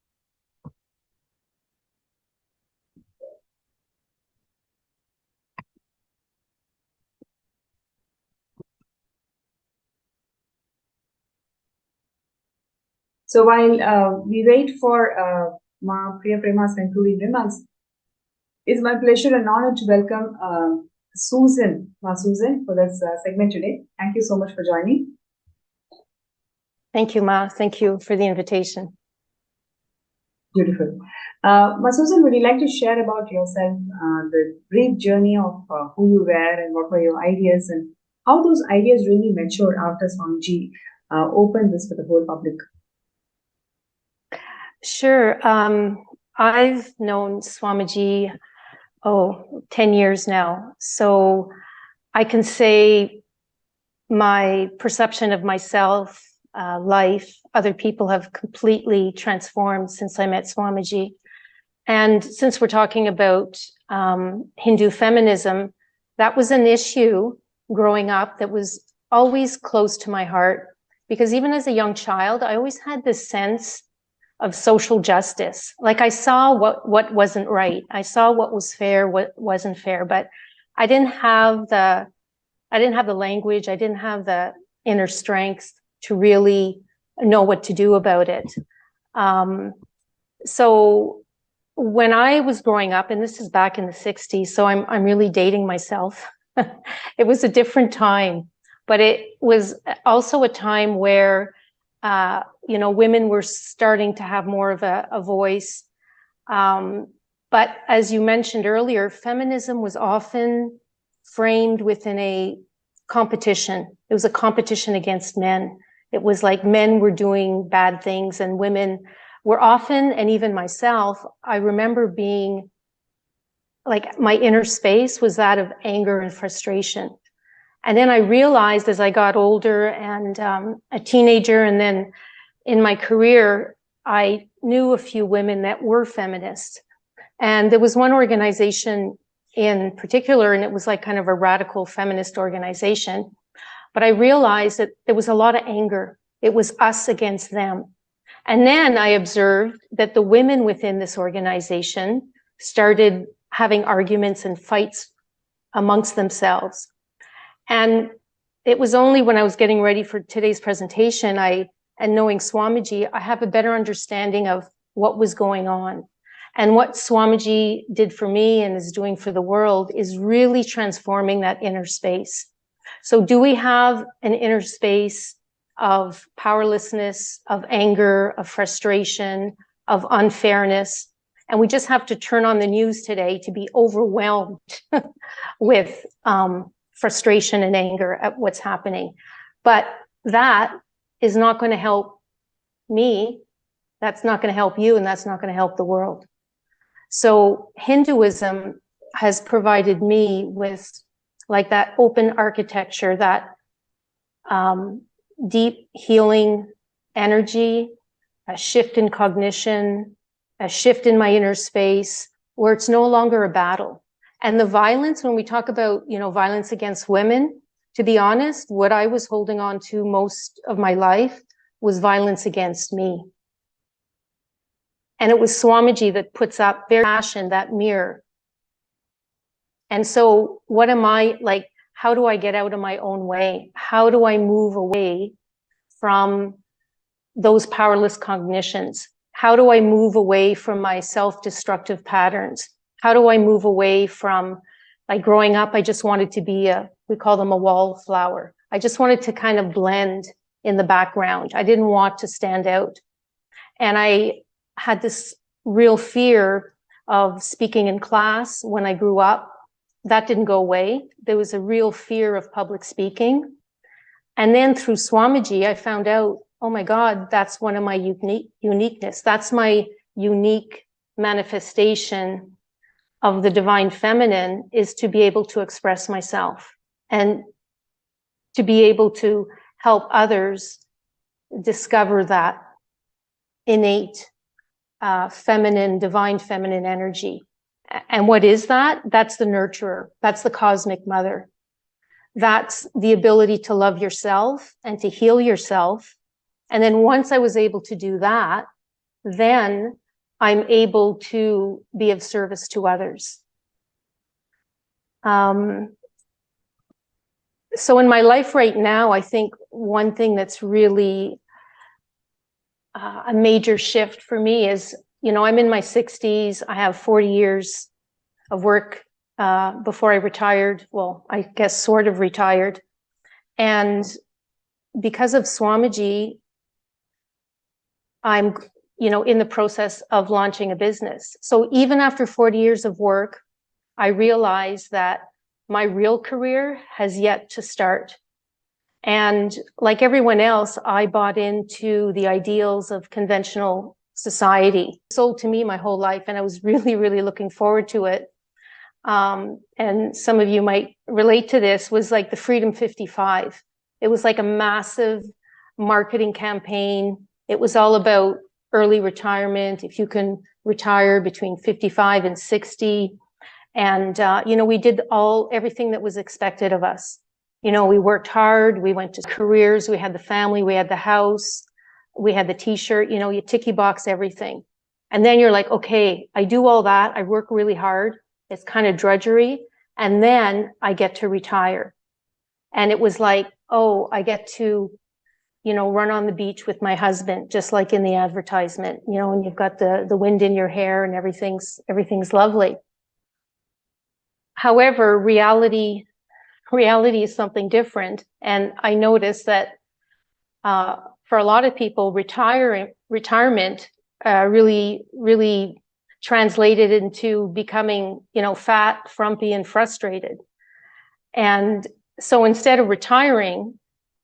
So while we wait for Ma Priya Prema's concluding remarks, it's my pleasure and honor to welcome Susan, Ma Susan, for this segment today. Thank you so much for joining. Thank you, Ma. Thank you for the invitation. Beautiful. Ma Susan, would you like to share about yourself, the brief journey of who you were and what were your ideas and how those ideas really matured after Swamiji opened this for the whole public? Sure. I've known Swamiji, 10 years now. So I can say my perception of myself, life, other people have completely transformed since I met Swamiji. And since we're talking about Hindu feminism, that was an issue growing up that was always close to my heart, because even as a young child, I always had this sense of social justice. Like I saw what wasn't right. I saw what was fair, what wasn't fair, but I didn't have the language. I didn't have the inner strength to really know what to do about it. So when I was growing up, and this is back in the 60s, so I'm really dating myself. It was a different time, but it was also a time where women were starting to have more of a voice. But as you mentioned earlier, feminism was often framed within a competition. It was a competition against men. It was like men were doing bad things and women were often, and even myself, I remember being like, my inner space was that of anger and frustration. And then I realized as I got older and a teenager, and then in my career, I knew a few women that were feminists. And there was one organization in particular, and it was like kind of a radical feminist organization. But I realized that there was a lot of anger. It was us against them. And then I observed that the women within this organization started having arguments and fights amongst themselves. And it was only when I was getting ready for today's presentation, and knowing Swamiji, I have a better understanding of what was going on. And what Swamiji did for me and is doing for the world is really transforming that inner space. So do we have an inner space of powerlessness, of anger, of frustration, of unfairness? And we just have to turn on the news today to be overwhelmed with frustration and anger at what's happening. But that is not going to help me. That's not going to help you, and that's not going to help the world. So Hinduism has provided me with like that open architecture, that deep healing energy, a shift in cognition, a shift in my inner space where it's no longer a battle. And the violence, when we talk about, violence against women, to be honest, what I was holding on to most of my life was violence against me. And it was Swamiji that puts up very passion, that mirror. And so what am I like? How do I get out of my own way? How do I move away from those powerless cognitions? How do I move away from my self-destructive patterns? How do I move away from, like growing up, I just wanted to be we call them a wallflower. I just wanted to kind of blend in the background. I didn't want to stand out. And I had this real fear of speaking in class when I grew up. That didn't go away. There was a real fear of public speaking. And then through Swamiji, I found out oh my God, that's one of my uniqueness. That's my unique manifestation of the divine feminine, is to be able to express myself and to be able to help others discover that innate feminine, divine feminine energy. And what is that? That's the nurturer. That's the cosmic mother. That's the ability to love yourself and to heal yourself. And then once I was able to do that, then I'm able to be of service to others. So in my life right now, I think one thing that's really a major shift for me is, you know, I'm in my 60s. I have 40 years of work before I retired. Well, I guess sort of retired. And because of Swamiji, I'm, you know, in the process of launching a business. So even after 40 years of work, I realized that my real career has yet to start. And like everyone else, I bought into the ideals of conventional society. Sold to me my whole life, and I was really, really looking forward to it. And some of you might relate to this, was like the Freedom 55. It was like a massive marketing campaign. It was all about early retirement, if you can retire between 55 and 60. And, you know, we did everything that was expected of us. You know, we worked hard, we went to careers, we had the family, we had the house, we had the t-shirt, you know, you ticky box everything. And then you're like, okay, I do all that. I work really hard. It's kind of drudgery. And then I get to retire. And it was like, oh, I get to, you know, run on the beach with my husband, just like in the advertisement, you know, and you've got the wind in your hair and everything's lovely. However, reality is something different. And I noticed that for a lot of people, retirement really translated into becoming, you know, fat, frumpy, and frustrated. And so instead of retiring,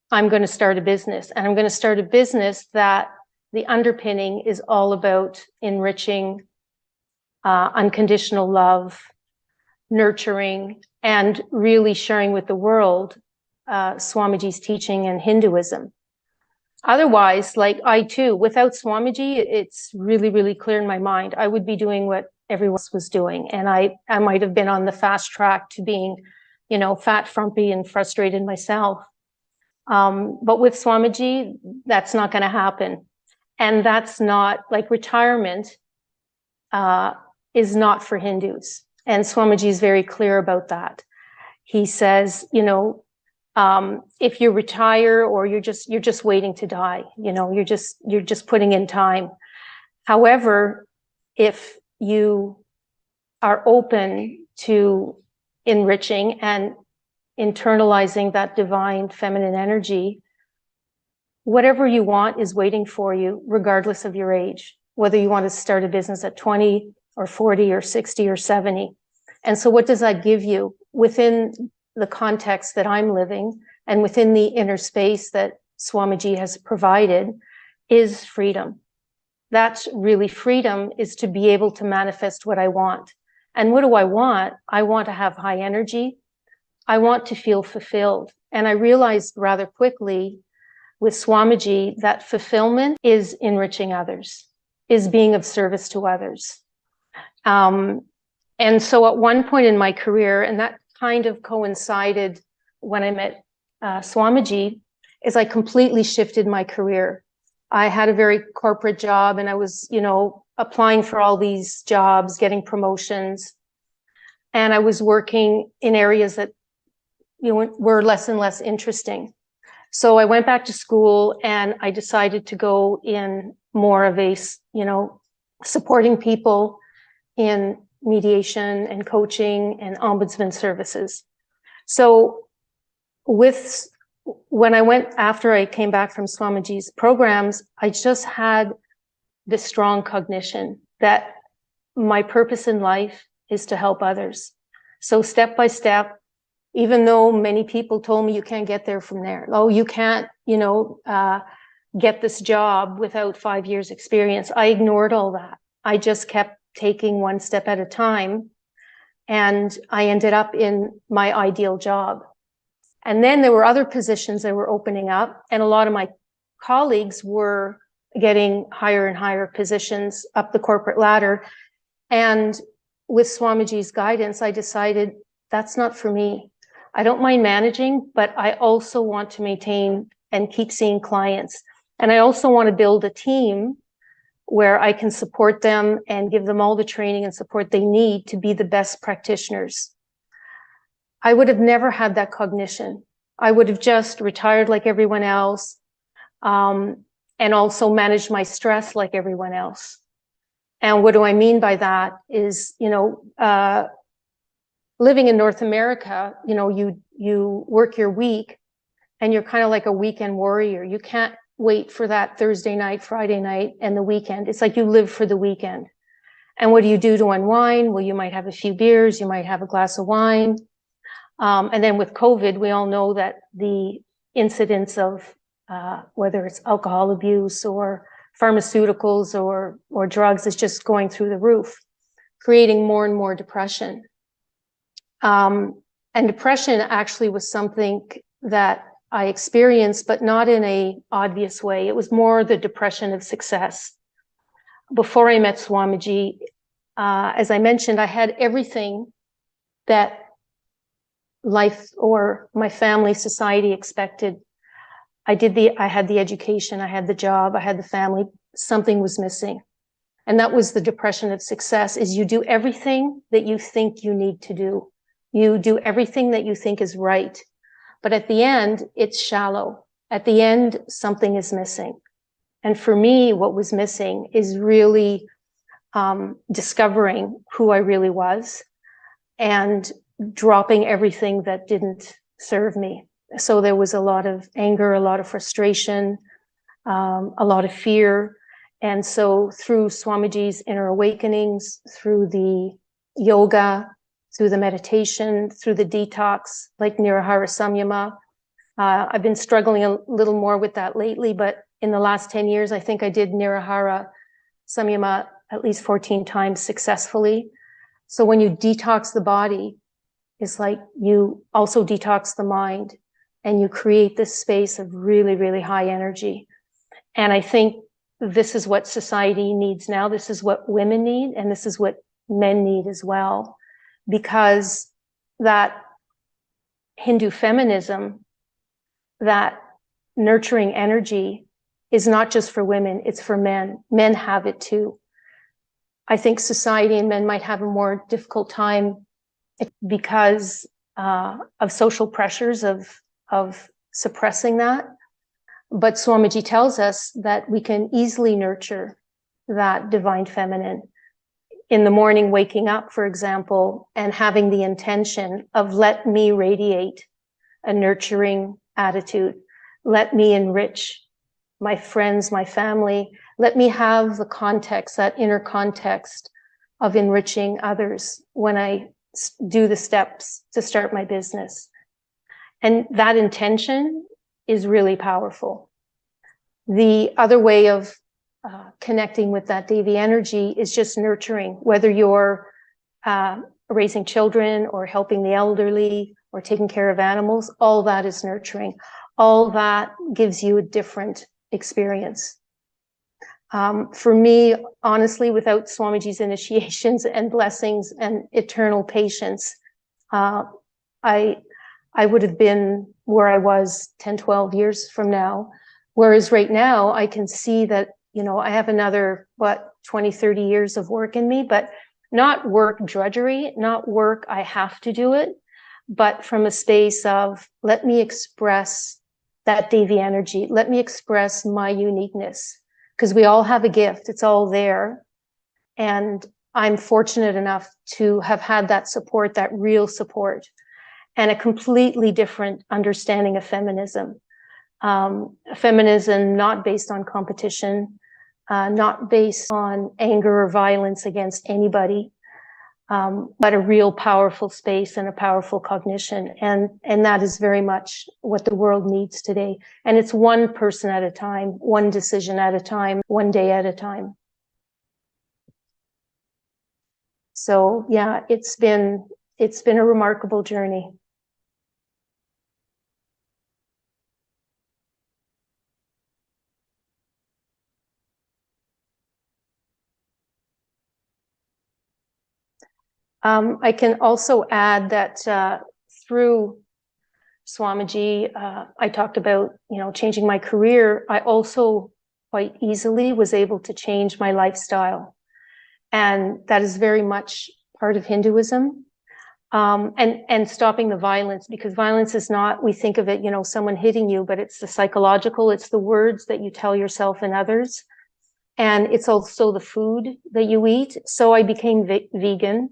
I'm going to start a business. And I'm going to start a business that the underpinning is all about enriching, unconditional love, nurturing, and really sharing with the world Swamiji's teaching and Hinduism. Otherwise, like I too, without Swamiji, it's really, really clear in my mind, I would be doing what everyone else was doing. And I might have been on the fast track to being, you know, fat, frumpy, and frustrated myself. But with Swamiji, that's not going to happen. And that's not, like, retirement is not for Hindus. And Swamiji is very clear about that. He says, you know, if you retire or you're just waiting to die, you know, you're just putting in time. However, if you are open to enriching and internalizing that divine feminine energy, whatever you want is waiting for you, regardless of your age, whether you want to start a business at 20 or 40 or 60 or 70. And so what does that give you within the context that I'm living and within the inner space that Swamiji has provided is freedom. That's really freedom, is to be able to manifest what I want. And what do I want? I want to have high energy. I want to feel fulfilled. And I realized rather quickly with Swamiji that fulfillment is enriching others, is being of service to others. And so at one point in my career, and that kind of coincided when I met Swamiji, is I completely shifted my career. I had a very corporate job and I was, you know, applying for all these jobs, getting promotions. And I was working in areas that, you know, were less and less interesting. So I went back to school and I decided to go in more of a, you know, supporting people in mediation and coaching and ombudsman services. So when I went, after I came back from Swamiji's programs, I just had this strong cognition that my purpose in life is to help others. So step by step, even though many people told me you can't get there from there. Oh, you can't, you know, get this job without 5 years experience. I ignored all that. I just kept taking one step at a time, and I ended up in my ideal job. And then there were other positions that were opening up, and a lot of my colleagues were getting higher and higher positions up the corporate ladder. And with Swamiji's guidance, I decided that's not for me. I don't mind managing, but I also want to maintain and keep seeing clients. And I also want to build a team where I can support them and give them all the training and support they need to be the best practitioners. I would have never had that cognition. I would have just retired like everyone else, and also managed my stress like everyone else. And what do I mean by that is, living in North America, you work your week and you're kind of like a weekend warrior. You can't wait for that Thursday night, Friday night, and the weekend. It's like you live for the weekend. And what do you do to unwind? Well, you might have a few beers, you might have a glass of wine. And then with COVID, we all know that the incidence of whether it's alcohol abuse or pharmaceuticals or drugs is just going through the roof, creating more and more depression. And depression actually was something that I experienced, but not in a obvious way. It was more the depression of success. Before I met Swamiji, as I mentioned, I had everything that life or my family, society expected. I had the education, I had the job, I had the family. Something was missing. And that was the depression of success, is you do everything that you think you need to do. You do everything that you think is right. But at the end, it's shallow. At the end, something is missing. And for me, what was missing is really discovering who I really was and dropping everything that didn't serve me. So there was a lot of anger, a lot of frustration, a lot of fear. And so through Swamiji's inner awakenings, through the yoga, through the meditation, through the detox, like Nirahara Samyama, I've been struggling a little more with that lately, but in the last 10 years, I think I did Nirahara Samyama at least 14 times successfully. So when you detox the body, it's like you also detox the mind, and you create this space of really, really high energy. And I think this is what society needs now. This is what women need, and this is what men need as well. Because that Hindu feminism, that nurturing energy, is not just for women, it's for men. Men have it too. I think society and men might have a more difficult time because of social pressures of suppressing that. But Swamiji tells us that we can easily nurture that divine feminine. In the morning, waking up, for example, and having the intention of, let me radiate a nurturing attitude. Let me enrich my friends, my family. Let me have the context, that inner context of enriching others when I do the steps to start my business. And that intention is really powerful. The other way of connecting with that Devi energy is just nurturing, whether you're raising children or helping the elderly or taking care of animals. All that is nurturing. All that gives you a different experience. For me, honestly, without Swamiji's initiations and blessings and eternal patience, I would have been where I was 10, 12 years from now. Whereas right now, I can see that, I have another, 20, 30 years of work in me, but not work drudgery, not work I have to do it, but from a space of, let me express that Devi energy. Let me express my uniqueness, because we all have a gift. It's all there. And I'm fortunate enough to have had that support, that real support, and a completely different understanding of feminism. Feminism not based on competition, not based on anger or violence against anybody, but a real powerful space and a powerful cognition. And that is very much what the world needs today. And it's one person at a time, one decision at a time, one day at a time. So yeah, it's been a remarkable journey. I can also add that through Swamiji, I talked about, changing my career. I also quite easily was able to change my lifestyle. And that is very much part of Hinduism. And stopping the violence, because violence is not, we think of it, someone hitting you, but it's the psychological, it's the words that you tell yourself and others. And it's also the food that you eat. So I became vegan.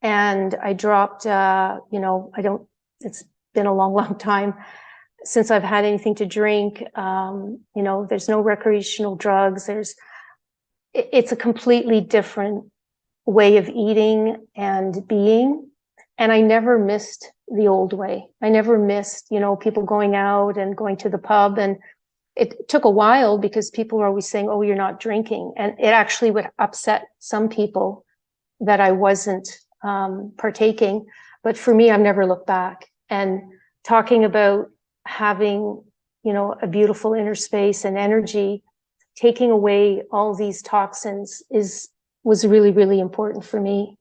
And I dropped, it's been a long, long time since I've had anything to drink. There's no recreational drugs. It's a completely different way of eating and being. And I never missed the old way. I never missed, people going out and going to the pub. And it took a while because people were always saying, oh, you're not drinking. And it actually would upset some people that I wasn't partaking. But for me, I've never looked back. And talking about having, a beautiful inner space and energy, taking away all these toxins was really, really important for me.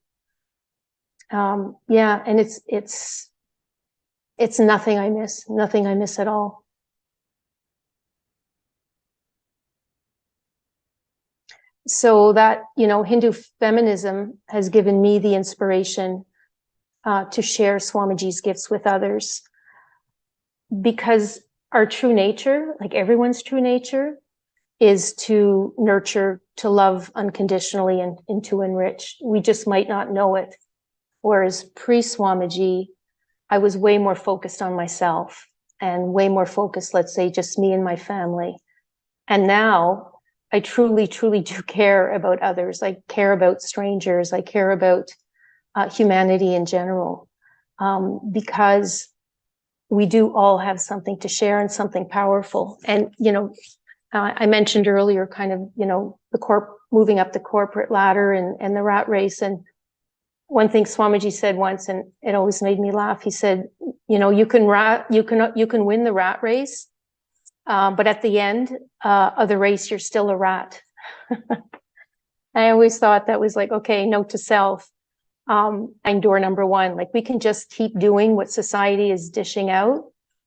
And it's nothing I miss at all. So that, Hindu feminism has given me the inspiration to share Swamiji's gifts with others, because our true nature, like everyone's true nature, is to nurture, to love unconditionally, and to enrich. We just might not know it. Whereas pre-Swamiji, I was way more focused on myself and way more focused, let's say, just me and my family. And now I truly, truly do care about others. I care about strangers. I care about humanity in general, because we do all have something to share and something powerful. And, I mentioned earlier kind of, moving up the corporate ladder and the rat race. And one thing Swamiji said once, and it always made me laugh. He said, you can win the rat race, but at the end of the race, you're still a rat. I always thought that was like, okay, note to self. And door number one, like we can just keep doing what society is dishing out,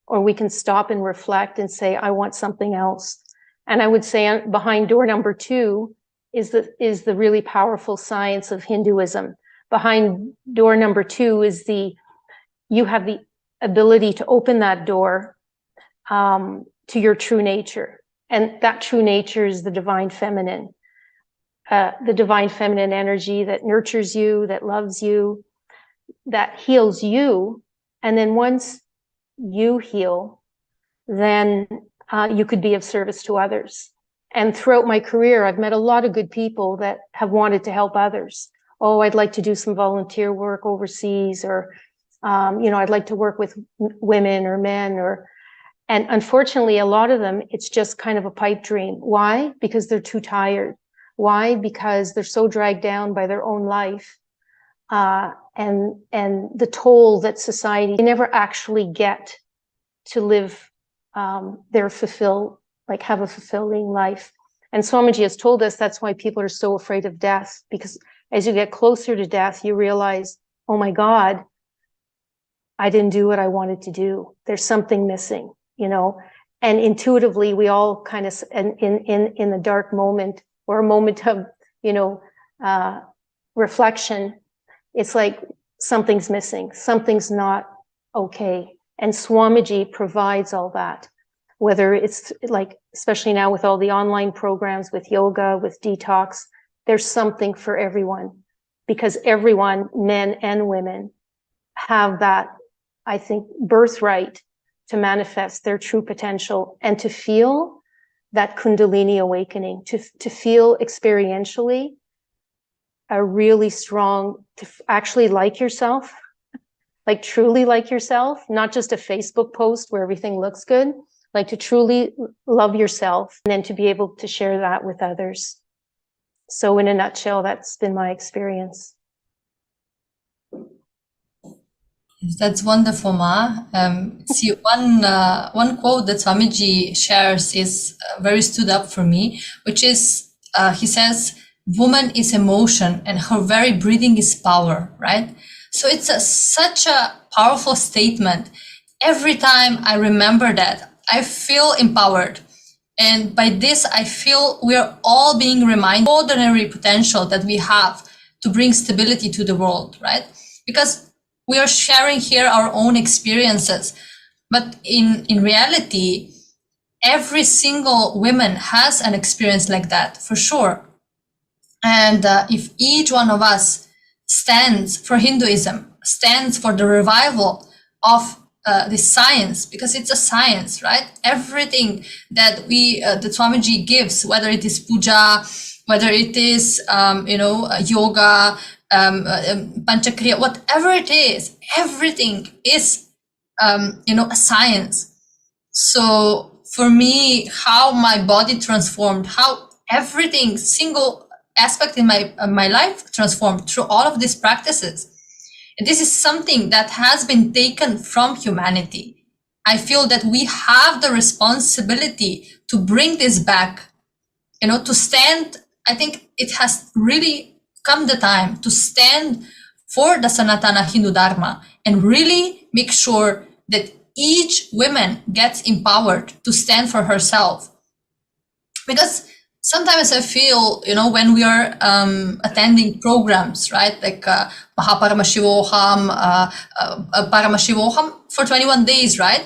or we can stop and reflect and say, I want something else. And I would say behind door number two is the really powerful science of Hinduism. Behind door number two is you have the ability to open that door to your true nature. And that true nature is the divine feminine energy that nurtures you, that loves you, that heals you. And then once you heal, then you could be of service to others. And throughout my career, I've met a lot of good people that have wanted to help others. Oh, I'd like to do some volunteer work overseas, or, I'd like to work with women or men, and unfortunately, a lot of them, it's just kind of a pipe dream. Why? Because they're too tired. Why? Because they're so dragged down by their own life, and the toll that society, they never actually get to live have a fulfilling life. And Swamiji has told us that's why people are so afraid of death, because as you get closer to death, you realize, oh my God, I didn't do what I wanted to do. There's something missing, and intuitively we all kind of, in the dark moment, or a moment of, reflection, it's like something's missing, something's not okay. And Swamiji provides all that, whether it's like, especially now with all the online programs, with yoga, with detox, there's something for everyone, because everyone, men and women, have that, I think, birthright to manifest their true potential and to feel that Kundalini awakening, to feel experientially a really strong, to actually like yourself, like truly like yourself, not just a Facebook post where everything looks good, like to truly love yourself and then to be able to share that with others. So in a nutshell, that's been my experience. That's wonderful, Ma. See, one quote that Swamiji shares is very stood up for me, which is, he says, woman is emotion and her very breathing is power, right? So it's such a powerful statement. Every time I remember that, I feel empowered. And by this, I feel we are all being reminded of the ordinary potential that we have to bring stability to the world, right? Because we are sharing here our own experiences. But in reality, every single woman has an experience like that, for sure. And if each one of us stands for Hinduism, stands for the revival of this science, because it's a science, right? Everything that that Swamiji gives, whether it is puja, whether it is, yoga, panchakriya, whatever it is, everything is, a science. So for me, how my body transformed, how everything, single aspect in my life transformed through all of these practices. And this is something that has been taken from humanity. I feel that we have the responsibility to bring this back, to stand. I think it has really come the time to stand for the Sanatana Hindu Dharma and really make sure that each woman gets empowered to stand for herself. Because sometimes I feel, when we are attending programs, right, like Paramashivam, Paramashivam for 21 days, right?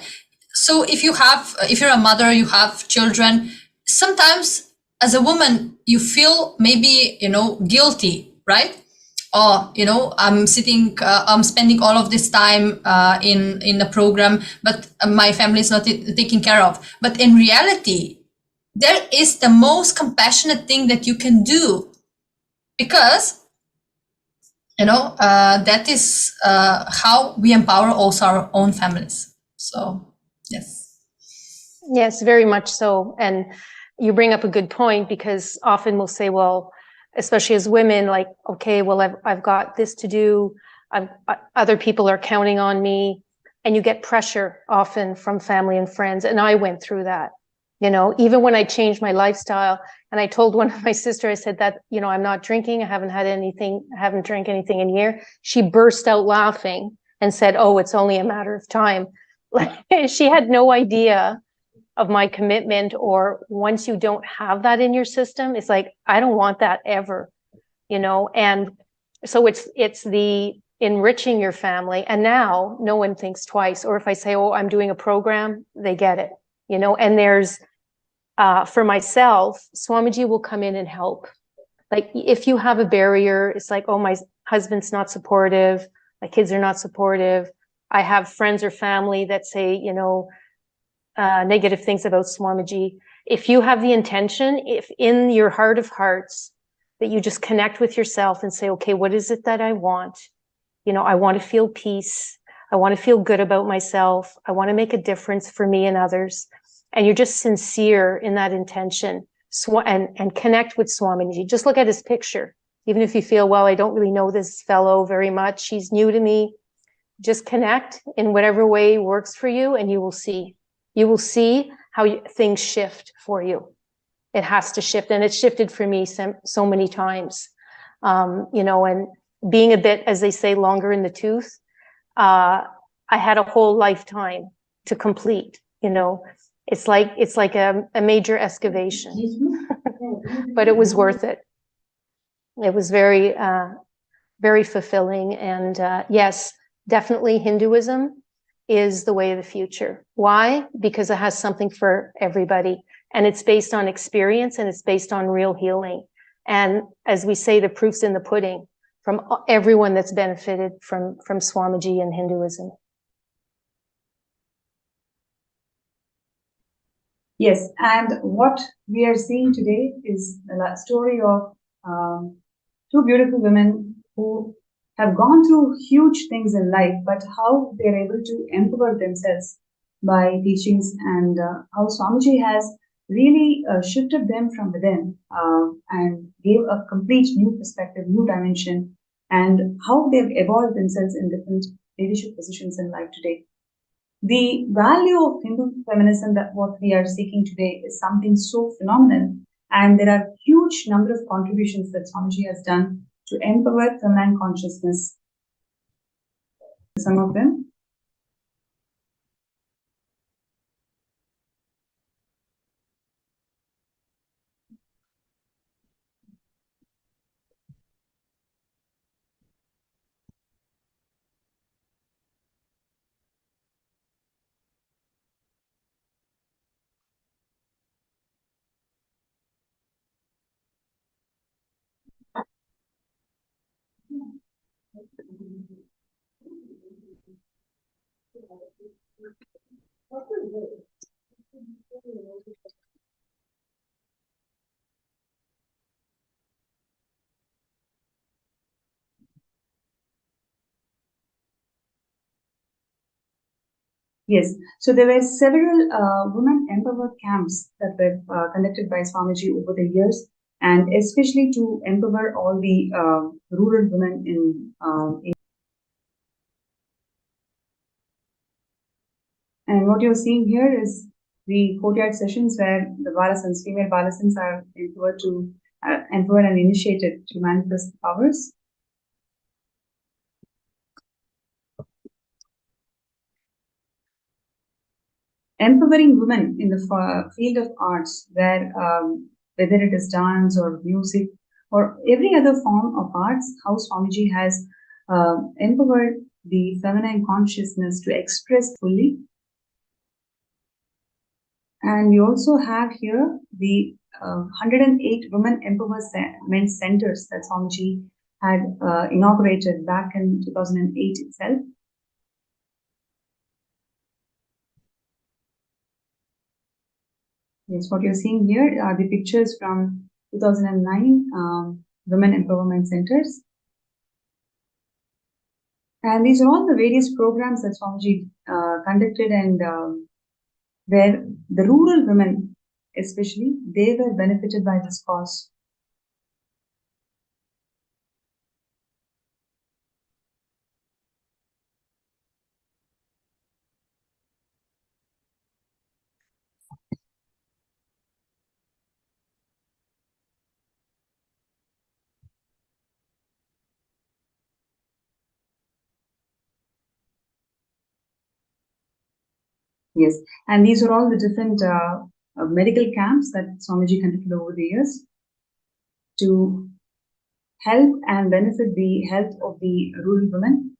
So if you're a mother, you have children, sometimes as a woman, you feel maybe, guilty, right? Or, I'm spending all of this time in a program, but my family is not taken care of. But in reality, there is the most compassionate thing that you can do, because, that is how we empower also our own families. So, yes. Yes, very much so. And you bring up a good point, because often we'll say, well, especially as women, like, okay, well, I've got this to do. Other people are counting on me, and you get pressure often from family and friends. And I went through that, even when I changed my lifestyle. And I told one of my sister, I said that, I'm not drinking. I haven't drank anything in a year. She burst out laughing and said, oh, it's only a matter of time. Like, she had no idea of my commitment, or once you don't have that in your system, it's like, I don't want that ever, and so it's the enriching your family. And now no one thinks twice. Or if I say, oh, I'm doing a program, they get it, and there's, for myself, Swamiji will come in and help. Like, if you have a barrier, it's like, oh, my husband's not supportive, my kids are not supportive. I have friends or family that say, negative things about Swamiji. If you have the intention, if in your heart of hearts that you just connect with yourself and say, okay, what is it that I want? I want to feel peace. I want to feel good about myself. I want to make a difference for me and others. And you're just sincere in that intention, and connect with Swamiji. Just look at his picture. Even if you feel, well, I don't really know this fellow very much, he's new to me, just connect in whatever way works for you, and you will see. You will see how things shift for you. It has to shift, and it's shifted for me so many times. And being a bit, as they say, longer in the tooth, I had a whole lifetime to complete. It's like a major excavation, but it was worth it. It was very, very fulfilling. And yes, definitely Hinduism is the way of the future. Why? Because it has something for everybody, and it's based on experience, and it's based on real healing. And as we say, the proof's in the pudding from everyone that's benefited from Swamiji and Hinduism. Yes, and what we are seeing today is the story of Two beautiful women who have gone through huge things in life, but how they're able to empower themselves by teachings, and how Swamiji has really shifted them from within and gave a complete new perspective, new dimension, and how they've evolved themselves in different leadership positions in life today. The value of Hindu feminism, that what we are seeking today, is something so phenomenal, and there are huge number of contributions that Swamiji has done to empower feminine consciousness. Some of them. Yes, so there were several women empowered camps that were conducted by Swamiji over the years, and especially to empower all the rural women in. And what you're seeing here is the courtyard sessions where the Balasans, female Balasans, are empowered to empowered and initiated to manifest the powers. Empowering women in the field of arts, where whether it is dance or music or every other form of arts, how Swamiji has empowered the feminine consciousness to express fully. And we also have here the 108 women empowerment centers that Swamiji had inaugurated back in 2008 itself. Yes, what you're seeing here are the pictures from 2009 Women Empowerment Centers. And these are all the various programs that Swamiji conducted, and where the rural women, especially, they were benefited by this cause. Yes, and these are all the different medical camps that Swamiji conducted over the years to help and benefit the health of the rural women.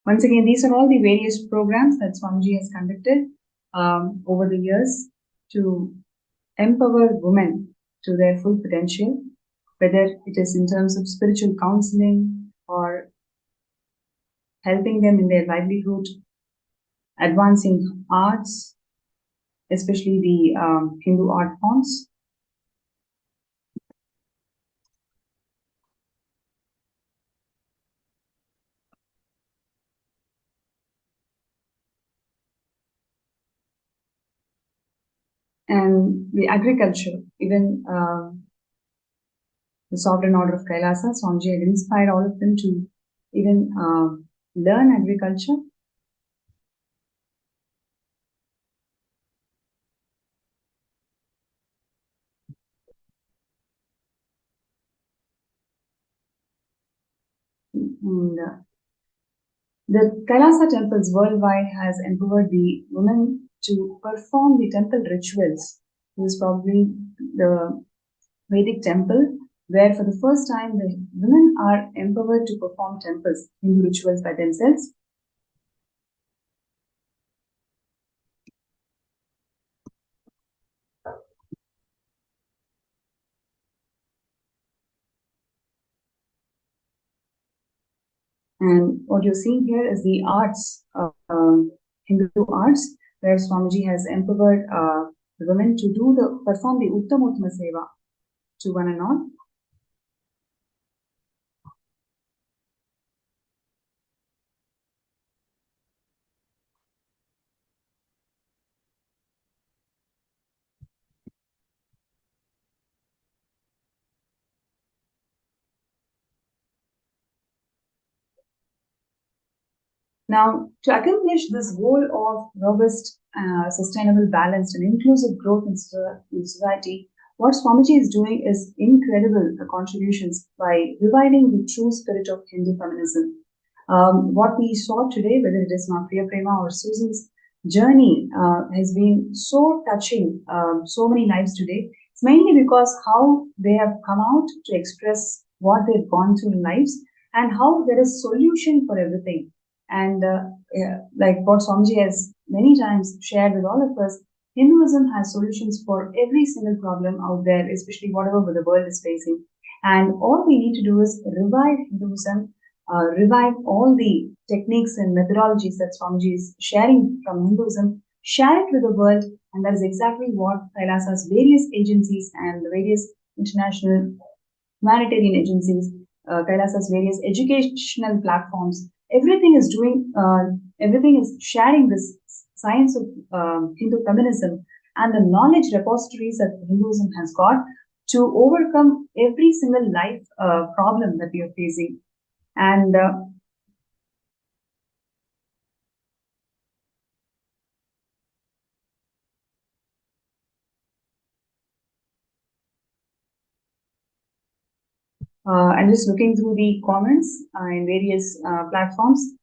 Once again, these are all the various programs that Swamiji has conducted over the years to empower women to their full potential, whether it is in terms of spiritual counseling or helping them in their livelihood, advancing arts, especially the Hindu art forms. And the agriculture, even the Sovereign Order of Kailasa, Swamiji had inspired all of them to even learn agriculture. And the Kailasa temples worldwide has empowered the women to perform the temple rituals. This is probably the Vedic temple where for the first time the women are empowered to perform temples, Hindu rituals by themselves. And what you're seeing here is the arts, Hindu arts, where Swamiji has empowered the women to perform the Uttamottama Seva to one and all. Now, to accomplish this goal of robust, sustainable, balanced, and inclusive growth in society, what Swamiji is doing is incredible contributions by reviving the true spirit of Hindu feminism. What we saw today, whether it is Ma Priya Prema or Susan's journey, has been so touching, so many lives today. It's mainly because how they have come out to express what they've gone through in lives and how there is solution for everything. And like what Swamiji has many times shared with all of us, Hinduism has solutions for every single problem out there, especially whatever the world is facing. And all we need to do is revive Hinduism, revive all the techniques and methodologies that Swamiji is sharing from Hinduism, share it with the world, and that is exactly what Kailasa's various agencies and the various international humanitarian agencies, Kailasa's various educational platforms, everything is doing, everything is sharing this science of Hindu feminism and the knowledge repositories that Hinduism has got to overcome every single life problem that we are facing. And I'm just looking through the comments in various platforms.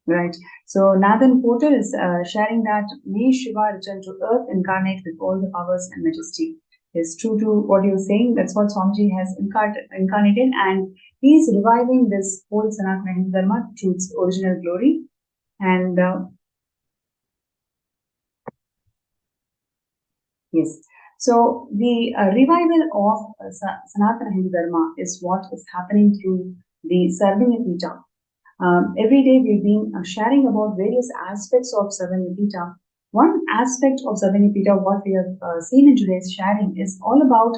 Right. So Nathan Porter is sharing that may Shiva return to earth, incarnate with all the powers and majesty. Is true to what you're saying. That's what Swamiji has incarnated, and he's reviving this whole Sanatana Hindu Dharma to its original glory. And yes, so the revival of Sanatana Hindu Dharma is what is happening through the Sarvanya Pita. Every day we've been sharing about various aspects of Sarvanyapita. One aspect of Sarvanyapita, what we have seen in today's sharing, is all about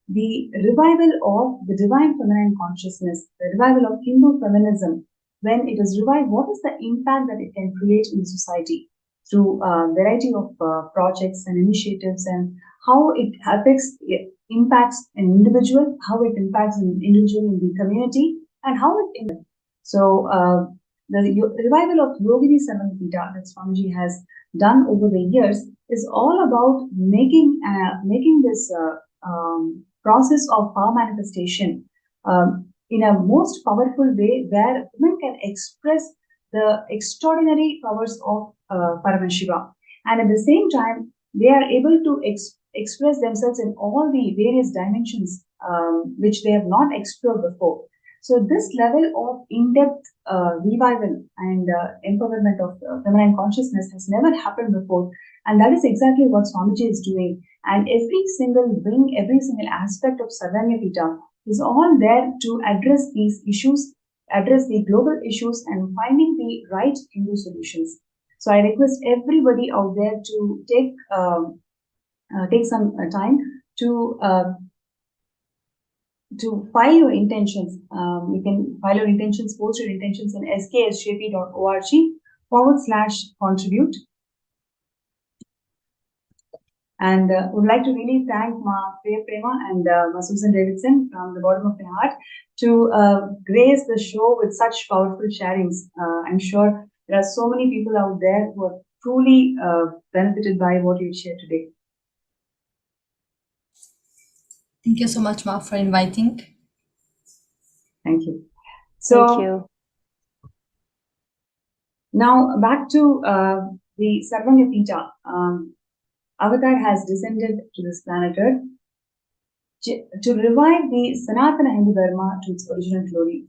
the revival of the divine feminine consciousness, the revival of Hindu feminism. When it is revived, what is the impact that it can create in society through a variety of projects and initiatives, and how it impacts an individual, how it impacts an individual in the community, and how it impacts. So the revival of Yogini Sarvanyapita that Swamiji has done over the years is all about making this process of power manifestation in a most powerful way, where women can express the extraordinary powers of Paramashivam, and at the same time they are able to express themselves in all the various dimensions which they have not explored before. So this level of in-depth revival and empowerment of feminine consciousness has never happened before, and that is exactly what Swamiji is doing. And every single wing, every single aspect of Sarvanyapita is all there to address these issues, address the global issues, and finding the right Hindu solutions. So I request everybody out there to take some time to file your intentions. You can file your intentions, post your intentions in sksjp.org/contribute. And would like to really thank Ma Priya Prema and Ma Susan Davidson from the bottom of my heart to grace the show with such powerful sharings. I'm sure there are so many people out there who are truly benefited by what you shared today. Thank you so much, Ma, for inviting. Thank you. So, Thank you. Now back to the Sarvanyapita. Avatar has descended to this planet Earth to revive the Sanatana Hindu Dharma to its original glory.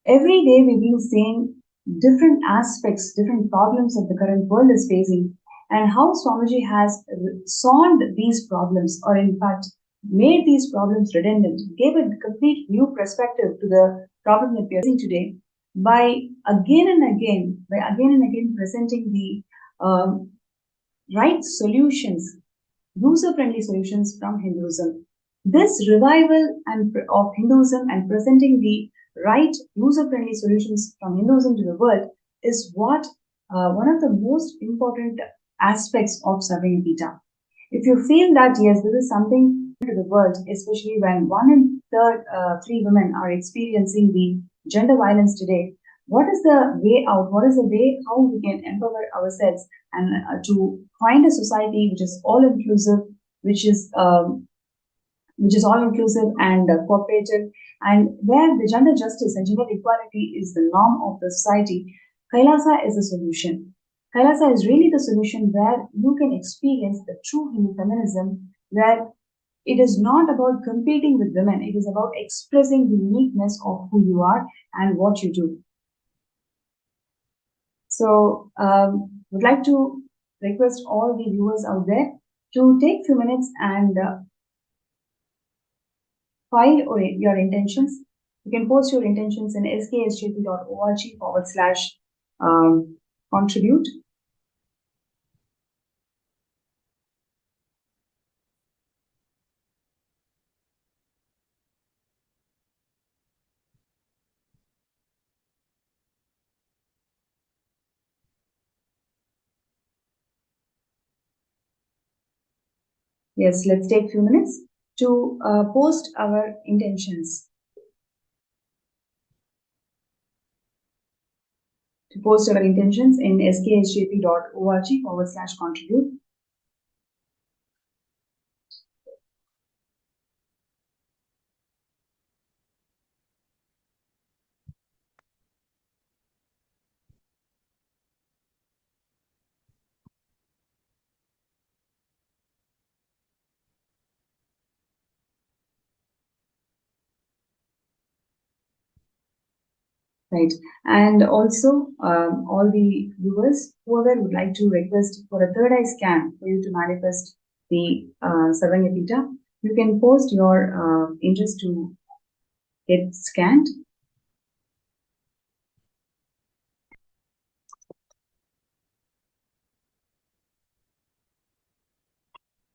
Every day we've been seeing different aspects, different problems that the current world is facing, and how Swamiji has solved these problems, or in fact, made these problems redundant, gave a complete new perspective to the problem that we are facing today by again and again presenting the right solutions, user-friendly solutions from Hinduism. This revival of Hinduism and presenting the right user-friendly solutions from Hinduism to the world is what one of the most important aspects of Sarvayapita. If you feel that yes, this is something to the world, especially when 3 women are experiencing the gender violence today, what is the way out? What is the way how we can empower ourselves and to find a society which is all inclusive, which is all inclusive and cooperative, and where the gender justice and gender equality is the norm of the society. Kailasa is a solution. Kailasa is really the solution where you can experience the true Hindu feminism, where it is not about competing with women. It is about expressing the uniqueness of who you are and what you do. So, would like to request all the viewers out there to take a few minutes and file your intentions. You can post your intentions in sksjp.org/contribute. Yes, let's take a few minutes to post our intentions. To post our intentions in sksjp.org/contribute. Right, and also all the viewers, whoever would like to request for a third eye scan for you to manifest the Sarvanyapita, you can post your interest to get scanned.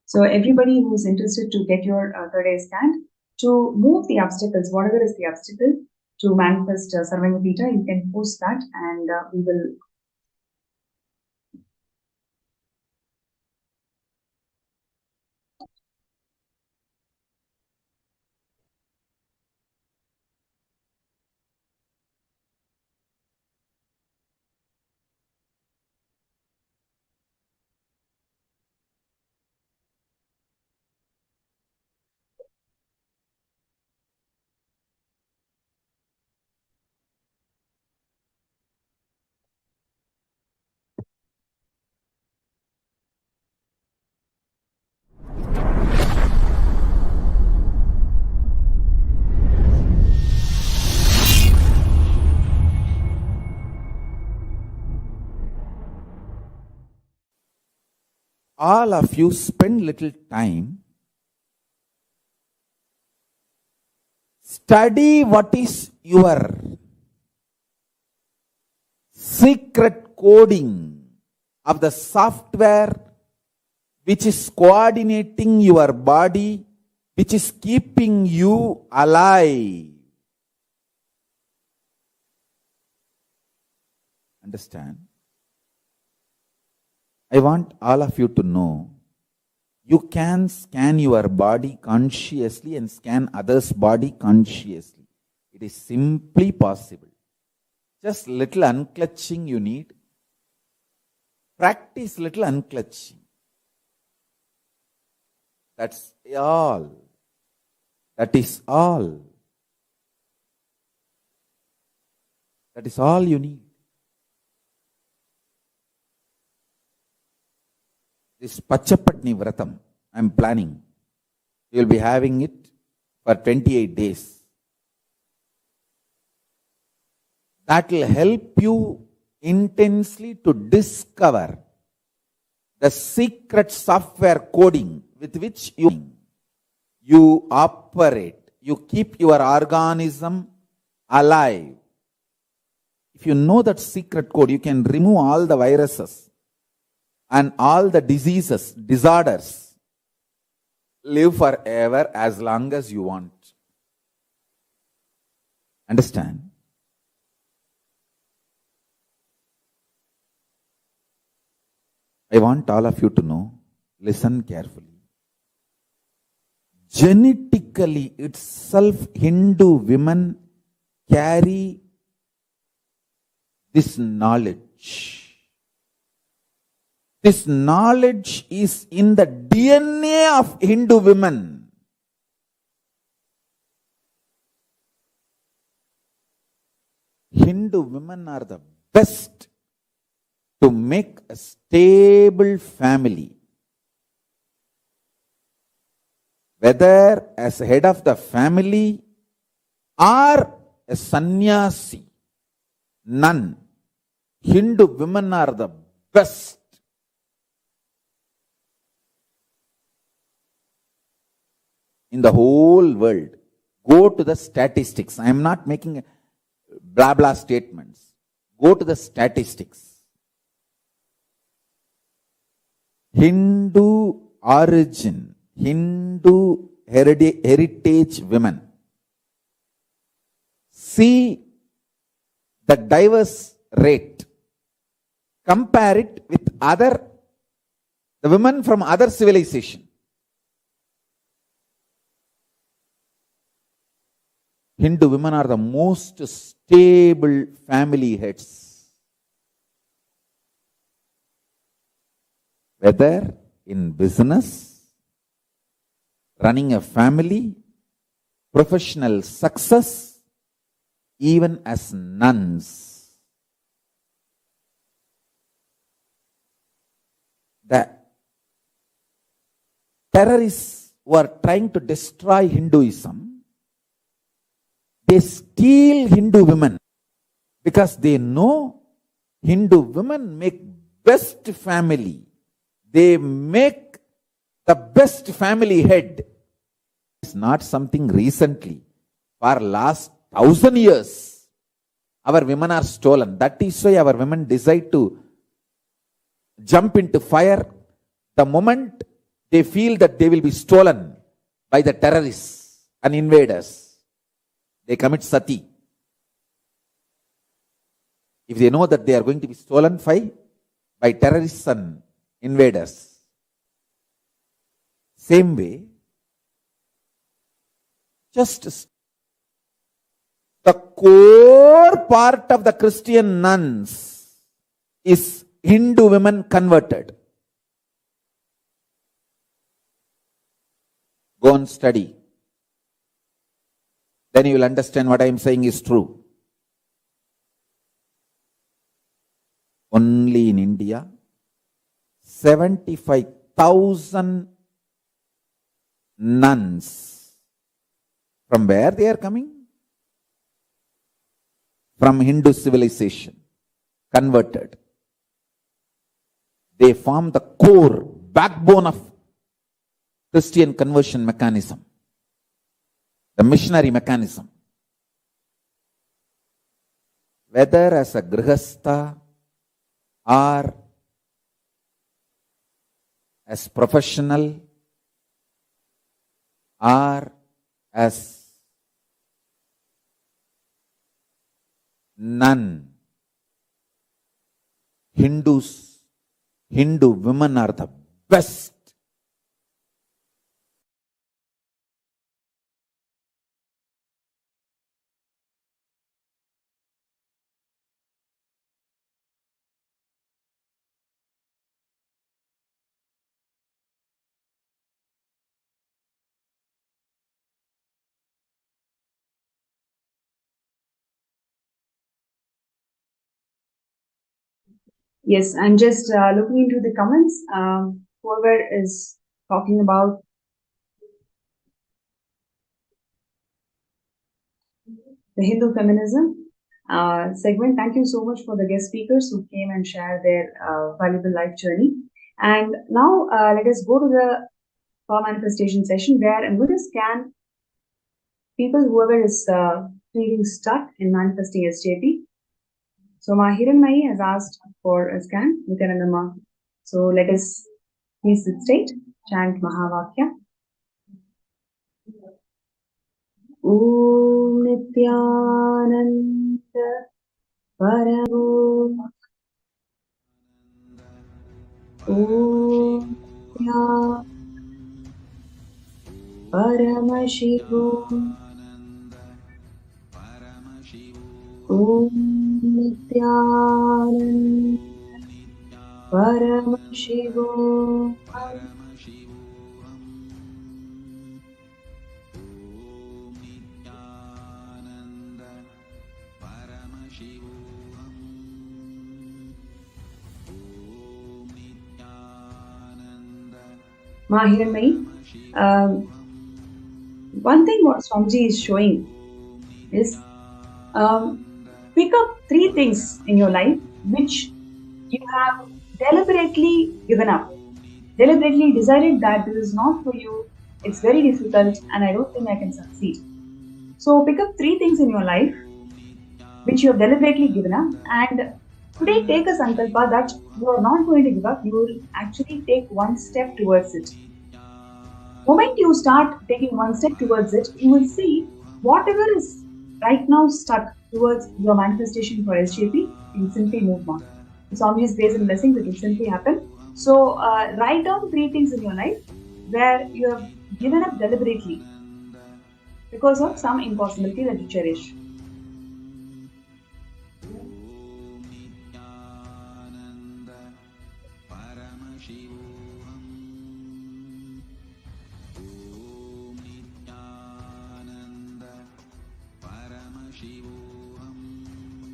So everybody who's interested to get your third eye scanned, to move the obstacles, whatever is the obstacle to manifest Sarvanyapita, you can post that and we will. All of you spend little time, study what is your secret coding of the software which is coordinating your body, which is keeping you alive. Understand? I want all of you to know, you can scan your body consciously and scan others' body consciously. It is simply possible. Just little unclutching you need. Practice little unclutching. That's all. That is all. That is all you need. This Pachapatni Vratam, I am planning. You will be having it for 28 days. That will help you intensely to discover the secret software coding with which you operate, you keep your organism alive. If you know that secret code, you can remove all the viruses and all the diseases, disorders. Live forever as long as you want. Understand? I want all of you to know, listen carefully. Genetically itself, Hindu women carry this knowledge. This knowledge is in the DNA of Hindu women. Hindu women are the best to make a stable family. Whether as head of the family or a sannyasi, nun, Hindu women are the best. In the whole world. Go to the statistics. I am not making blah blah statements. Go to the statistics. Hindu origin, Hindu heritage women. See the diverse rate. Compare it with the women from other civilization. Hindu women are the most stable family heads. Whether in business, running a family, professional success, even as nuns. The terrorists who are trying to destroy Hinduism, they steal Hindu women because they know Hindu women make best family. They make the best family head. It's not something recently. For last 1,000 years, our women are stolen. That is why our women decide to jump into fire the moment they feel that they will be stolen by the terrorists and invaders. They commit sati. If they know that they are going to be stolen by terrorists and invaders. Same way, just the core part of the Christian nuns is Hindu women converted. Go and study. Then you will understand what I am saying is true. Only in India, 75,000 nuns. From where they are coming? From Hindu civilization, converted. They form the core, backbone of Christian conversion mechanism. The missionary mechanism. Whether as a grihastha or as professional or as nun, Hindu women are the best. Yes, I'm just looking into the comments. Whoever is talking about the Hindu feminism segment, thank you so much for the guest speakers who came and shared their valuable life journey. And now let us go to the power manifestation session where I'm going to scan people, whoever is feeling stuck in manifesting SJP. So Hiranmayi has asked for a scan, Nithyananda. So let us please sit straight, chant Mahavakya. Om Nithyananda Paramo Om Nithyananda Paramashivam Om Nithyananda Paramashivam Hiranmayi, one thing what Swamiji is showing is pick up 3 things in your life which you have deliberately given up, deliberately decided that this is not for you, it's very difficult and I don't think I can succeed. So pick up 3 things in your life which you have deliberately given up, and today take a sankalpa that you are not going to give up, you will actually take one step towards it. The moment you start taking one step towards it, you will see whatever is right now stuck towards your manifestation for SJP, you will simply move on. Swamiji's grace and blessings, it will simply happen. So write down 3 things in your life where you have given up deliberately because of some impossibility that you cherish.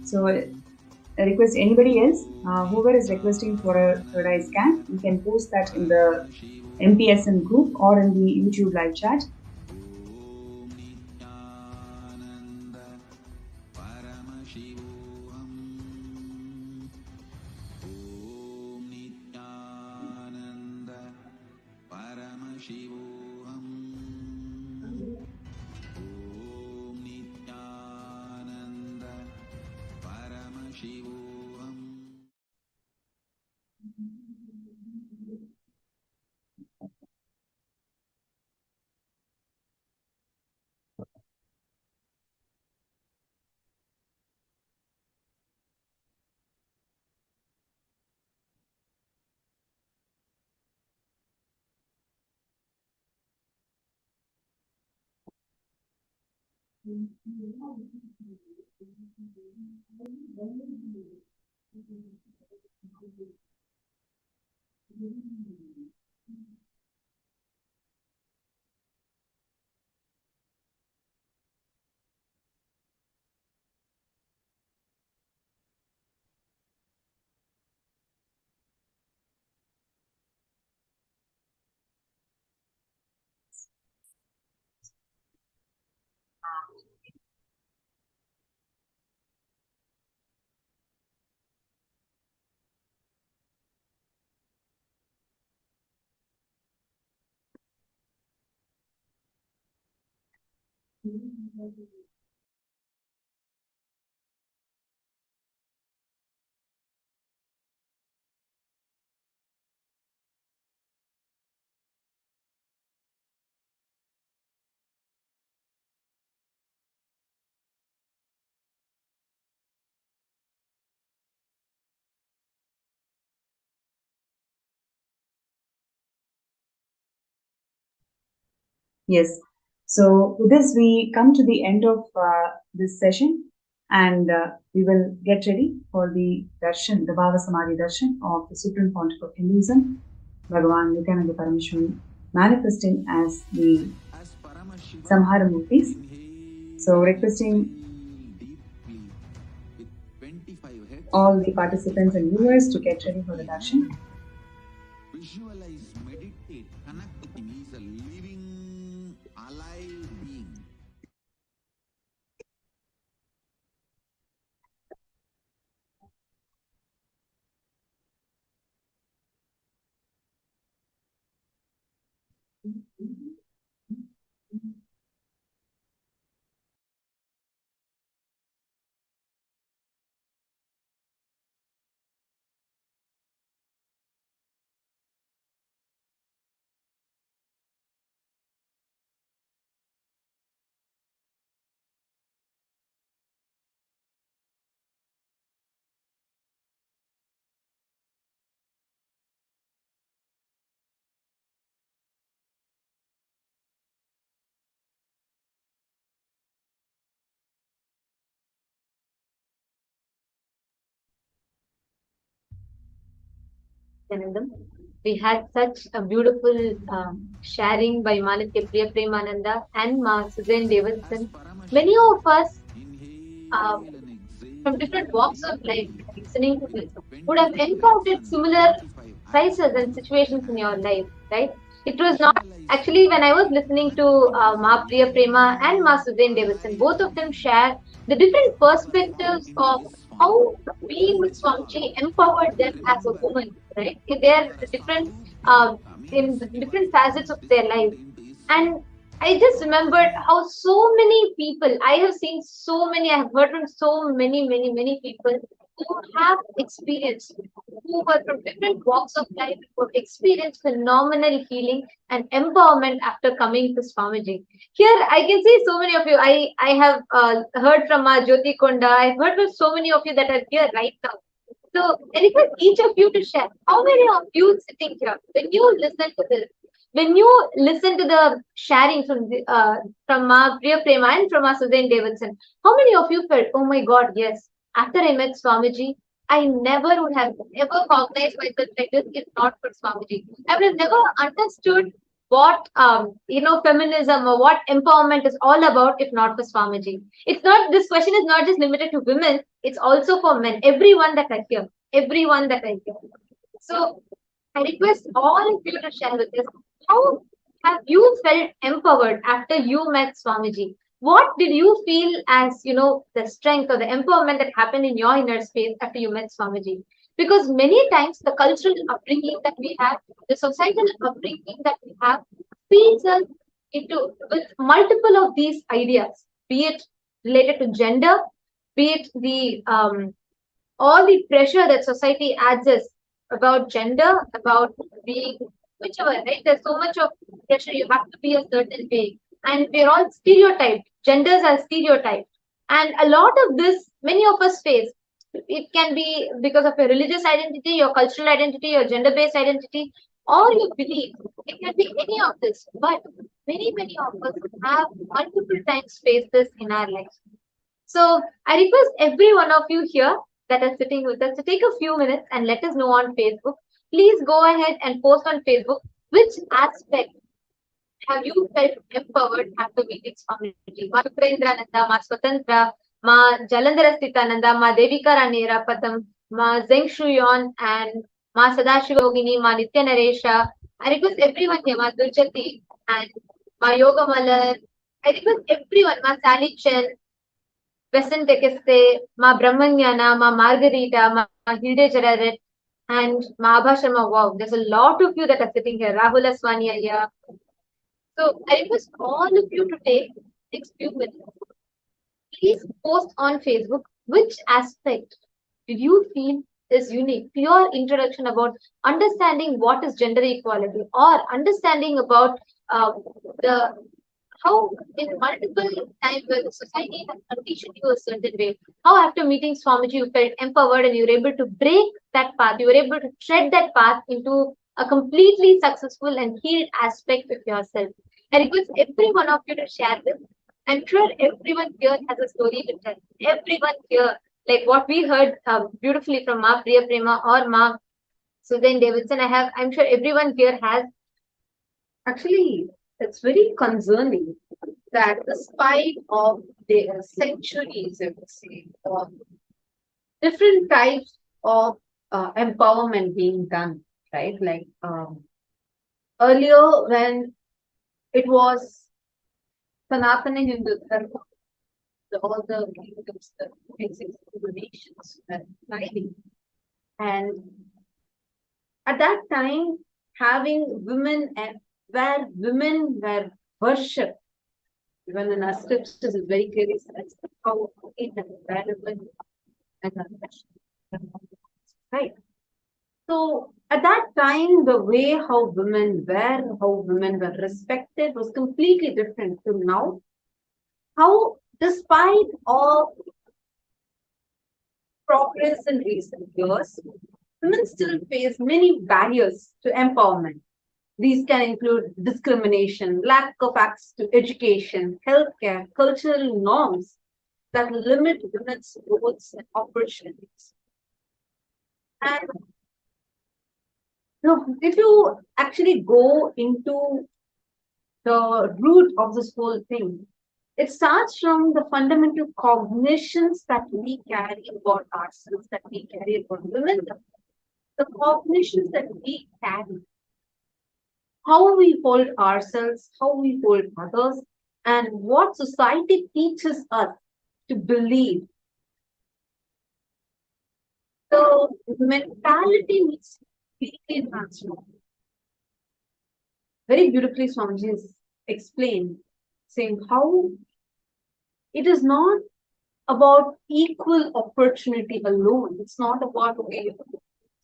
So I request anybody else, whoever is requesting for a third eye scan, you can post that in the MPSN group or in the YouTube live chat. Yes. So with this, we come to the end of this session, and we will get ready for the Darshan, the Bhava Samadhi Darshan of the Supreme Pontiff of Hinduism, Bhagavan Nithyananda Paramashivam, manifesting as the Samhara Murthis. So requesting all the participants and viewers to get ready for the Darshan. Visualize, meditate, connect with him. He is a living, alive being. Nityanandam. We had such a beautiful sharing by Manitya Priya Premananda and Ma Suzanne Davidson. Many of us um, from different walks of life listening to this would have encountered similar crises and situations in your life, right? It was not actually when I was listening to Ma Priya Prema and Ma Suzanne Davidson, both of them share the different perspectives of how being with Swamiji empowered them as a woman, right? They're different in the different facets of their life. And I just remembered how so many people, I have seen so many, I have heard from so many people who have experienced, who were from different walks of life, who have experienced phenomenal healing and empowerment after coming to Swamiji. Here, I can see so many of you. I have heard from Jyoti Konda. I've heard from so many of you that are here right now. So, I request each of you to share. How many of you sitting here, when you listen to this, when you listen to the sharing from Priya Prema and from Suzanne Davidson, how many of you felt, oh my God, yes, after I met Swamiji, I never would have ever cognized myself like this if not for Swamiji. I would have never understood what feminism or what empowerment is all about if not for Swamiji. It's not, this question is not just limited to women, it's also for men, everyone that I hear, everyone that I hear. So I request all of you to share with us, how have you felt empowered after you met Swamiji? What did you feel as, the strength or the empowerment that happened in your inner space after you met Swamiji? Because many times the cultural upbringing that we have, the societal upbringing that we have, feeds us into with multiple of these ideas, be it related to gender, be it the all the pressure that society adds us about gender, about being whichever, right? There's so much of pressure. You have to be a certain way, and we're all stereotyped. Genders are stereotyped, and a lot of this, many of us face. It can be because of your religious identity, your cultural identity, your gender-based identity, or your belief. It can be any of this, but many of us have multiple times faced this in our lives. So I request every one of you here that are sitting with us to take a few minutes and let us know on Facebook. Please go ahead and post on Facebook which aspect have you felt empowered after meeting Swamiji. Ma Sukrendrananda, Ma Swatantra, Ma Jalandhara Sthitananda, Ma Devika Rani Rapatam, Ma Zeng Shuyon, and Ma Sadashiva Yogini, Ma Nitya Naresha. I request everyone here, Ma Dulchati and Ma Yoga Malar. I request everyone, Ma Sally Chen, Besant Tekeste, Ma Brahmanyana, Ma Margarita, Ma Hilde Jararet, and Ma Abha Sharma. Wow, there's a lot of you that are sitting here. Rahul Aswani here. So I request all of you to take next few minutes. Please post on Facebook which aspect did you feel is unique. Your introduction about understanding what is gender equality, or understanding about the how in multiple times where the society has conditioned you a certain way, how after meeting Swamiji you felt empowered and you were able to break that path, you were able to tread that path into a completely successful and healed aspect of yourself. I request every one of you to share this. I'm sure everyone here has a story to tell. Everyone here, like what we heard beautifully from Ma Priya Prema or Ma Suzanne Davidson, I'm sure everyone here has. Actually, it's very concerning that despite of the centuries, I would say, of different types of empowerment being done, right? Like earlier when it was Sanatana Hindu Dharma, all the kingdoms, the basic nations were thriving. And at that time, having women where women were worshipped. Even in our scriptures, it very clearly says how it is valuable and right. So at that time, the way how women were, how women were respected was completely different to now. How, despite all progress in recent years, women still face many barriers to empowerment. These can include discrimination, lack of access to education, healthcare, cultural norms that limit women's growth and opportunities. And if you actually go into the root of this whole thing, it starts from the fundamental cognitions that we carry about ourselves, that we carry about women, the cognitions that we carry, how we hold ourselves, how we hold others, and what society teaches us to believe. The mentality needs to be completely transformed. Very beautifully, Swamiji has explained, saying how it is not about equal opportunity alone. It's not about, okay,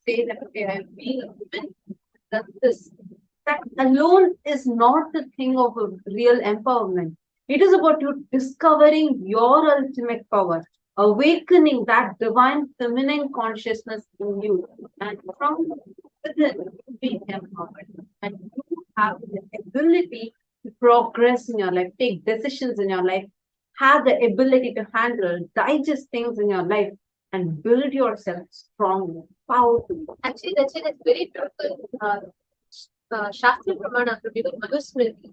say that, okay, I'm being a woman, that this. That alone is not the thing of a real empowerment. It is about you discovering your ultimate power, awakening that divine feminine consciousness in you, and from within being empowered. And you have the ability to progress in your life, take decisions in your life, have the ability to handle, digest things in your life, and build yourself strong, powerful. Actually, that's it. It's very beautiful. Shastra Pramana from Manusmriti,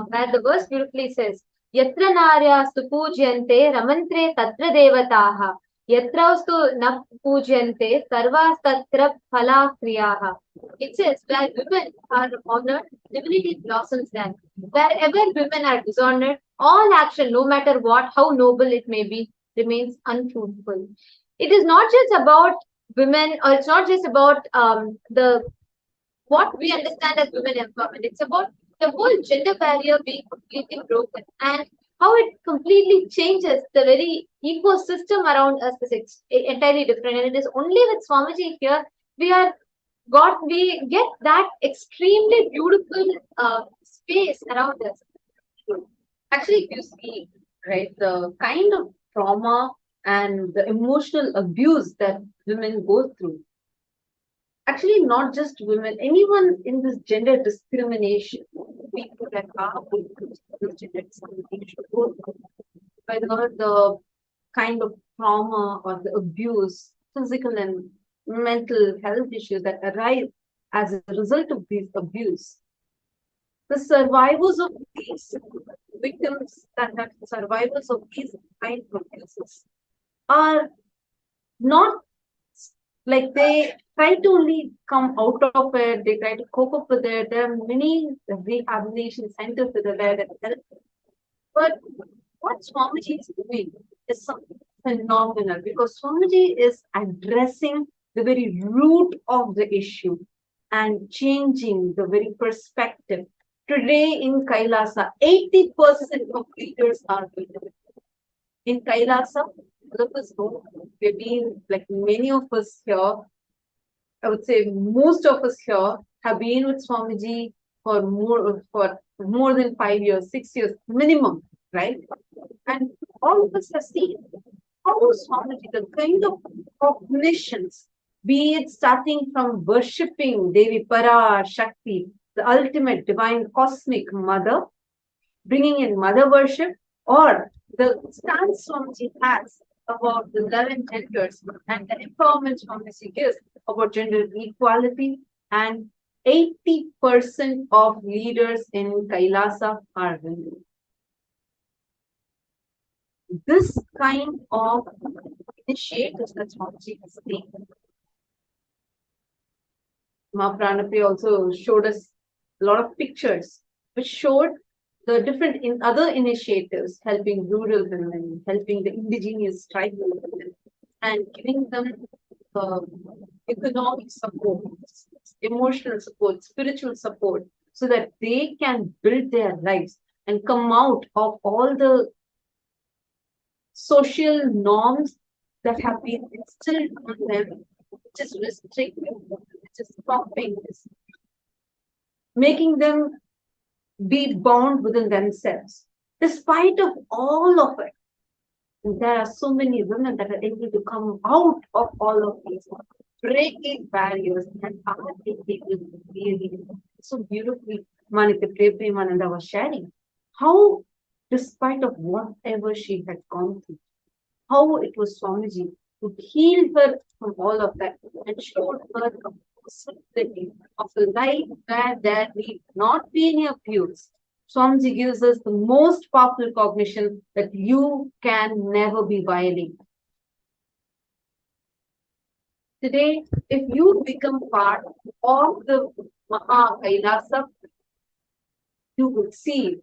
where the verse beautifully says, Yatra Narya Supujyante Ramantre Tatra Devataha, Yatrastu Na Pujyante Sarvas Tatra Phala Kriyaha. It says, where women are honored, divinity blossoms there. Wherever women are dishonored, all action, no matter what, how noble it may be, remains unfruitful. It is not just about women, or it's not just about the what we understand as women empowerment. It's about the whole gender barrier being completely broken, and how it completely changes the very ecosystem around us is entirely different. And it is only with Swamiji here we get that extremely beautiful space around us. Actually, if you see, right, the kind of trauma and the emotional abuse that women go through, actually not just women, anyone in this gender discrimination, people that are this gender discrimination go through, whether the kind of trauma or the abuse, physical and mental health issues that arise as a result of these abuse. The survivors of these victims, that survivors of these kind of abuses are not like they try to only come out of it, they try to cope up with it. There are many rehabilitation centers that are there that help. But what Swamiji is doing is something phenomenal, because Swamiji is addressing the very root of the issue and changing the very perspective. Today in Kailasa, 80% of leaders are women. In Kailasa, all of us know, we've been, like many of us here, I would say most of us here have been with Swamiji for more than 5 years, 6 years minimum, right? And all of us have seen how Swamiji, the kind of cognitions, be it starting from worshipping Devi Para Shakti, the ultimate divine cosmic mother, bringing in mother worship, or the stance Swamiji has about the 11 genders and the empowerment Swamiji gives about gender equality, and 80% of leaders in Kailasa are women. This kind of initiatives that Swamiji has taken. Ma Pranapriya also showed us a lot of pictures which showed the different other initiatives helping rural women, helping the indigenous tribal women, and giving them economic support, emotional support, spiritual support, so that they can build their lives and come out of all the social norms that have been instilled on them, which is restricting, which is stopping this, making them be bound within themselves. Despite of all of it, there are so many women that are able to come out of all of these, breaking barriers, and are able to really so beautifully. Manika Premananda was sharing how, despite of whatever she had gone through, how it was Swamiji who healed her from all of that and showed her the possibility of a life where there need not be any abuse. Swamiji gives us the most powerful cognition that you can never be violated. Today, if you become part of the Maha Kailasa, you will see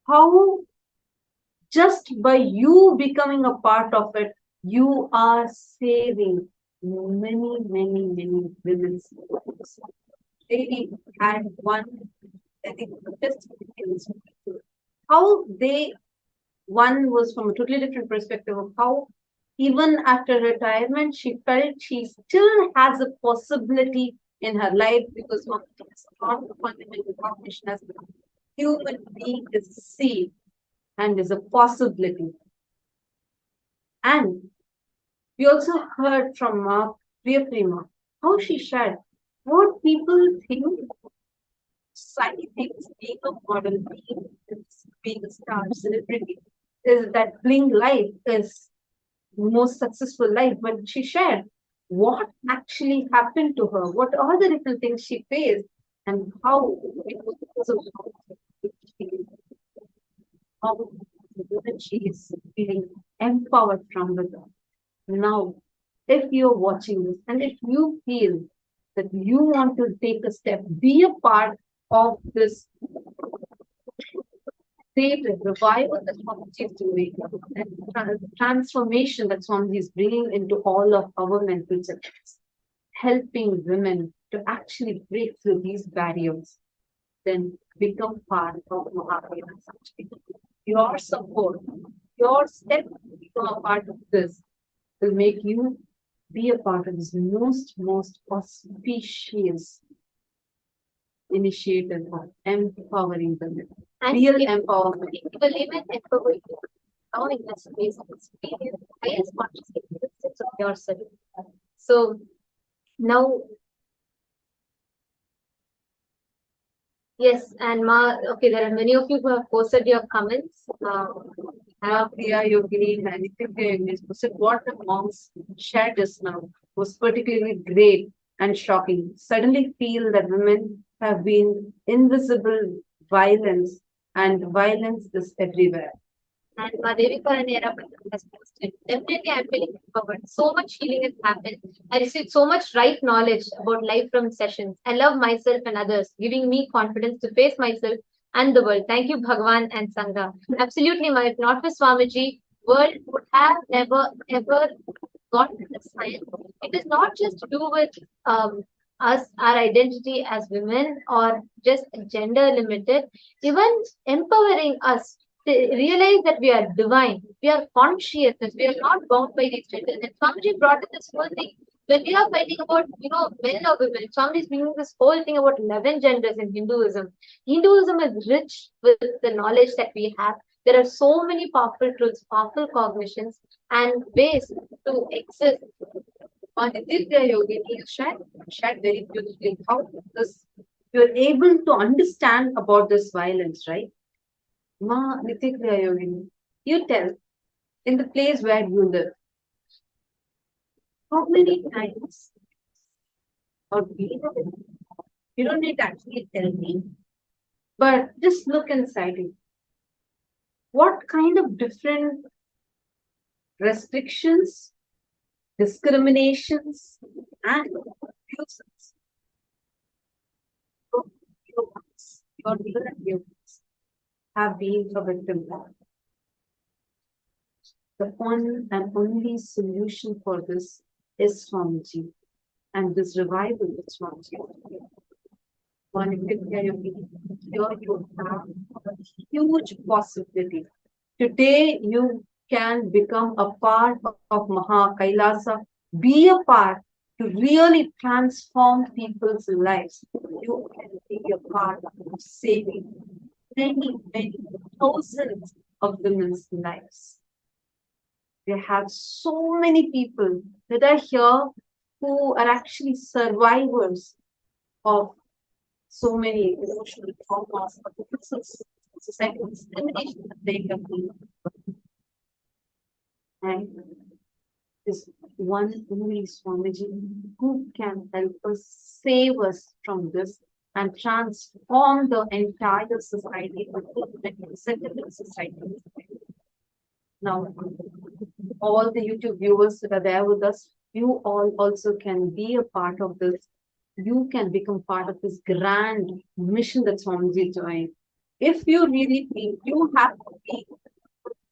how just by you becoming a part of it, you are saving many, many, many women's lives. They had one, I think, just how they, one was from a totally different perspective of how even after retirement, she felt she still has a possibility in her life because of the fundamental cognition as the human being is a seed and is a possibility. And we also heard from Priya Prema how she shared what people think society thinks being a model, being a star celebrity, is that bling life is the most successful life. But she shared what actually happened to her, what are the different things she faced, and how it was because of how she is feeling empowered from within. Now, if you're watching this and if you feel that you want to take a step, be a part of this great revival that Swamiji is doing, and transformation that Swamiji is bringing into all of our mental systems, helping women to actually break through these barriers, then become part of Mahavira. Your support, your step to become a part of this will make you be a part of this most auspicious initiative of empowering women. And Real if empowerment. you will even empower you, allowing that space of experience, highest consciousness of yourself. So now, yes, and okay, there are many of you who have posted your comments. Priya Yogini and Nithyananda said what the monks shared just now was particularly great and shocking. Suddenly feel that women have been invisible violence, and violence is everywhere. And Madhevika and has posted. Definitely, I'm feeling empowered. So much healing has happened. I received so much right knowledge about life from sessions. I love myself and others, giving me confidence to face myself and the world. Thank you, Bhagwan and Sangha. Absolutely, if not for Swamiji, world would have never ever gotten this sign. It is not just to do with us, our identity as women, or just gender limited. Even empowering us to realize that we are divine, we are conscious, that we are not bound by these genders. And Swamiji brought in this whole thing. When we are fighting about, men or women, Swamiji is bringing this whole thing about 11 genders in Hinduism. Hinduism is rich with the knowledge that we have. There are so many powerful truths, powerful cognitions, and ways to exist. On Nithya Yogi, he shared very beautifully how this you're able to understand about this violence, right? Ma Nithya Yogi, you tell in the place where you live, how many times or you don't need to actually tell me, but just look inside you. What kind of different restrictions, discriminations, and abuses your leader have been a victim of? The one and only solution for this is Swamiji, and this revival is Swamiji. connectivity, here you have a huge possibility. Today, you can become a part of Maha Kailasa, be a part to really transform people's lives. You can be a part of saving many, many thousands of women's lives. We have so many people that are here who are actually survivors of so many emotional traumas, of the society discrimination that they have been. And is one only Swamiji who can help us, save us from this, and transform the entire society, the secular society. Now, all the YouTube viewers that are there with us, you all also can be a part of this. You can become part of this grand mission that Swamiji is doing. If you really think you have to be,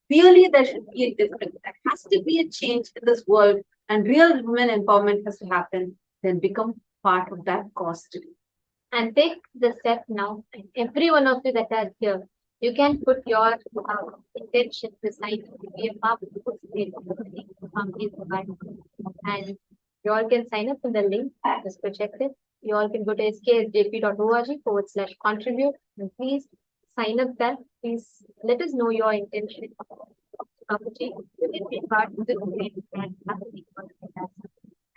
really there should be a difference. There has to be a change in this world and real women empowerment has to happen, then become part of that cause today. And take the step now. And every one of you that are here, you can put your intention beside to be a part of the and you all can sign up in the link. Just go check it. You all can go to sksjp.org/contribute and please sign up there. Please let us know your intention. You can be part of the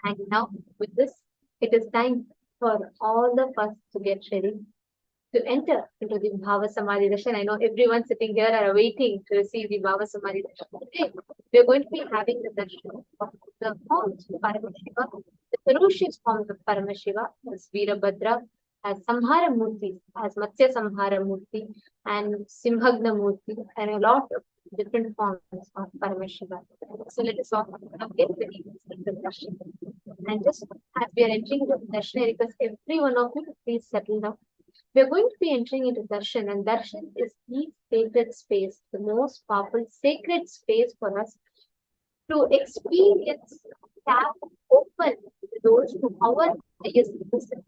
and now with this, it is time for all of us to get ready to enter into the Bhava Samadhi Darshan. I know everyone sitting here are waiting to receive the Bhava Samadhi Darshan. Today, we are going to be having the darshan of the forms of Paramashiva, the ferocious forms of Paramashiva, as Virabhadra, as Samhara Murthy, as Matsya Samhara Murthy, and Simhagna Murthy, and a lot of different forms of Paramashiva. So let us all get ready to the darshan. And just as we are entering the darshan, because every one of you, please settle down. We are going to be entering into darshan, and darshan is the sacred space, the most powerful sacred space for us to experience, tap, open the doors to our highest wisdom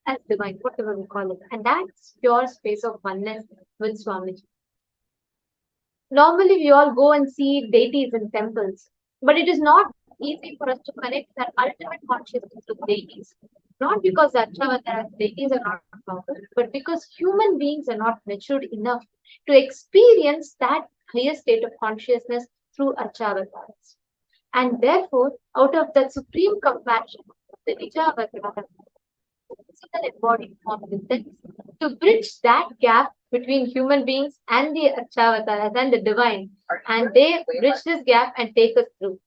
as divine, whatever we call it. And that's your space of oneness with Swamiji. Normally, we all go and see deities in temples, but it is not easy for us to connect that ultimate consciousness with deities. Not because the Achavataras deities are not powerful, but because human beings are not matured enough to experience that higher state of consciousness through Achavataras. And therefore, out of that supreme compassion, the Nijavatara, physical embodied form intends to bridge that gap between human beings and the Achavataras and the divine. And they bridge this gap and take us through.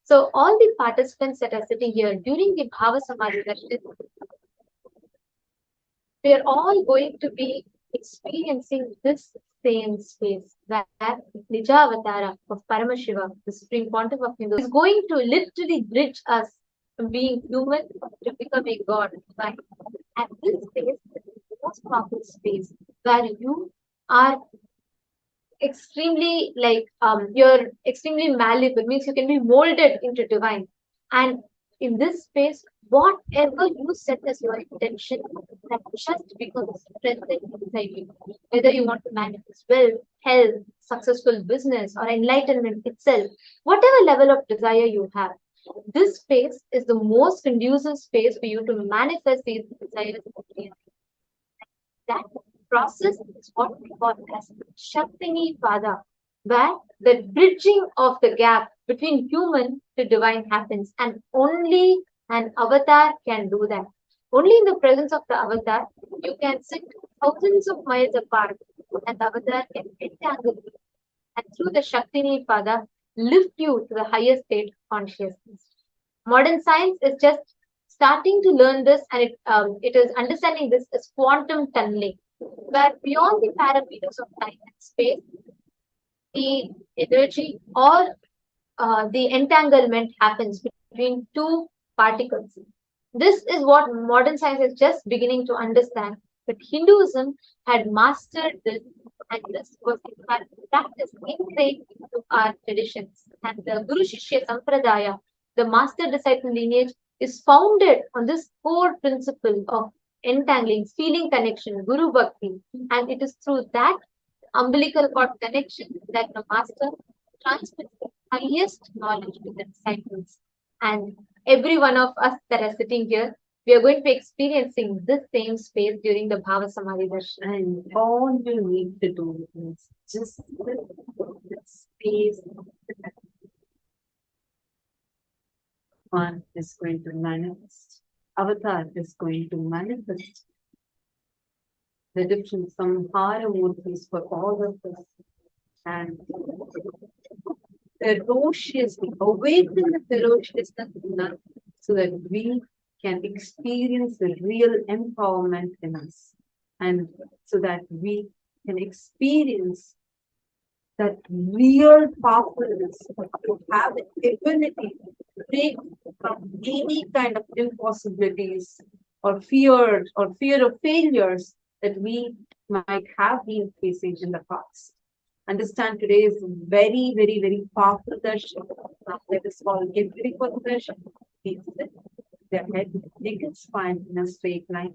So all the participants that are sitting here during the Bhava Samadhi Darshan, we are all going to be experiencing this same space where Nijavatara of Paramashiva, the Supreme Pontiff of Hindu, is going to literally bridge us from being human to becoming God. Right? And this space is the most powerful space where you are extremely you're extremely malleable, means you can be molded into divine. And in this space, whatever you set as your intention, that just becomes present inside you. Whether you want to manifest wealth, health, successful business, or enlightenment itself, whatever level of desire you have, this space is the most conducive space for you to manifest these desires. That process is what we call as Shaktini Pada, where the bridging of the gap between human to divine happens, and only an avatar can do that. Only in the presence of the avatar, you can sit thousands of miles apart, and the avatar can entangle you, and through the Shaktini Pada, lift you to the higher state of consciousness. Modern science is just starting to learn this, and it is understanding this as quantum tunneling, where beyond the parameters of time and space, the energy or the entanglement happens between two particles. This is what modern science is just beginning to understand, but Hinduism had mastered this, and this was in fact practiced ingrained into our traditions. And the Guru Shishya Sampradaya, the master disciple lineage, is founded on this core principle of entangling, feeling connection, Guru Bhakti. And it is through that umbilical cord connection that the Master transmits the highest knowledge to the disciples. And every one of us that are sitting here, we are going to be experiencing this same space during the Bhava Samadhi Darshan. And all you need to do is just sit in this space. One is going to manifest. Avatar is going to manifest the different samhara murtis for all of us. And ferociously awaken the ferociousness in us so that we can experience the real empowerment in us, and so that we can experience that real powerfulness to have the ability to break from any kind of impossibilities or fear of failures that we might have been facing in the past. Understand today is very, very, very powerful darshan. Now let us all get ready for the darshan. Please sit. Their head, neck and spine in a straight line.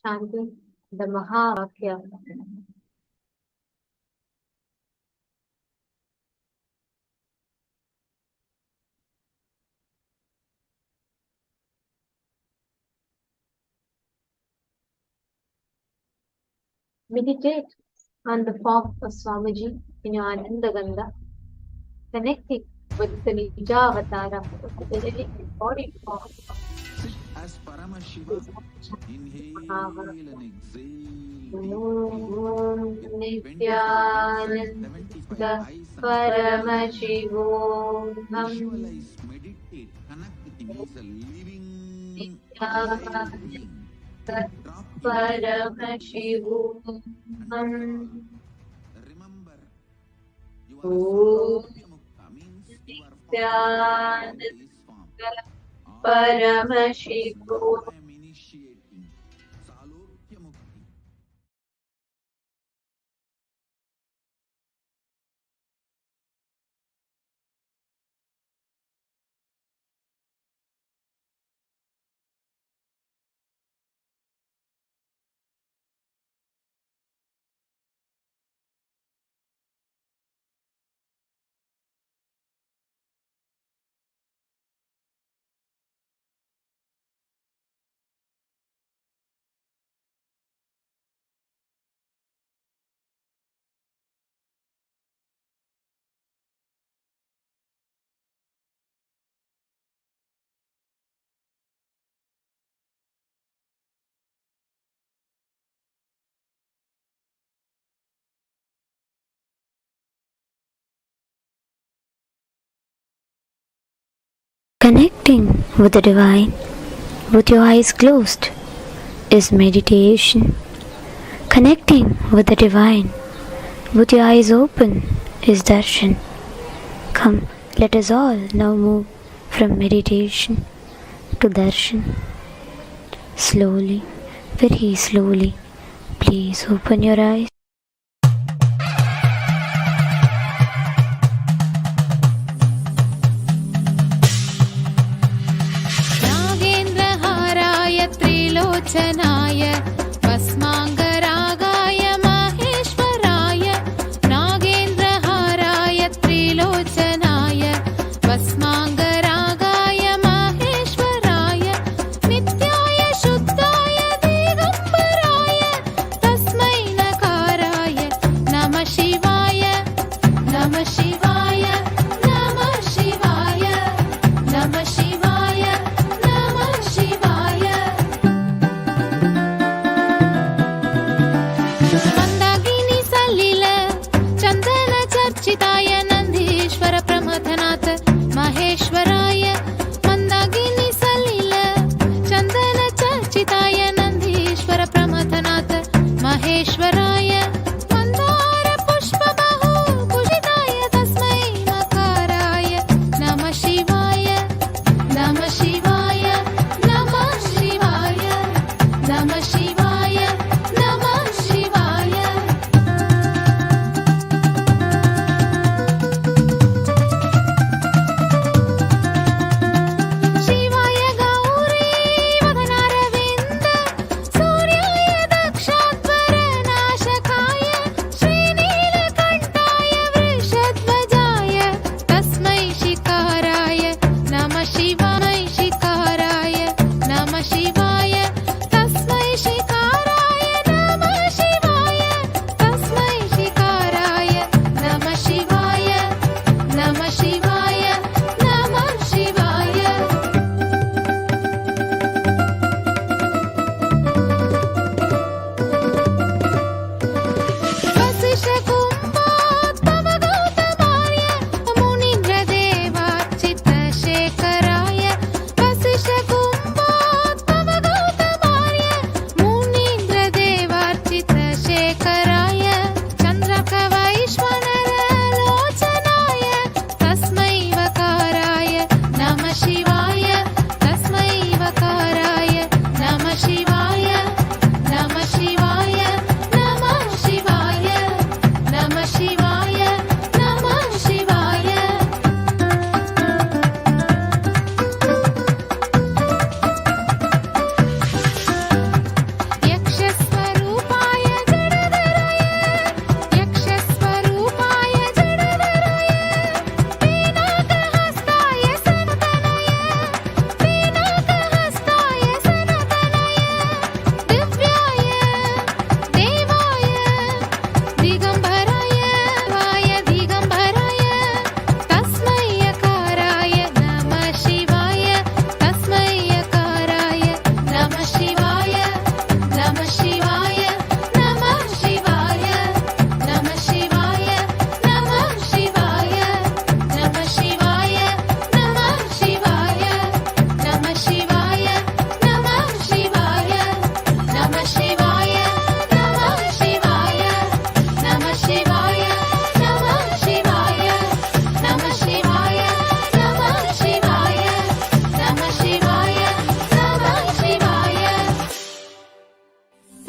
Chanting the Mahavakya. Meditate on the form of Swamiji in your Anandaganda, connecting with the Nijavatara, the living embodied form As Paramashivam, inhale and exhale. Om Nithyananda Paramashivam. Visualize, meditate, connect with him. He's a living Nithyananda being. Paramashivam. Remember, you Om are Salokya means you are formed in this form. Paramashivam. I am initiating Salokya Mukti. Connecting with the divine with your eyes closed is meditation. Connecting with the divine with your eyes open is darshan. Come, let us all now move from meditation to darshan. Slowly, very slowly, please open your eyes. त्रिलोचनाय भस्माङ्गरागाय माहेश्वराय नागेन्द्रहाराय त्रिलोचनाय भस्माङ्गरागाय माहेश्वराय नित्याय शुद्धाय दिगम्बराय तस्मै नकाराय नमः शिवाय नमः शिवाय नमः शिवाय नमः शिवाय नमः शिवाय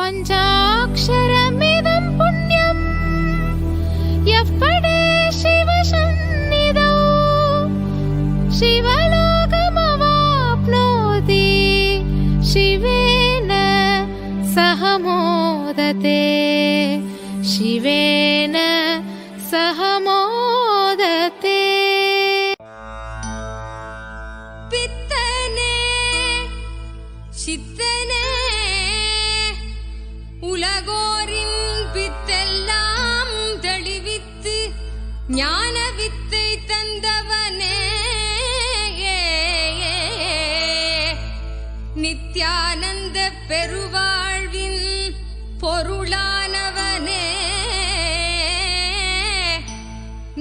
पञ्चाक्षरमिदं पुण्यं यः पठे शिवसन्निधौ शिवलोकमवाप्नोति शिवेन सह मोदते शिवेन सह मोदते பித்தனே சித்தனே உலகோரின் பித்தெல்லாம் தெளிவித்து ஞான வித்தை தந்தவனே நித்யானந்த பெருவாழ்வின் பொருளானவனே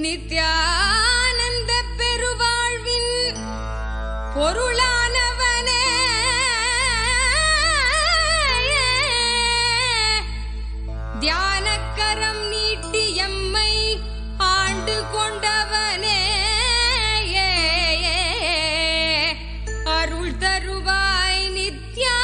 நித்யானந்த பெருவாழ்வின் பொருளானவனே தியானக்கரம் நீட்டி எம்மை ஆண்டு கொண்டவனே அருள் தருவாய் நித்யானந்தனே.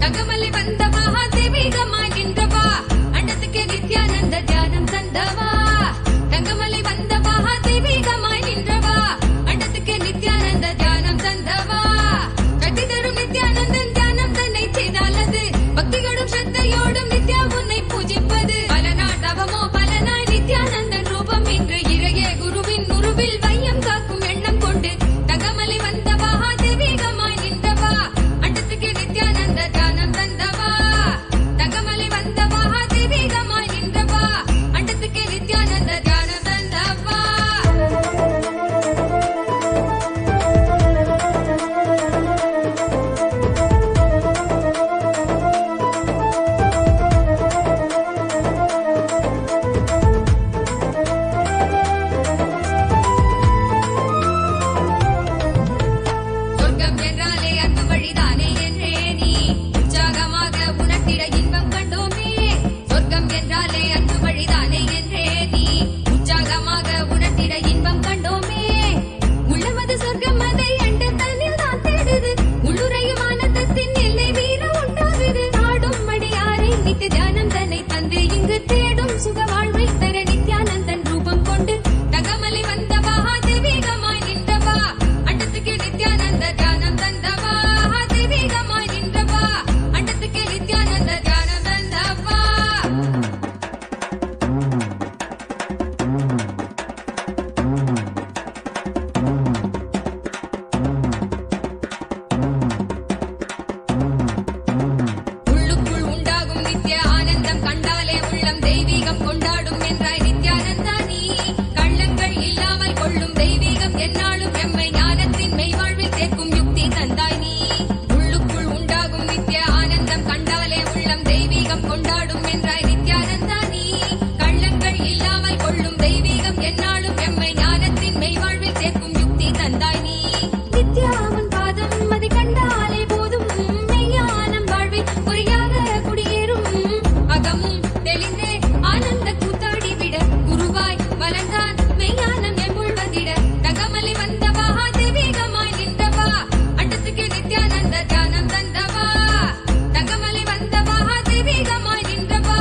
தங்கமலை வந்த மகாதேவிகமாய் நின்றவா அண்டத்துக்கு நித்யானந்த தியானம் தந்தவா. தங்கமலை வந்த மகாதேவிகமாய் நின்றவா அண்டத்துக்கு நித்யானந்த தியானம் தந்தவா. கட்டி தரும் நித்யானந்தன் தியானம் தன்னை செய்தாலது பக்தியோடும் ஸ்ரத்தையோடும் நித்யா உன்னை பூஜிப்பது பல நாட்டவமோ பல நாள் நித்யானந்தன் ரூபம் இன்று இறையே குருவின் உருவில் வையம் காக்கும் எண்ணம் கொண்டு தங்கமலை வந்த மகாதேவிகமாய் நின்றவா அண்டத்துக்கு நித்யானந்த தியானம் தந்தவா. தங்கமலை வந்த மகாதேவிகமாய் நின்றவா அண்டத்துக்கு நித்யானந்த தியானம் தந்தவா. சொர்க்கம் என்றாலே அன்பு வழிதானே என்றே நீ உற்சாகமாக உணர்த்திட இன்பம் கண்டோமே. சொர்க்கம் என்றாலே அன்பு வழிதானே என்றே நீ உற்சாகமாக உணர்த்திட இன்பம் கண்டோமே. உள்ளமது சொர்க்கம் அதை அண்டு தன்னில் தான் தேடுது உள்ளுரையும் ஆனந்தத்தின் எல்லை வீர உண்டாகுது. நாடும் மடியாரை நித்திய தியானம் தன்னை தந்து இங்கு தேடும் சுக வாழ்வை தர நித்யானந்தன் ரூபம் கொண்டு தங்கமலை வந்த மகாதேவிகமாய் நின்றவா அண்டத்துக்கு நித்யானந்த தியானம் தந்தவா. மகாதேவிகமாய் நின்றவா அண்டத்துக்கு நித்யானந்த தியானம் தந்தவா. உள்ளுக்குள் உண்டாகும் நித்ய ஆனந்தம் கண்டாலே உள்ளம் தெய்வீகம் கொண்டாடும் என்றாய் நித்யானந்தா நீ. கள்ளங்கள் இல்லாமல் கொள்ளும் தெய்வீகம் எந்நாளும் எம்மை ஞானத்தின் மெய்வாழ்வில் சேர்க்கும் யுக்தி தந்தாய் நீ. உள்ளுக்குள் உண்டாகும் நித்ய ஆனந்தம் கண்டாலே உள்ளம் தெய்வீகம் கொண்டாடும் என்றாய் நித்யானந்தா நீ. கள்ளங்கள் இல்லாமல் கொள்ளும் தெய்வீகம் எந்நாளும் எம்மை ஞானத்தின் மெய்வாழ்வில் சேர்க்கும் யுக்தி தந்தாய் நீ. நித்யாமன் பாதம் அதை கண்டாலே போதும் மெய்ஞானம் வாழ்வில் குறியாக குடியேறும். அகமும் தெளிந்தே ஆனந்த கூத்தாடி விட குருவாய் வளர்ந்தான் மெய்ஞானம் எம்முள் வந்திட. தங்கமலை வந்த மகாதேவிகமாய் நின்றவா அண்டத்துக்கு நித்யானந்த தியானம் தந்தவா. தங்கமலை வந்த மகாதேவிகமாய் நின்றவா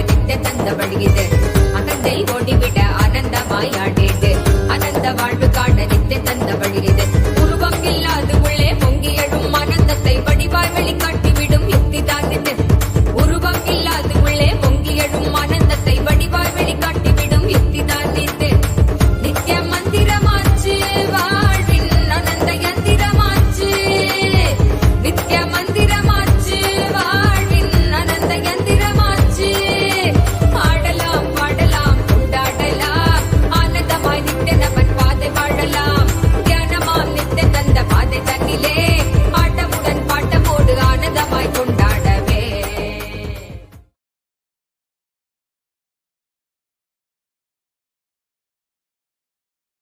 நித்திய தந்த வழியுது அகந்தை ஓடிவிட ஆனந்தமாய் ஆடிடு ஆனந்த வாழ்வு காண நித்திய தந்த வழியுது